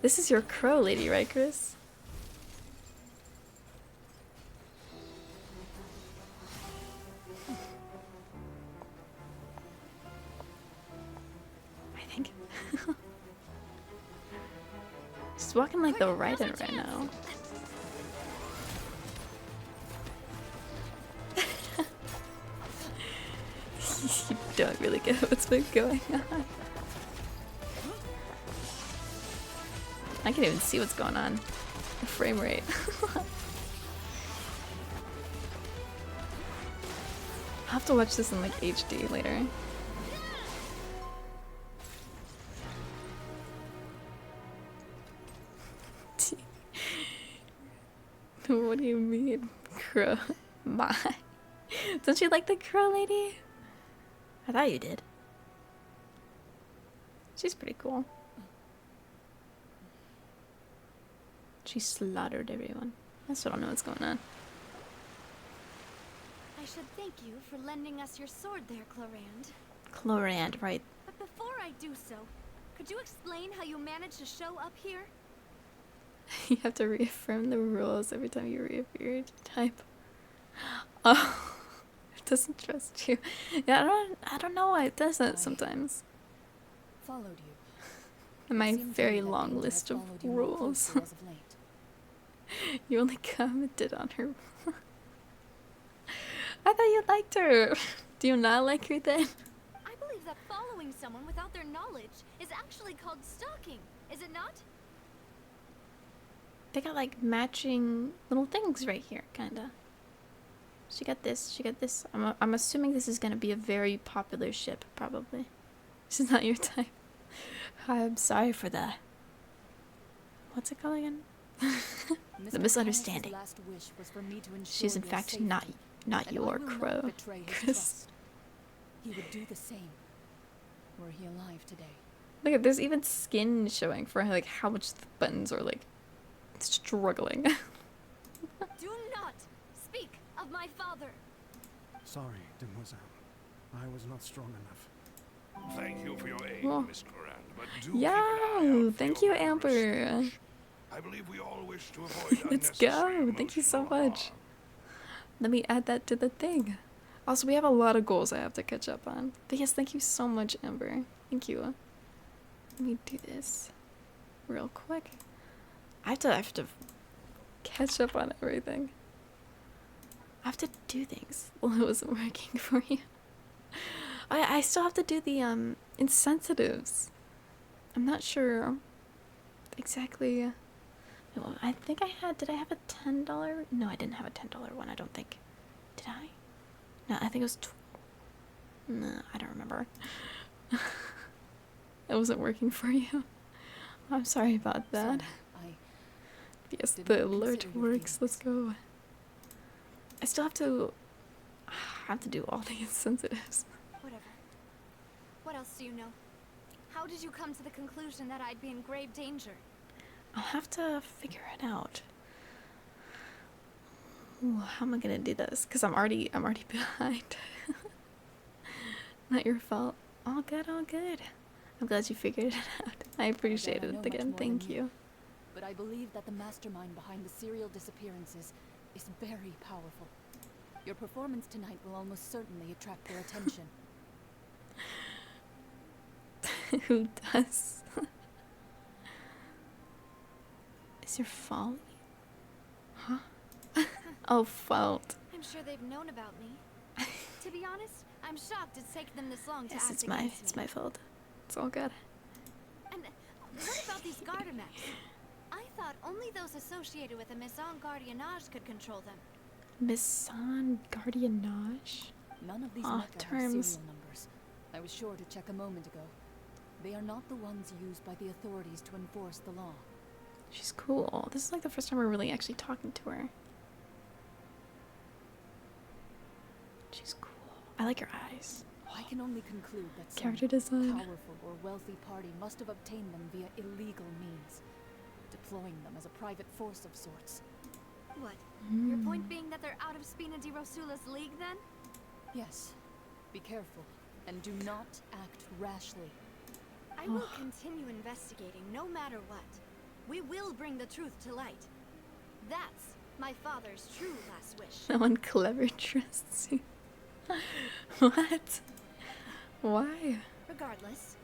A: This is your crow lady, right, Chris? I think. She's walking like the Raiden right now. don't really get what's been going on. I can't even see what's going on. The frame rate. I'll have to watch this in like HD later. What do you mean, crow? My. Don't you like the crow lady? I thought you did. She's pretty cool. She slaughtered everyone. I still don't know what's going on.
B: I should thank you for lending us your sword there, Clorand.
A: Clorand, right.
B: But before I do so, could you explain how you managed to show up here?
A: You have to reaffirm the rules every time you reappear to type. Oh, it doesn't trust you. Yeah, I don't know why it does that sometimes.
N: Followed you.
A: In my very long list of rules. You only commented on her. I thought you liked her. Do you not like her then?
B: I believe that following someone without their knowledge is actually called stalking, is it not?
A: They got like matching little things right here, kinda. She got this, she got this. I'm assuming this is gonna be a very popular ship, probably. This is not your type. I'm sorry for the... What's it called again? The misunderstanding. She's in fact not your crow.
N: He would do the same. Were he alive today?
A: Look at, there's even skin showing for like how much the buttons are like struggling.
B: Do not speak of my father.
F: Sorry, Demoiselle. I was not strong enough.
J: Thank you for your aid,
A: Oh.
J: Miss Clorand, but do keep an eye
A: Yo,
J: out for
A: thank
J: your
A: you,
J: murderous
A: Amber.
J: speech. I believe we all wish to avoid
A: Let's
J: unnecessary
A: go. Thank you so
J: emotional harm.
A: much. Let me add that to the thing. Also, we have a lot of goals I have to catch up on. But yes, thank you so much, Amber. Thank you. Let me do this real quick. I have to catch up on everything. I have to do things. Well, it wasn't working for you. I still have to do the insensitives. I'm not sure exactly. No, I think I had. Did I have a $10? No, I didn't have a $10 one. I don't think. Did I? No, I think it was. No, I don't remember. It wasn't working for you. I'm sorry about that. Yes, the alert works. Let's go. I still have to. I have to do all the insensitives.
B: Whatever. What else do you know? How did you come to the conclusion that I'd be in grave danger?
A: I'll have to figure it out. Ooh, how am I gonna do this? Cause I'm already behind. Not your fault. All good, all good. I'm glad you figured it out. I appreciate it again. Thank you.
N: But I believe that the mastermind behind the serial disappearances is very powerful. Your performance tonight will almost certainly attract their attention.
A: Who does? Is your fault? Huh? Oh, fault.
B: I'm sure they've known about me. To be honest, I'm shocked it's taken them this long to
A: Yes,
B: act
A: it's
B: against me.
A: my fault. It's all good.
B: And what about these Gardamex? I thought only those associated with a Maison Gardiennage could control them.
A: Maison Gardiennage?
N: None of these
A: Ah,
N: mecha have
A: terms.
N: serial numbers. I was sure to check a moment ago. They are not the ones used by the authorities to enforce the law.
A: She's cool. This is like the first time we're really actually talking to her. She's cool. I like her eyes.
N: I can only conclude that some
A: Character design.
N: powerful or wealthy party must have obtained them via illegal means, deploying them as a private force of sorts.
B: What? Your point being that they're out of Spina di Rosula's league, then?
N: Yes. Be careful, and do not act rashly.
B: I will continue investigating no matter what. We will bring the truth to light. That's my father's true last wish.
A: No one clever trusts you. What? Why?
B: Regardless,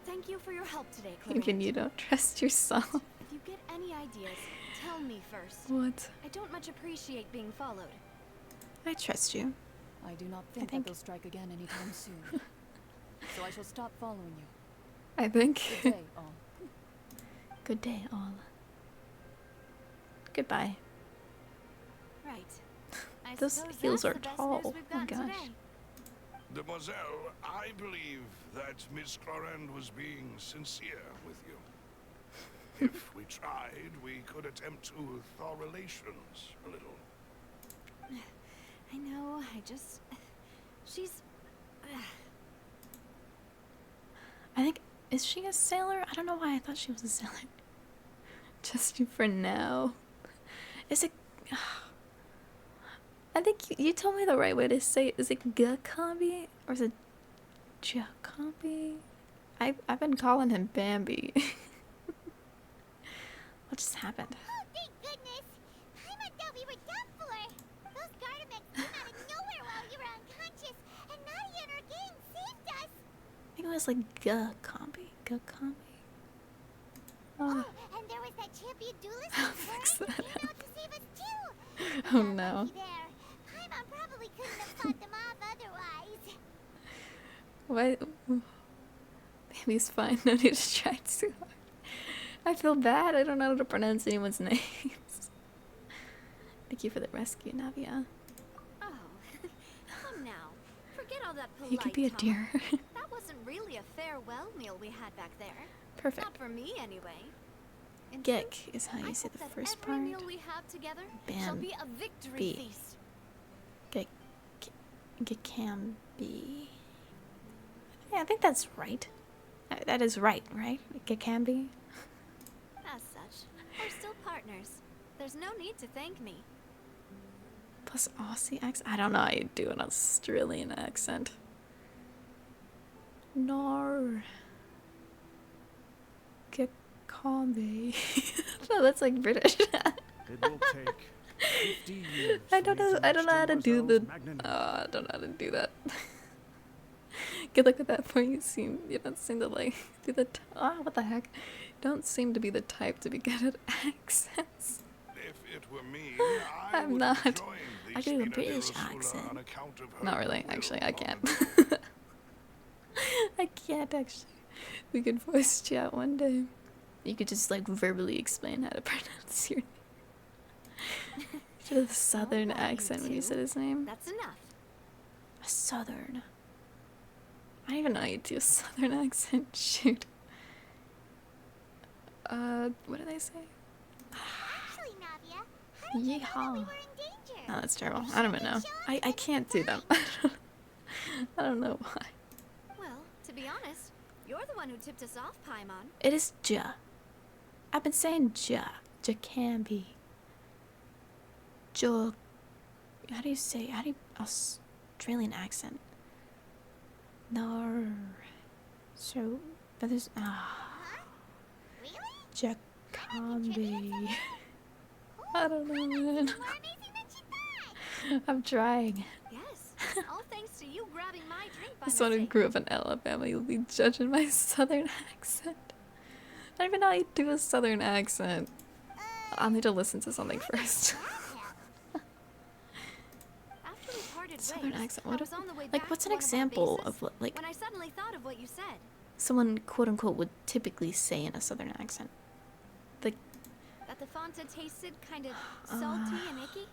B: thank you for your help today, Clorand.
A: Even you don't trust yourself.
B: If you get any ideas, tell me first.
A: What?
B: I don't much appreciate being followed.
A: I trust you.
N: I do not think that they'll strike again anytime soon. so I shall stop following you.
A: I think.
N: Good day, all.
A: Good day, all. Goodbye.
B: Right. I
A: Those
B: suppose
A: heels
B: that's
A: are
B: the best
A: tall.
B: news we've
A: Oh my
B: gotten
A: gosh.
B: today.
J: Demoiselle, I believe that Miss Clorend was being sincere with you. If we tried, we could attempt to thaw relations a little.
B: I know, she's...
A: I think, is she a sailor? I don't know why I thought she was a sailor. Just for now. Is it... I think you told me the right way to say it. Is it Gakambi? Or is it Jakambi? I've been calling him Bambi. What just happened?
H: Oh, thank goodness! Paimon thought we were done for! Those Gardamex came out of nowhere while you were unconscious, and Nadia and her gang saved us!
A: I think it was like Gakambi. Gakambi?
H: Oh, and there was that champion duelist who came out to save us too!
A: Oh no.
H: There. Paimon probably couldn't have fought them off otherwise.
A: What? Baby's fine. No need to try too hard. I feel bad. I don't know how to pronounce anyone's names. Thank you for the rescue, Navia.
B: Oh, come now. Forget all that polite
A: You could be a
B: talk.
A: deer.
B: That wasn't really a farewell meal we had back there.
A: Perfect.
B: Not for me, anyway. In
A: Gek
B: truth,
A: is how you
B: I
A: say
B: hope
A: the
B: that
A: first
B: every
A: part.
B: meal we have together shall be a victory
A: B.
B: feast.
A: Gakambi. Yeah, I think that's right. That is right, right? Gakambi?
B: As such, we're still partners. There's no need to thank me.
A: Plus Aussie accent? I don't know how you do an Australian accent. No. Gakambi. No, that's like British.
O: It will take 50 years.
A: I don't know how to do the... I don't know how to do that. Good luck with that point. You don't seem to like do the... what the heck? Don't seem to be the type to be good at accents.
J: If it were me,
A: I'm not. I do a British accent. Not really, actually, I can't. I can't actually. We could voice chat one day. You could just like verbally explain how to pronounce your name. You did a southern accent when you said his name.
B: That's enough.
A: A southern. I don't even know how you do a southern accent. Shoot. What did they say?
H: Actually, Navia, how did you know that we were in danger?
A: Oh, that's terrible. I don't even know. I can't do them. I don't know why.
B: Well, to be honest, you're the one who tipped us off, Paimon.
A: It is Ja. I've been saying Ja. Jakambi. Jo. How do you Australian accent? No. So, but there's Jakambi. I don't know, man. I'm trying.
B: Yes, all thanks to you grabbing my drink by
A: As someone who
B: mistake.
A: grew up in Alabama, you'll be judging my southern accent. I don't even know how you do a southern accent. I'll need to listen to something first.
B: After we parted
A: Southern
B: ways,
A: accent.
B: I
A: What
B: was
A: if,
B: on the way
A: like,
B: back
A: what's
B: to
A: an
B: one of our
A: example
B: bases
A: of what, like,
B: when I suddenly thought of what you said.
A: someone quote unquote would typically say in a southern accent? Like,
B: That the Fonta tasted kind of salty and icky?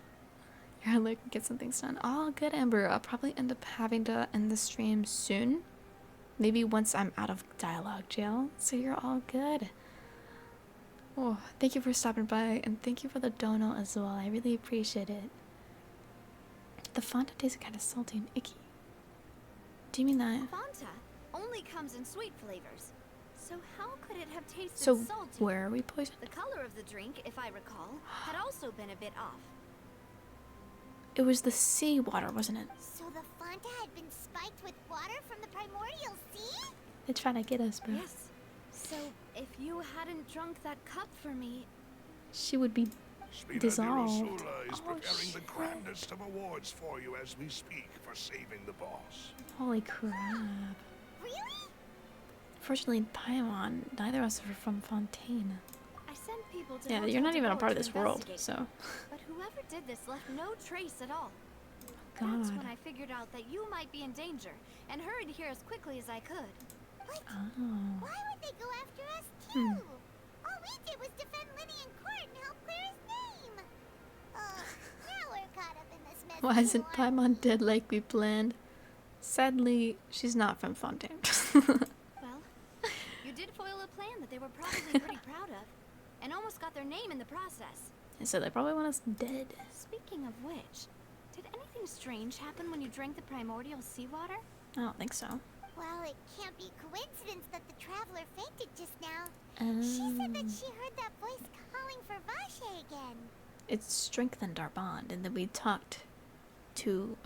A: you're like, get some things done. Oh, good, Amber. I'll probably end up having to end the stream soon. Maybe once I'm out of dialogue jail. So you're all good. Oh, thank you for stopping by, and thank you for the dono as well. I really appreciate it. The Fanta tastes kind of salty and icky. Do you mean that?
B: Fanta only comes in sweet flavors. So how could it have tasted
A: So
B: salty?
A: where are we poisoned?
B: The color of the drink, if I recall, had also been a bit off.
A: It was the sea water, wasn't it?
H: So the Fonta had been spiked with water from the primordial sea?
A: They're trying to get us, bro.
B: Yes. So if you hadn't drunk that cup for me,
A: She would be
J: Spina
A: dissolved.
J: Dirosula is
A: Oh,
J: preparing
A: shit.
J: the grandest of awards for you as we speak for saving the boss.
A: Holy crap.
H: Really?
A: Fortunately, Paimon, neither of us are from Fontaine.
B: I sent people to
A: Yeah,
B: Hotel
A: you're not even a
B: Devore
A: part of
B: to
A: this world,
B: investigate.
A: so.
B: But whoever did this left no trace at all. That's
A: god.
B: when I figured out that you might be in danger and hurried here as quickly as I could.
H: What?
A: Oh.
H: Why would they go after us
A: Hmm.
H: too? All we did was defend Lenny in court and help clear his name. Now we're caught up in this mess.
A: Why isn't Paimon dead like we planned? Sadly, she's not from Fontaine.
B: Well, you did foil a plan that they were probably pretty proud of, and almost got their name in the process.
A: So they probably want us dead.
B: Speaking of which, did anything strange happen when you drank the primordial seawater?
A: I don't think so.
H: Well, it can't be coincidence that the traveler fainted just now. She said that she heard that voice calling for Vache again.
A: It strengthened our bond, and then we talked to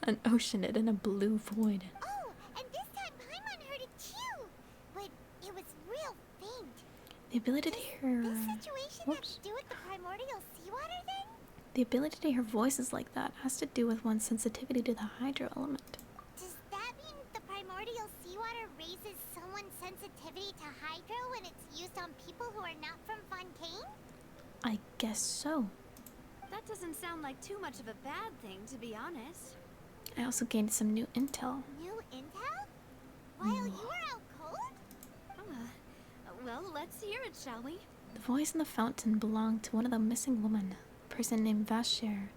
A: an oceanid in a blue void.
H: Oh, and this time Paimon heard it too, but it was real faint.
A: The ability to hear.
H: This situation have to do with the primordial seawater then?
A: The ability to hear voices like that has to do with one's sensitivity to the hydro element.
H: Does that mean the primordial seawater raises someone's sensitivity to hydro when it's used on people who are not from Fontaine?
A: I guess so.
B: That doesn't sound like too much of a bad thing, to be honest.
A: I also gained some new intel.
H: New intel? While you were out cold?
B: Well, let's hear it, shall we?
A: The voice in the fountain belonged to one of the missing women. A person named Vacher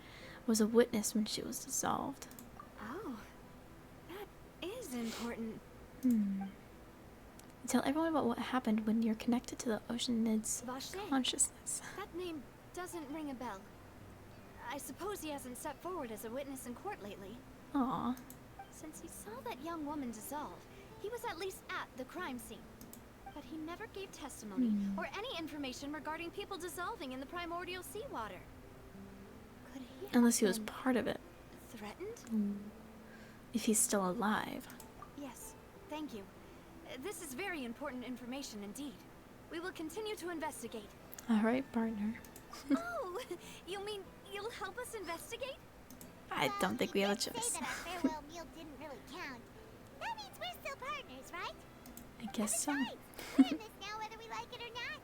A: was a witness when she was dissolved.
B: Oh, that is important.
A: Tell everyone about what happened when you're connected to the oceanid's
B: Vacher.
A: consciousness.
B: That name doesn't ring a bell. I suppose he hasn't stepped forward as a witness in court lately.
A: Aw.
B: Since he saw that young woman dissolve, he was at least at the crime scene. But he never gave testimony or any information regarding people dissolving in the primordial seawater. Could he have
A: Unless he was
B: been
A: part of it.
B: threatened?
A: If he's still alive.
B: Yes, thank you. This is very important information indeed. We will continue to investigate.
A: Alright, partner.
B: Oh, you mean you'll help us investigate?
A: I don't think we have a
H: Say
A: choice.
H: that our farewell meal didn't really count. That means we're still partners, right?
A: I guess so.
H: Besides, we're in this now whether we like it or not.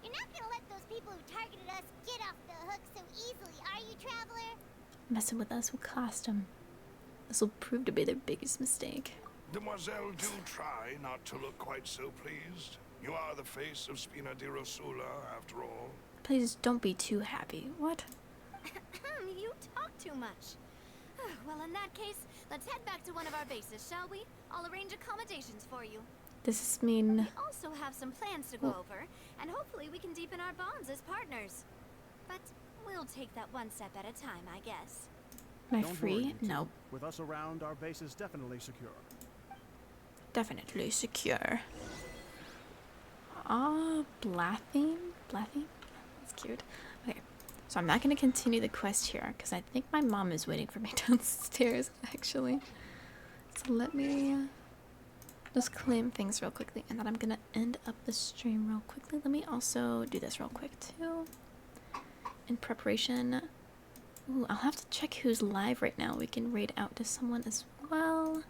H: You're not gonna let those people who targeted us get off the hook so easily, are you, Traveler?
A: Messing with us will cost them. This will prove to be their biggest mistake.
J: Demoiselle, do try not to look quite so pleased. You are the face of Spina di Rosula, after all.
A: Please don't be too happy. What?
B: You talk too much. Well, in that case, let's head back to one of our bases, shall we? I'll arrange accommodations for you.
A: Does this mean...
B: We also have some plans to go over, and hopefully we can deepen our bonds as partners. But we'll take that one step at a time, I guess.
A: Am I
O: Don't worry,
A: free?
O: you two.
A: No.
O: With us around, our base is definitely secure.
A: Definitely secure. Blathine? Blathine? That's cute. Okay, so I'm not going to continue the quest here, because I think my mom is waiting for me downstairs, actually. So let me just claim things real quickly, and then I'm going to end up the stream real quickly. Let me also do this real quick, too. In preparation... Ooh, I'll have to check who's live right now. We can raid out to someone as well.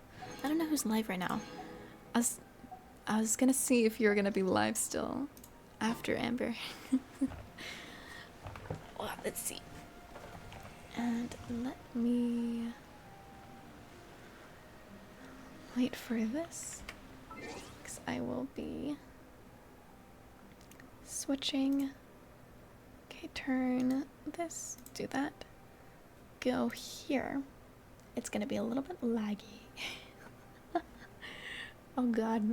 A: I don't know who's live right now. I was gonna see if you're gonna be live still after Amber. Well, let's see. And let me wait for this, because I will be switching. Okay, turn this, do that. Go here. It's gonna be a little bit laggy. Oh god,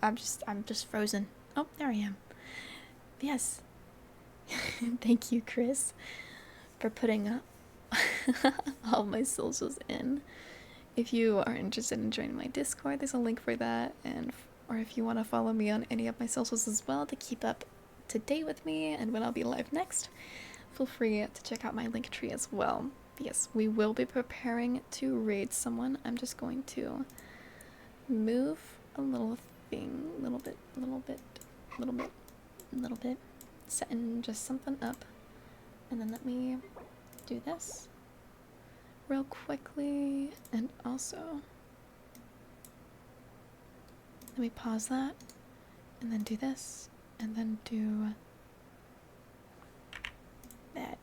A: I'm just frozen. Oh, there I am. Yes. Thank you, Chris, for putting up all my socials in. If you are interested in joining my Discord, there's a link for that, or if you want to follow me on any of my socials as well to keep up to date with me and when I'll be live next, feel free to check out my link tree as well. Yes, we will be preparing to raid someone. I'm just going to move a little thing, little bit, setting just something up, and then let me do this real quickly, and also let me pause that, and then do this, and then do that.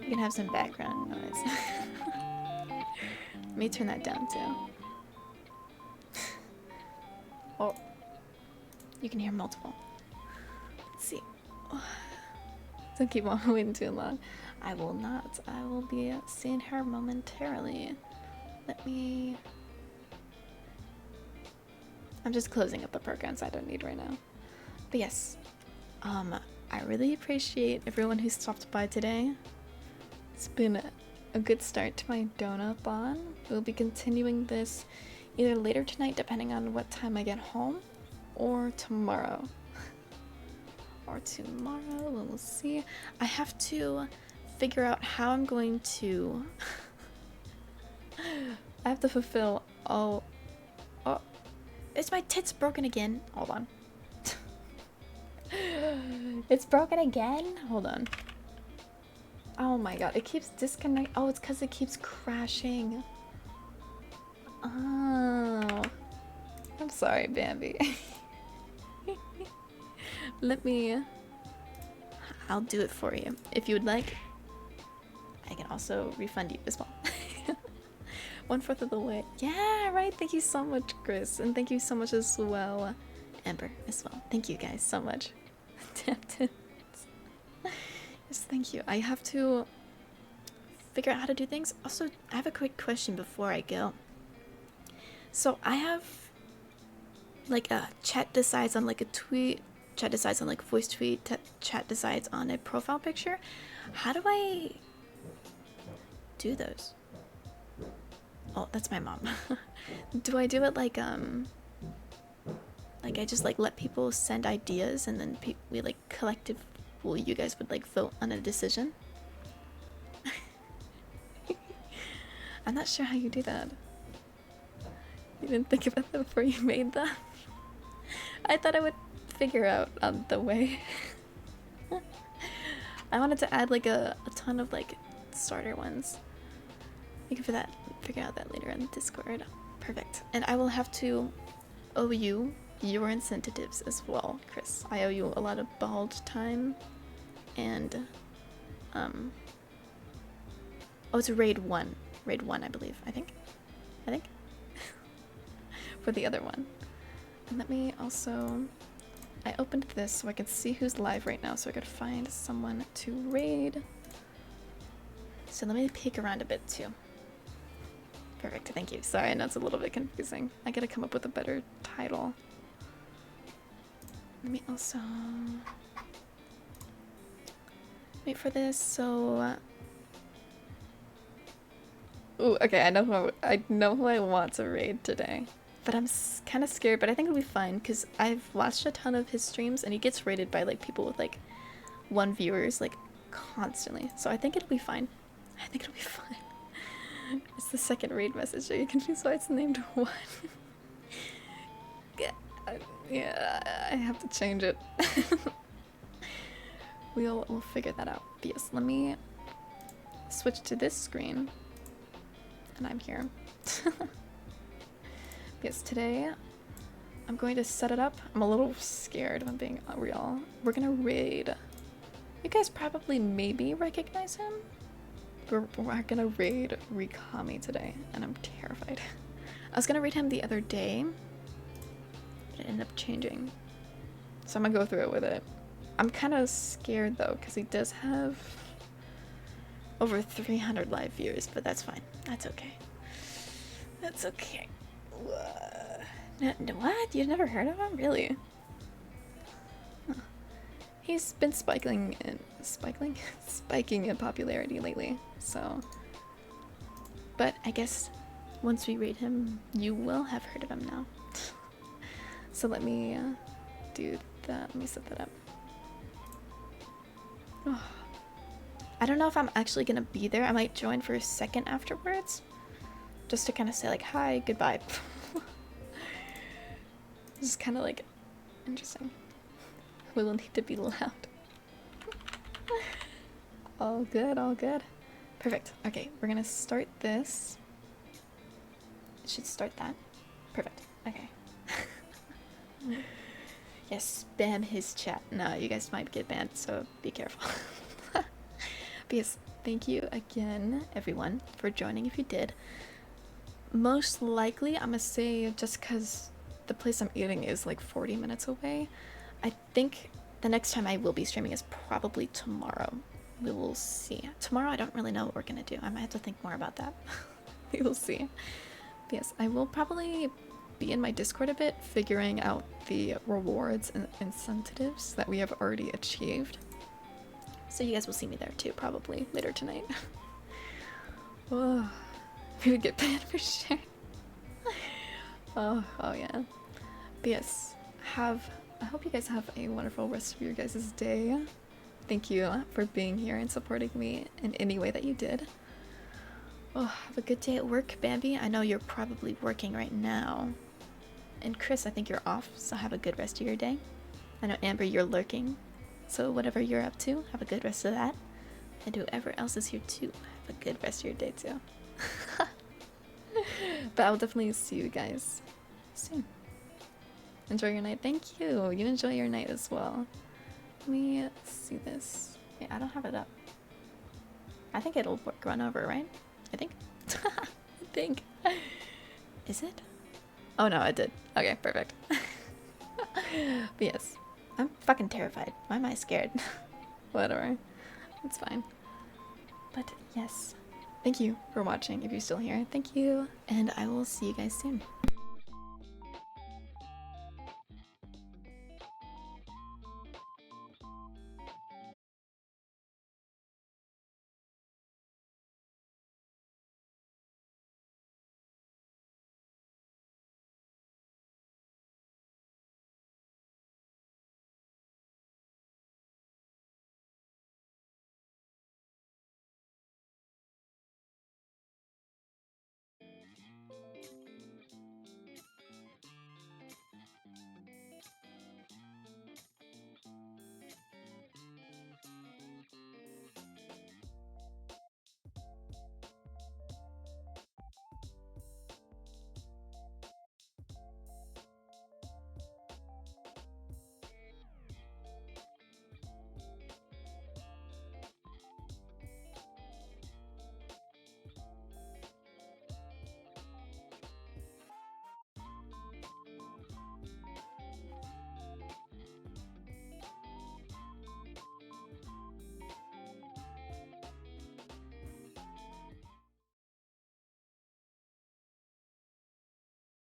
A: Yeah, can have some background noise. Let me turn that down too. Oh, you can hear multiple. Let's see. Don't keep on waiting too long. I will not. I will be seeing her momentarily. Let me... I'm just closing up the programs I don't need right now. But yes, I really appreciate everyone who stopped by today. It's been a good start to my Donothon. We'll be continuing this either later tonight, depending on what time I get home, or tomorrow. Or tomorrow, we'll see. I have to figure out how I'm going to... I have to fulfill all... Oh, is my tits broken again? Hold on. It's broken again? Hold on. Oh my god, it keeps disconnecting. Oh, it's because it keeps crashing. Oh. I'm sorry, Bambi. Let me... I'll do it for you. If you would like, I can also refund you as well. 1/4 of the way. Yeah, right. Thank you so much, Chris. And thank you so much as well, Amber, as well. Thank you guys so much. Yes, thank you. I have to figure out how to do things. Also, I have a quick question before I go. So I have like a chat decides on like a tweet, chat decides on like voice tweet, chat decides on a profile picture. How do I do those? Oh, that's my mom. Do I do it like I just like let people send ideas and then we like you guys would like vote on a decision? I'm not sure how you do that. You didn't think about that before you made that? I thought I would figure out the way. I wanted to add like a ton of like starter ones. You can figure out that later in Discord. Perfect. And I will have to owe you your incentives as well, Chris. I owe you a lot of bald time and oh, it's raid 1, I believe. I think for the other one. And let me also, I opened this so I can see who's live right now, so I could find someone to raid. So let me peek around a bit too. Perfect, thank you. Sorry, I know it's a little bit confusing. I gotta come up with a better title. Let me also wait for this. So, ooh, okay. I know who I want to raid today, but I'm kind of scared. But I think it'll be fine because I've watched a ton of his streams, and he gets raided by like people with like 1 viewers like constantly. So I think it'll be fine. It's the second raid message. Are you confused why it's named 1? Yeah, I have to change it. We'll figure that out. But yes, let me switch to this screen, and I'm here. Yes, today I'm going to set it up. I'm a little scared if I'm being real. We're gonna raid. You guys probably maybe recognize him. We're gonna raid Rikami today, and I'm terrified. I was gonna raid him the other day, but it ended up changing. So I'm gonna go through it with it. I'm kind of scared though, because he does have over 300 live viewers, but that's fine. That's okay. That's okay. What? You've never heard of him? Really? Huh. He's been spiking in popularity lately, so. But I guess once we raid him, you will have heard of him now. So let me do that. Let me set that up. Oh. I don't know if I'm actually gonna be there. I might join for a second afterwards, just to kind of say like hi, goodbye. This is kind of like interesting. We will need to be loud. All good, all good. Perfect. Okay, we're gonna start this. It should start that. Perfect. Okay. Yes, spam his chat. No, you guys might get banned, so be careful. But yes, thank you again, everyone, for joining if you did. Most likely, I'm gonna say, just because the place I'm eating is like 40 minutes away, I think the next time I will be streaming is probably tomorrow. We will see. Tomorrow, I don't really know what we're gonna do. I might have to think more about that. We will see. But yes, I will probably be in my Discord a bit, figuring out the rewards and incentives that we have already achieved. So you guys will see me there too, probably later tonight. Oh, we would get banned for sure. Oh yeah. But yes, I hope you guys have a wonderful rest of your guys' day. Thank you for being here and supporting me in any way that you did. Oh, have a good day at work, Bambi. I know you're probably working right now. And Chris, I think you're off, so have a good rest of your day. I know Amber, you're lurking, so whatever you're up to, have a good rest of that. And whoever else is here too, have a good rest of your day too. But I'll definitely see you guys soon. Enjoy your night. Thank you. You enjoy your night as well. Let me see this. Yeah, I don't have it up. I think it'll run over, right? I think. I think. Is it? Oh no, it did. Okay, perfect. But yes, I'm fucking terrified. Why am I scared? Whatever. It's fine. But yes, thank you for watching if you're still here. Thank you, and I will see you guys soon.